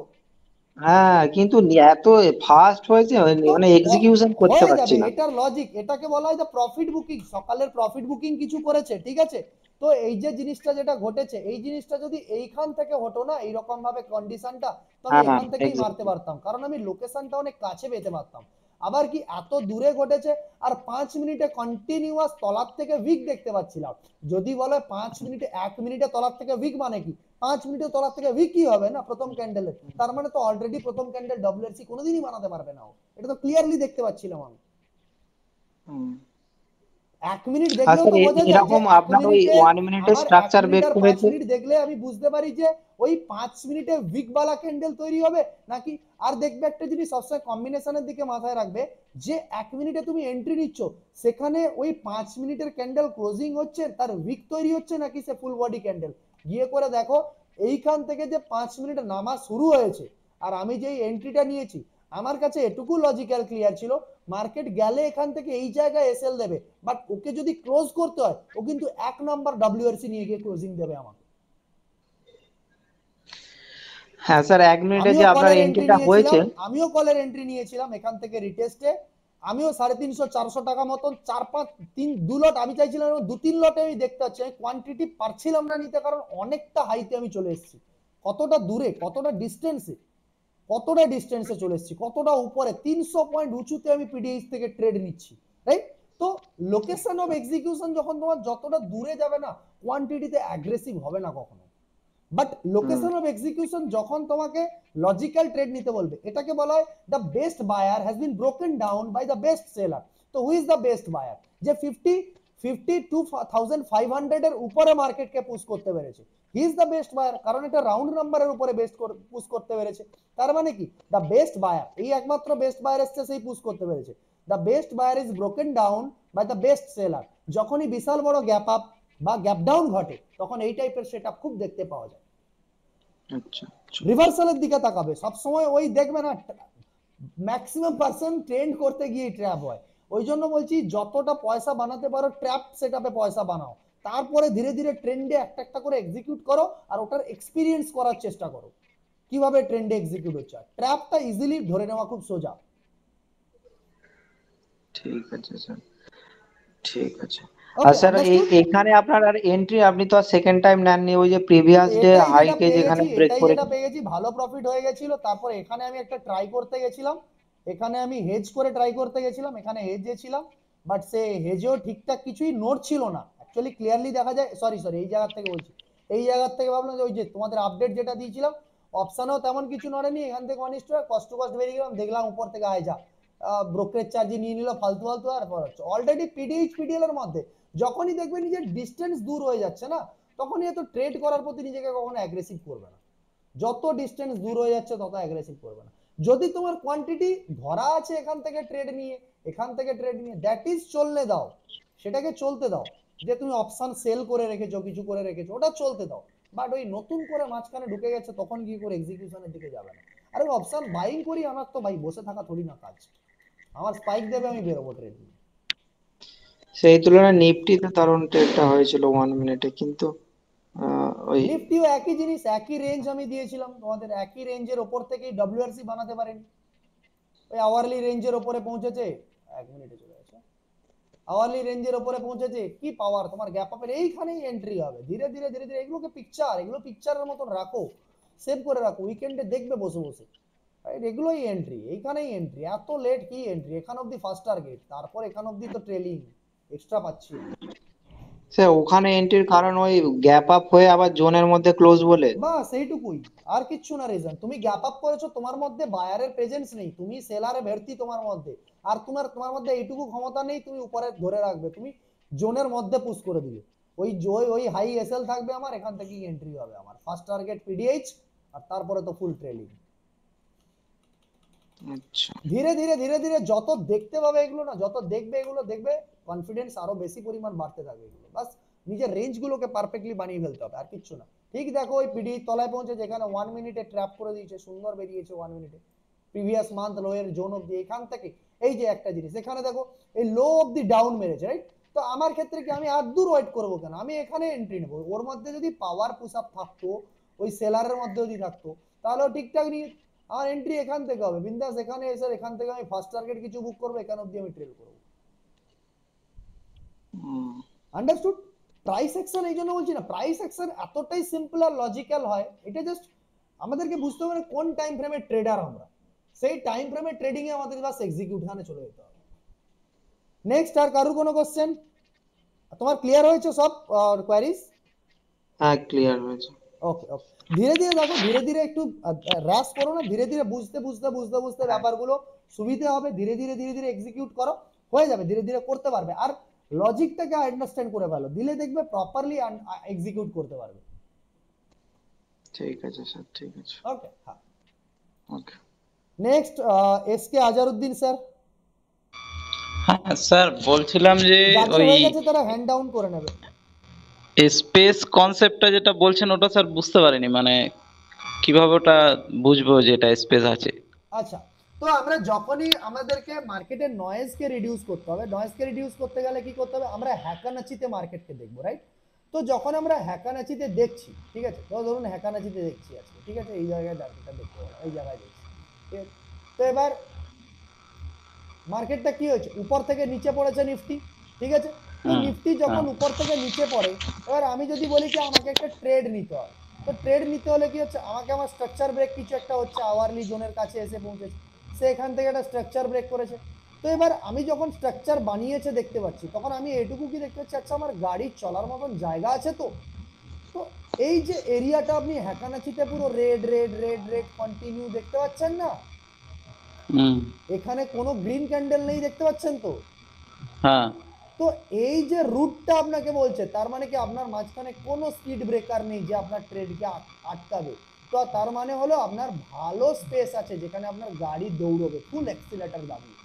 হ্যাঁ, কিন্তু এত ফাস্ট হয়েছে, তো মানে এক্সিকিউশন করতে হয়ে পারছি যাবে, না। এটার লজিক, এটাকে বলা হয় প্রফিট বুকিং। সকালের প্রফিট বুকিং কিছু করেছে, ঠিক আছে। তো এই যে জিনিসটা যেটা ঘটেছে, এই জিনিসটা যদি এইখান থেকে হতো না এইরকম ভাবে কন্ডিশনটা, তো আমি হ্যাঁ এখান থেকেই মারতে এক্স্যাক্টলি। পারতাম, কারণ আমি লোকেশনটা অনেক কাছে পেতে পারতাম। আবার কি এত দূরে ঘটেছে, আর 5 মিনিটে কন্টিনিউয়াস তলার থেকে উইক দেখতে পাচ্ছিলাম। যদি বলে 5 মিনিটে 1 মিনিটে তলার থেকে উইক মানে কি, 5 মিনিটে তলার থেকে উইক কি হবে না প্রথম ক্যান্ডেলে, তার মানে তো অলরেডি প্রথম ক্যান্ডেল ডব্লিউএলসি কোনোদিনই বানাতে পারবে না ও। এটা তো ক্লিয়ারলি দেখতে পাচ্ছিলাম আমি। 1 মিনিট আর দেখলেও স্যার তো বোঝা যায় যে এরকম এক আপনার ওই মিনিটে 1 মিনিটের আমার এক স্ট্রাকচার মিনিট বের আর পাঁচ করেছে? মিনিট দেখলে আমি বুঝতে পারি যে ওই 5 মিনিটে উইকবালা ক্যান্ডেল তৈরি হবে নাকি। আর দেখবে একটা জিনিস সবসময় কম্বিনেশনের দিকে মাথায় রাখবে, যে 1 মিনিটে তুমি এন্ট্রি নিচ্ছ, সেখানে ওই 5 মিনিটের ক্যান্ডেল ক্লোজিং হচ্ছে, তার উইক তৈরি হচ্ছে নাকি সে ফুল বডি ক্যান্ডেল। গিয়ে করে দেখো, এইখান থেকে যে 5 মিনিট নামা শুরু হয়েছে, আর আমি যেই এন্ট্রিটা নিয়েছি, আমার কাছে এটুকু লজিক্যাল ক্লিয়ার ছিল, মার্কেট গেলে এখান থেকে এই জায়গায় এসএল দেবে, বাট ওকে যদি ক্লোজ করতে হয়, ও কিন্তু 1 নম্বর ডব্লিউআরসি নিয়ে গিয়ে ক্লোজিং দেবে আমাকে। হ্যাঁ স্যার, 1 মিনিটে যে আমিও আপনার কলের এন্ট্রি এন্ট্রিটা নিয়েছিলাম, হয়েছে। আমিও কলের এন্ট্রি নিয়েছিলাম এখান থেকে রিটেস্টে। আমিও 350-400 টাকা মতন 4-5-3 2 লট আমি চাইছিলাম, 2-3 লটে আমি দেখতে পাচ্ছি, আমি কোয়ান্টিটি পারছিলাম না নিতে, কারণ অনেকটা হাইতে আমি চলে এসেছি। কতটা দূরে, কতটা ডিস্টেন্সে চলে এসেছি, কতটা উপরে, 300 পয়েন্ট উঁচুতে আমি পিডিএইচ থেকে ট্রেড নিচ্ছি, রাইট। তো লোকেশন অফ এক্সিকিউশন যখন তোমার যতটা দূরে যাবে না, কোয়ান্টিটিতে অ্যাগ্রেসিভ হবে না কখনো। বাট লোকেশন অফ এক্সিকিউশন যখন তোমাকে লজিক্যাল ট্রেড নিতে বলবে, এটাকে বলা হয় the best buyer has been broken down by the best seller. তো who is the best buyer, যে 52,500 এর উপরে মার্কেটকে পুশ করতে পেরেছে, he is the best buyer, কারণ এটা রাউন্ড নাম্বারের উপরে বেস্ট পুশ করতে পেরেছে। তার মানে কি, দ্য বেস্ট বায়ার, এই একমাত্র বেস্ট বায়ার এসছে সেই পুশ করতে পেরেছে। The best buyer is broken down by the best seller. যখনই বিশাল বড় গ্যাপ আপ বা গ্যাপ ডাউন ঘটে, তখন এই টাইপের সেটআপ খুব দেখতে পাওয়া যায়। আচ্ছা আচ্ছা। রিভার্সালের দিকে তাকাবে সবসময়, ওই দেখবে না, ম্যাক্সিমাম পার্সন ট্রেন্ড করতে গিয়ে ট্র্যাপ হয়। ওই জন্য বলছি যতটা পয়সা বানাতে পারো ট্র্যাপ সেটআপে পয়সা বানাও, তারপরে ধীরে ধীরে ট্রেন্ডে একটা একটা করে এক্সিকিউট করো, আর ওটার এক্সপিরিয়েন্স করার চেষ্টা করো কিভাবে ট্রেন্ডে এক্সিকিউট হচ্ছে। ট্র্যাপটা ইজিলি ধরে নেওয়া খুব সোজা। ঠিক আছে স্যার, ঠিক আছে। আর ওকে স্যার আন্ডারস্টুড। এখানে আপনার আর এন্ট্রি আপনি তো আর সেকেন্ড টাইম নেননি, ওই যে প্রিভিয়াস ডে এটাই যেটা হাইকে পেয়ে যেখানে গেছি, ব্রেক এটাই করে। যেটা পেয়ে গেছি, ভালো প্রফিট হয়ে গেছিল। তারপর এখানে আমি একটা ট্রাই করতে গেছিলাম, এখানে আমি হেজ করে ট্রাই করতে গেছিলাম, এখানে হেজে ছিলাম, বাট সে হেজেও ঠিকঠাক কিছুই নোট ছিল না অ্যাকচুয়ালি, ক্লিয়ারলি দেখা যায়। সরি সরি, এই জায়গা থেকে বলছি, এই জায়গা থেকে ভাবলাম যে ওই যে তোমাদের আপডেট যেটা দিয়েছিলাম, অপশানেও তেমন কিছু নড়েনি, এখান থেকে অনিষ্ট কষ্ট বেরিয়ে গেলাম, দেখলাম উপর থেকে আয় যা ব্রোকারেজ চার্জ নিয়ে নিল ফালতু ফালতু। আর অলরেডি পিডিএইচ পিডিএল এর মধ্যে যখনই দেখবে নিজের ডিস্টেন্স দূর হয়ে যাচ্ছে না, তখনই এত ট্রেড করার প্রতি নিজেকে কখনো অ্যাগ্রেসিভ করবে না। যত ডিস্টেন্স দূর হয়ে যাচ্ছে তত অ্যাগ্রেসিভ করবে না। যদি তোমার কোয়ান্টিটি ধরা আছে এখান থেকে ট্রেড নিয়ে, এখান থেকে ট্রেড নিয়ে, দ্যাট ইজ চললে দাও, সেটাকে চলতে দাও। যে তুমি অপশন সেল করে রেখেছো, কিছু করে রেখেছো, ওটা চলতে দাও। বাট ওই নতুন করে মাঝখানে ঢুকে গেছে, তখন কি করে এক্সিকিউশনের দিকে যাবে না। আর ওই অপশন বাইং করি, আমার তো ভাই বসে থাকা থোড়ি না কাজ, আমার স্পাইক দেবে, আমি বেরোবো ট্রেড নিয়ে। সেই তুলনায় নিফটিতে দারুণ ট্রেডটা হয়েছিল 1 মিনিটে, কিন্তু ওই নিফটিও একই জিনিস, একই রেঞ্জ আমি দিয়েছিলাম তোমাদের, একই রেঞ্জের ওপর থেকেই ডব্লিউআরসি বানাতে পারেনি, ওই আওয়ারলি রেঞ্জের ওপরে পৌঁছেছে, 1 মিনিটে চলে গেছে, আওয়ারলি রেঞ্জের ওপরে পৌঁছেছে, কি পাওয়ার তোমার গ্যাপ আপের এইখানেই এন্ট্রি হবে, ধীরে ধীরে ধীরে ধীরে। এগুলোকে পিকচার, এগুলো পিকচারের মতন রাখো, সেভ করে রাখো, উইকেন্ডে দেখবে বসে বসে, রাইট? এগুলোই এন্ট্রি, এইখানেই এন্ট্রি, এত লেট কি এন্ট্রি, এখান অব্দি ফার্স্ট টার্গেট, তারপর এখান অব্দি তো ট্রেলিং, এক্সট্রা পাচ্ছি। সে ওখানে এন্ট্রির কারণ ওই গ্যাপ আপ হয়ে আবার জোনের মধ্যে ক্লোজ বলে। বাস সেইটুকুই, আর কিচ্ছু না রিজন। তুমি গ্যাপ আপ করেছো, তোমার মধ্যে বায়ারের প্রেজেন্স নেই, তুমি সেলারে ভর্তি তোমার মধ্যে, আর তোমার মধ্যে এইটুকু ক্ষমতা নেই তুমি উপরে ধরে রাখবে, তুমি জোনের মধ্যে পুশ করে দিবে, ওই হাই এসএল থাকবে আমার, এখান থেকেই এন্ট্রি হবে আমার, ফার্স্ট টার্গেট পিডিএইচ, আর তারপরে তো ফুল ট্রেলিং। আচ্ছা, ধীরে ধীরে ধীরে ধীরে যত দেখতে পাবে এগুলো না, যত দেখবে এগুলো, দেখবে কনফিডেন্স আরো বেশি পরিমাণ বাড়তে থাকবে। এগুলো বাস নিজের রেঞ্জ গুলোকে পারফেক্টলি বানিয়ে ফেলতে হবে, আর কিচ্ছু না। ঠিক দেখো ওই পিডি তলায় পৌঁছে, যেখানে 1 মিনিটে ট্র্যাপ করে দিয়েছে, সুন্দর বেরিয়েছে 1 মিনিটে, প্রিভিয়াস মান্থ লো এর জোন অব্দি, এখান থেকে এই যে একটা জিনিস, এখানে দেখো এই লো অব্দি ডাউন মেরেছে, রাইট? তো আমার ক্ষেত্রে কি, আমি আর দূর ওয়েট করবো কেন, আমি এখানে এন্ট্রি নেবো। ওর মধ্যে যদি পাওয়ার পুশ আপ থাকতো, ওই সেলারের মধ্যে যদি থাকতো, তাহলেও ঠিকঠাক নিয়ে আমার এন্ট্রি এখান থেকে হবে বিন্দাস, এখানে এসে এখান থেকে আমি ফার্স্ট টার্গেট কিছু বুক করবো, এখান অব্দি আমি ট্রেল করবো। আন্ডারস্টুড? প্রাইস অ্যাকশন এই জন্য বলছি না, প্রাইস অ্যাকশন এতটাই সিম্পল আর লজিক্যাল হয়, এটা জাস্ট আমাদেরকে বুঝতে হবে কোন টাইম ফ্রেমে ট্রেডার আমরা, সেই টাইম ফ্রেমে ট্রেডিং এ আমাদের বাস এক্সিকিউশনে চলে যেতে হবে। নেক্সট আর কারোর কোনো কোশ্চেন? তোমার ক্লিয়ার হয়েছে সব কোয়ারিজ? হ্যাঁ ক্লিয়ার হয়েছে। ওকে ওকে, ধীরে ধীরে দেখো, ধীরে ধীরে একটু র্যাশ করো না, ধীরে ধীরে বুঝতে বুঝতে বুঝতে বুঝতে ব্যাপারগুলো সুবিধা হবে, ধীরে ধীরে ধীরে ধীরে এক্সিকিউট করো, হয়ে যাবে, ধীরে ধীরে করতে পারবে। আর লজিকটাকে আন্ডারস্ট্যান্ড করে ফেলো, দিলে দেখবে প্রপারলি এক্সিকিউট করতে পারবে। ঠিক আছে স্যার, ঠিক আছে। ওকে, হ্যাঁ। ওকে, নেক্সট এসকে আজারউদ্দিন স্যার। হ্যাঁ স্যার, বলছিলাম যে যাদের ওই হয়ে গেছে তারা হ্যান্ড ডাউন করে নেবে। স্পেস কনসেপ্টটা যেটা বলছেন ওটা স্যার বুঝতে পারিনি, মানে কিভাবে ওটা বুঝবো যে এটা স্পেস আছে? আচ্ছা, তো আমরা যখনই আমাদেরকে মার্কেটের নয়েজকে রিডিউস করতে হবে, নয়েজকে রিডিউস করতে গেলে কি করতে হবে, আমরা হ্যাকানাচিতে মার্কেটকে দেখবো, রাইট? তো যখন আমরা হ্যাকানাচিতে দেখছি, ঠিক আছে, তো ধরুন হ্যাকানাচিতে দেখছি আজকে, ঠিক আছে, এই জায়গায় ডাটাটা দেখতে পাবো, এই জায়গায় দেখছি, ঠিক আছে। তো এবার মার্কেটটা কি হয়েছে, উপর থেকে নিচে পড়েছে নিফটি, ঠিক আছে। তো নিফটি যখন উপর থেকে নিচে পড়ে, এবার আমি যদি বলি কি আমাকে একটা ট্রেড নিতে হয়, তো ট্রেড নিতে হলে কি হচ্ছে, আমাকে আমার স্ট্রাকচার ব্রেক কিছু একটা হচ্ছে, আওয়ারলি জোনের কাছে এসে পৌঁছেছে, সে এখান থেকে একটা স্ট্রাকচার ব্রেক করেছে। তো এবার আমি যখন স্ট্রাকচার বানিয়েছে দেখতে পাচ্ছি, তখন আমি এটুকু কি দেখতে পাচ্ছি, আচ্ছা আমার গাড়ি চলার মতন জায়গা আছে। তো তো এই যে এরিয়াটা আপনি হ্যাকানাচিতে পুরো red red red red continue দেখতে পাচ্ছেন না, এখানে কোনো গ্রিন ক্যান্ডেল নেই, দেখতে পাচ্ছেন তো? হ্যাঁ। তো এই যে রুটটা আপনাকে বলছে, তার মানে কি আপনার মাঝখানে কোনো স্পিড ব্রেকার নেই যে আপনার ট্রেডকে আটকাবে। তো তার মানে হলো আপনার ভালো স্পেস আছে যেখানে আপনার গাড়ি দৌড়বে ফুল অ্যাক্সিলারেটর দাবিয়ে,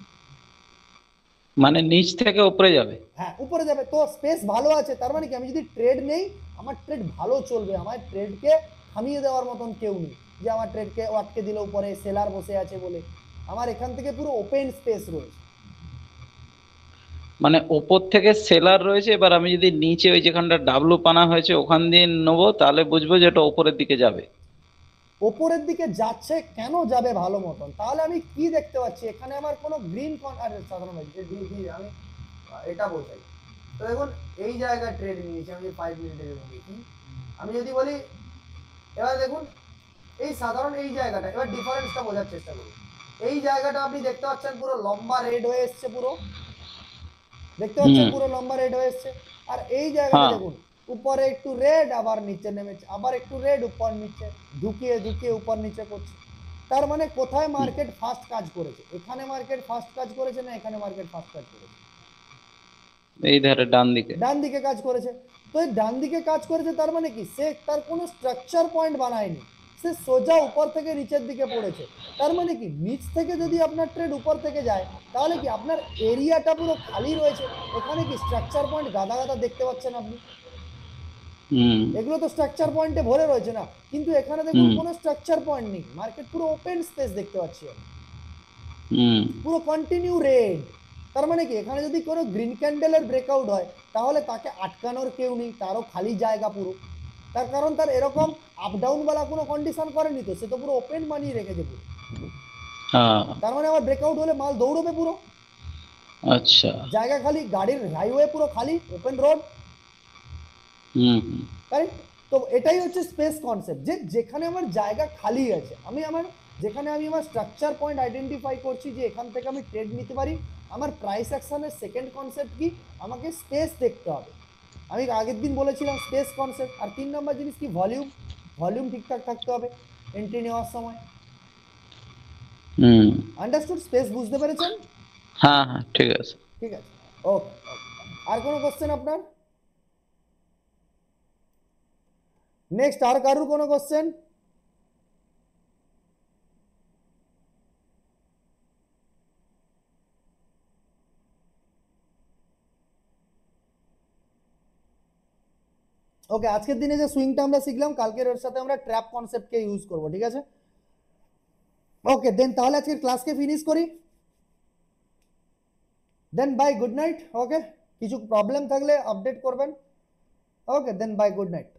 মানে নিচ থেকে উপরে যাবে? হ্যাঁ উপরে যাবে, তো স্পেস ভালো আছে। তার মানে কি আমি যদি ট্রেড নেই, আমার ট্রেড ভালো চলবে, আমার ট্রেডকে থামিয়ে দেওয়ার মতন কেউ নেই যে আমার ট্রেডকে আটকে দিল উপরে সেলার বসে আছে বলে, আমার এখান থেকে পুরো ওপেন স্পেস রয়েছে। মানে ওপর থেকে সেলার রয়েছে, এবার আমি যদি নিচে ওই যেখানটা ডাব্লু পানা হয়েছে ওখান দিয়ে নেবো, তাহলে বুঝবো যে এটা ওপরের দিকে যাবে। ওপরের দিকে যাচ্ছে, কেন যাবে ভালো মতন, তাহলে আমি কি দেখতে পাচ্ছি, এখানে আমার কোনো গ্রিন সাধারণ আমি এটা বলতে, তো দেখুন এই জায়গায় ট্রেড নিয়েছি আমি 5 মিনিটের জন্য দেখি, আমি যদি বলি এবার দেখুন এই সাধারণ এই জায়গাটা, এবার ডিফারেন্সটা বোঝার চেষ্টা করুন। এই জায়গাটা আপনি দেখতে পাচ্ছেন পুরো লম্বা রেড হয়ে এসছে, পুরো দেখতে পাচ্ছেন পুরো লম্বা রেড হয়ে এসছে। আর এই জায়গাটা দেখুন উপরে একটু রেড, আবার নিচে নেমেছে, আবার একটু রেড, উপর নিচে ঢুকিয়ে ঢুকিয়ে উপর নিচে করছে। তার মানে কোথায় মার্কেট ফার্স্ট কাজ করেছে, এখানে মার্কেট ফার্স্ট কাজ করেছে না এখানে মার্কেট ফার্স্ট কাজ করেছে? এই ধারে ডান দিকে কাজ করেছে। তো এই ডান দিকে কাজ করেছে, তার মানে কি সে তার কোনো স্ট্রাকচার পয়েন্ট বানায়নি, সে সোজা উপর থেকে নিচের দিকে পড়েছে। তার মানে কি নিচ থেকে যদি আপনার ট্রেড উপর থেকে যায়, তাহলে কি আপনার এরিয়াটা পুরো খালি রয়েছে, এখানে কি স্ট্রাকচার পয়েন্ট গাদা গাদা দেখতে পাচ্ছেন আপনি, এগুলো তো স্ট্রাকচার পয়েন্টে ভরে রয়েছে না, কিন্তু এখানে দেখুন কোনো স্ট্রাকচার পয়েন্ট নেই, মার্কেট পুরো ওপেন স্পেস দেখতে পাচ্ছি আমি, পুরো কন্টিনিউ রেড। তার মানে কি এখানে যদি কোনো গ্রিন ক্যান্ডেলের ব্রেকআউট হয় তাহলে তাকে আটকানোর কেউ নেই, তারও খালি জায়গা পুরো। তার কারণ তার এরকম আপ ডাউন वाला কোনো কন্ডিশন করেনি, তো সে তো পুরো ওপেন বানিয়ে রেখেছে পুরো। হ্যাঁ তার মানে আবার ব্রেকআউট হলে মাল দৌড়বে পুরো, আচ্ছা। জায়গা খালি, গাড়ির হাইওয়ে পুরো খালি, ওপেন রোড, হুম। রাইট? তো এটাই হচ্ছে স্পেস কনসেপ্ট, যে যেখানে আমার জায়গা খালি আছে, যেখানে আমি আমার স্ট্রাকচার পয়েন্ট আইডেন্টিফাই করছি যে এখান থেকে আমি ট্রেড নিতে পারি। আমার প্রাইস অ্যাকশনের সেকেন্ড কনসেপ্ট কি, আমাকে স্পেস দেখতে হবে। আমি আগের দিন বলেছিলাম স্পেস কনসেপ্ট। আর 3 নম্বর জিনিস কি, ভলিউম ঠিকঠাক থাকতে হবে এন্ট্রি নেওয়ার সময়। আন্ডারস্টুড? স্পেস বুঝতে পেরেছেন? হ্যাঁ হ্যাঁ ঠিক আছে। ঠিক আছে, ওকে। আর কোনো কোশ্চেন আপনার? নেক্সট আর কারুর কোনো কোশ্চেন? ওকে, আজকের দিনে যে সুইংটা আমরা শিখলাম, কালকের এর সাথে আমরা ট্র্যাপ কনসেপ্টকে ইউজ করব, ঠিক আছে? ওকে দেন, তাহলে আজকের ক্লাসকে ফিনিশ করি। দেন বাই, গুড নাইট। ওকে, কিছু প্রবলেম থাকলে আপডেট করবেন। ওকে দেন বাই, গুড নাইট।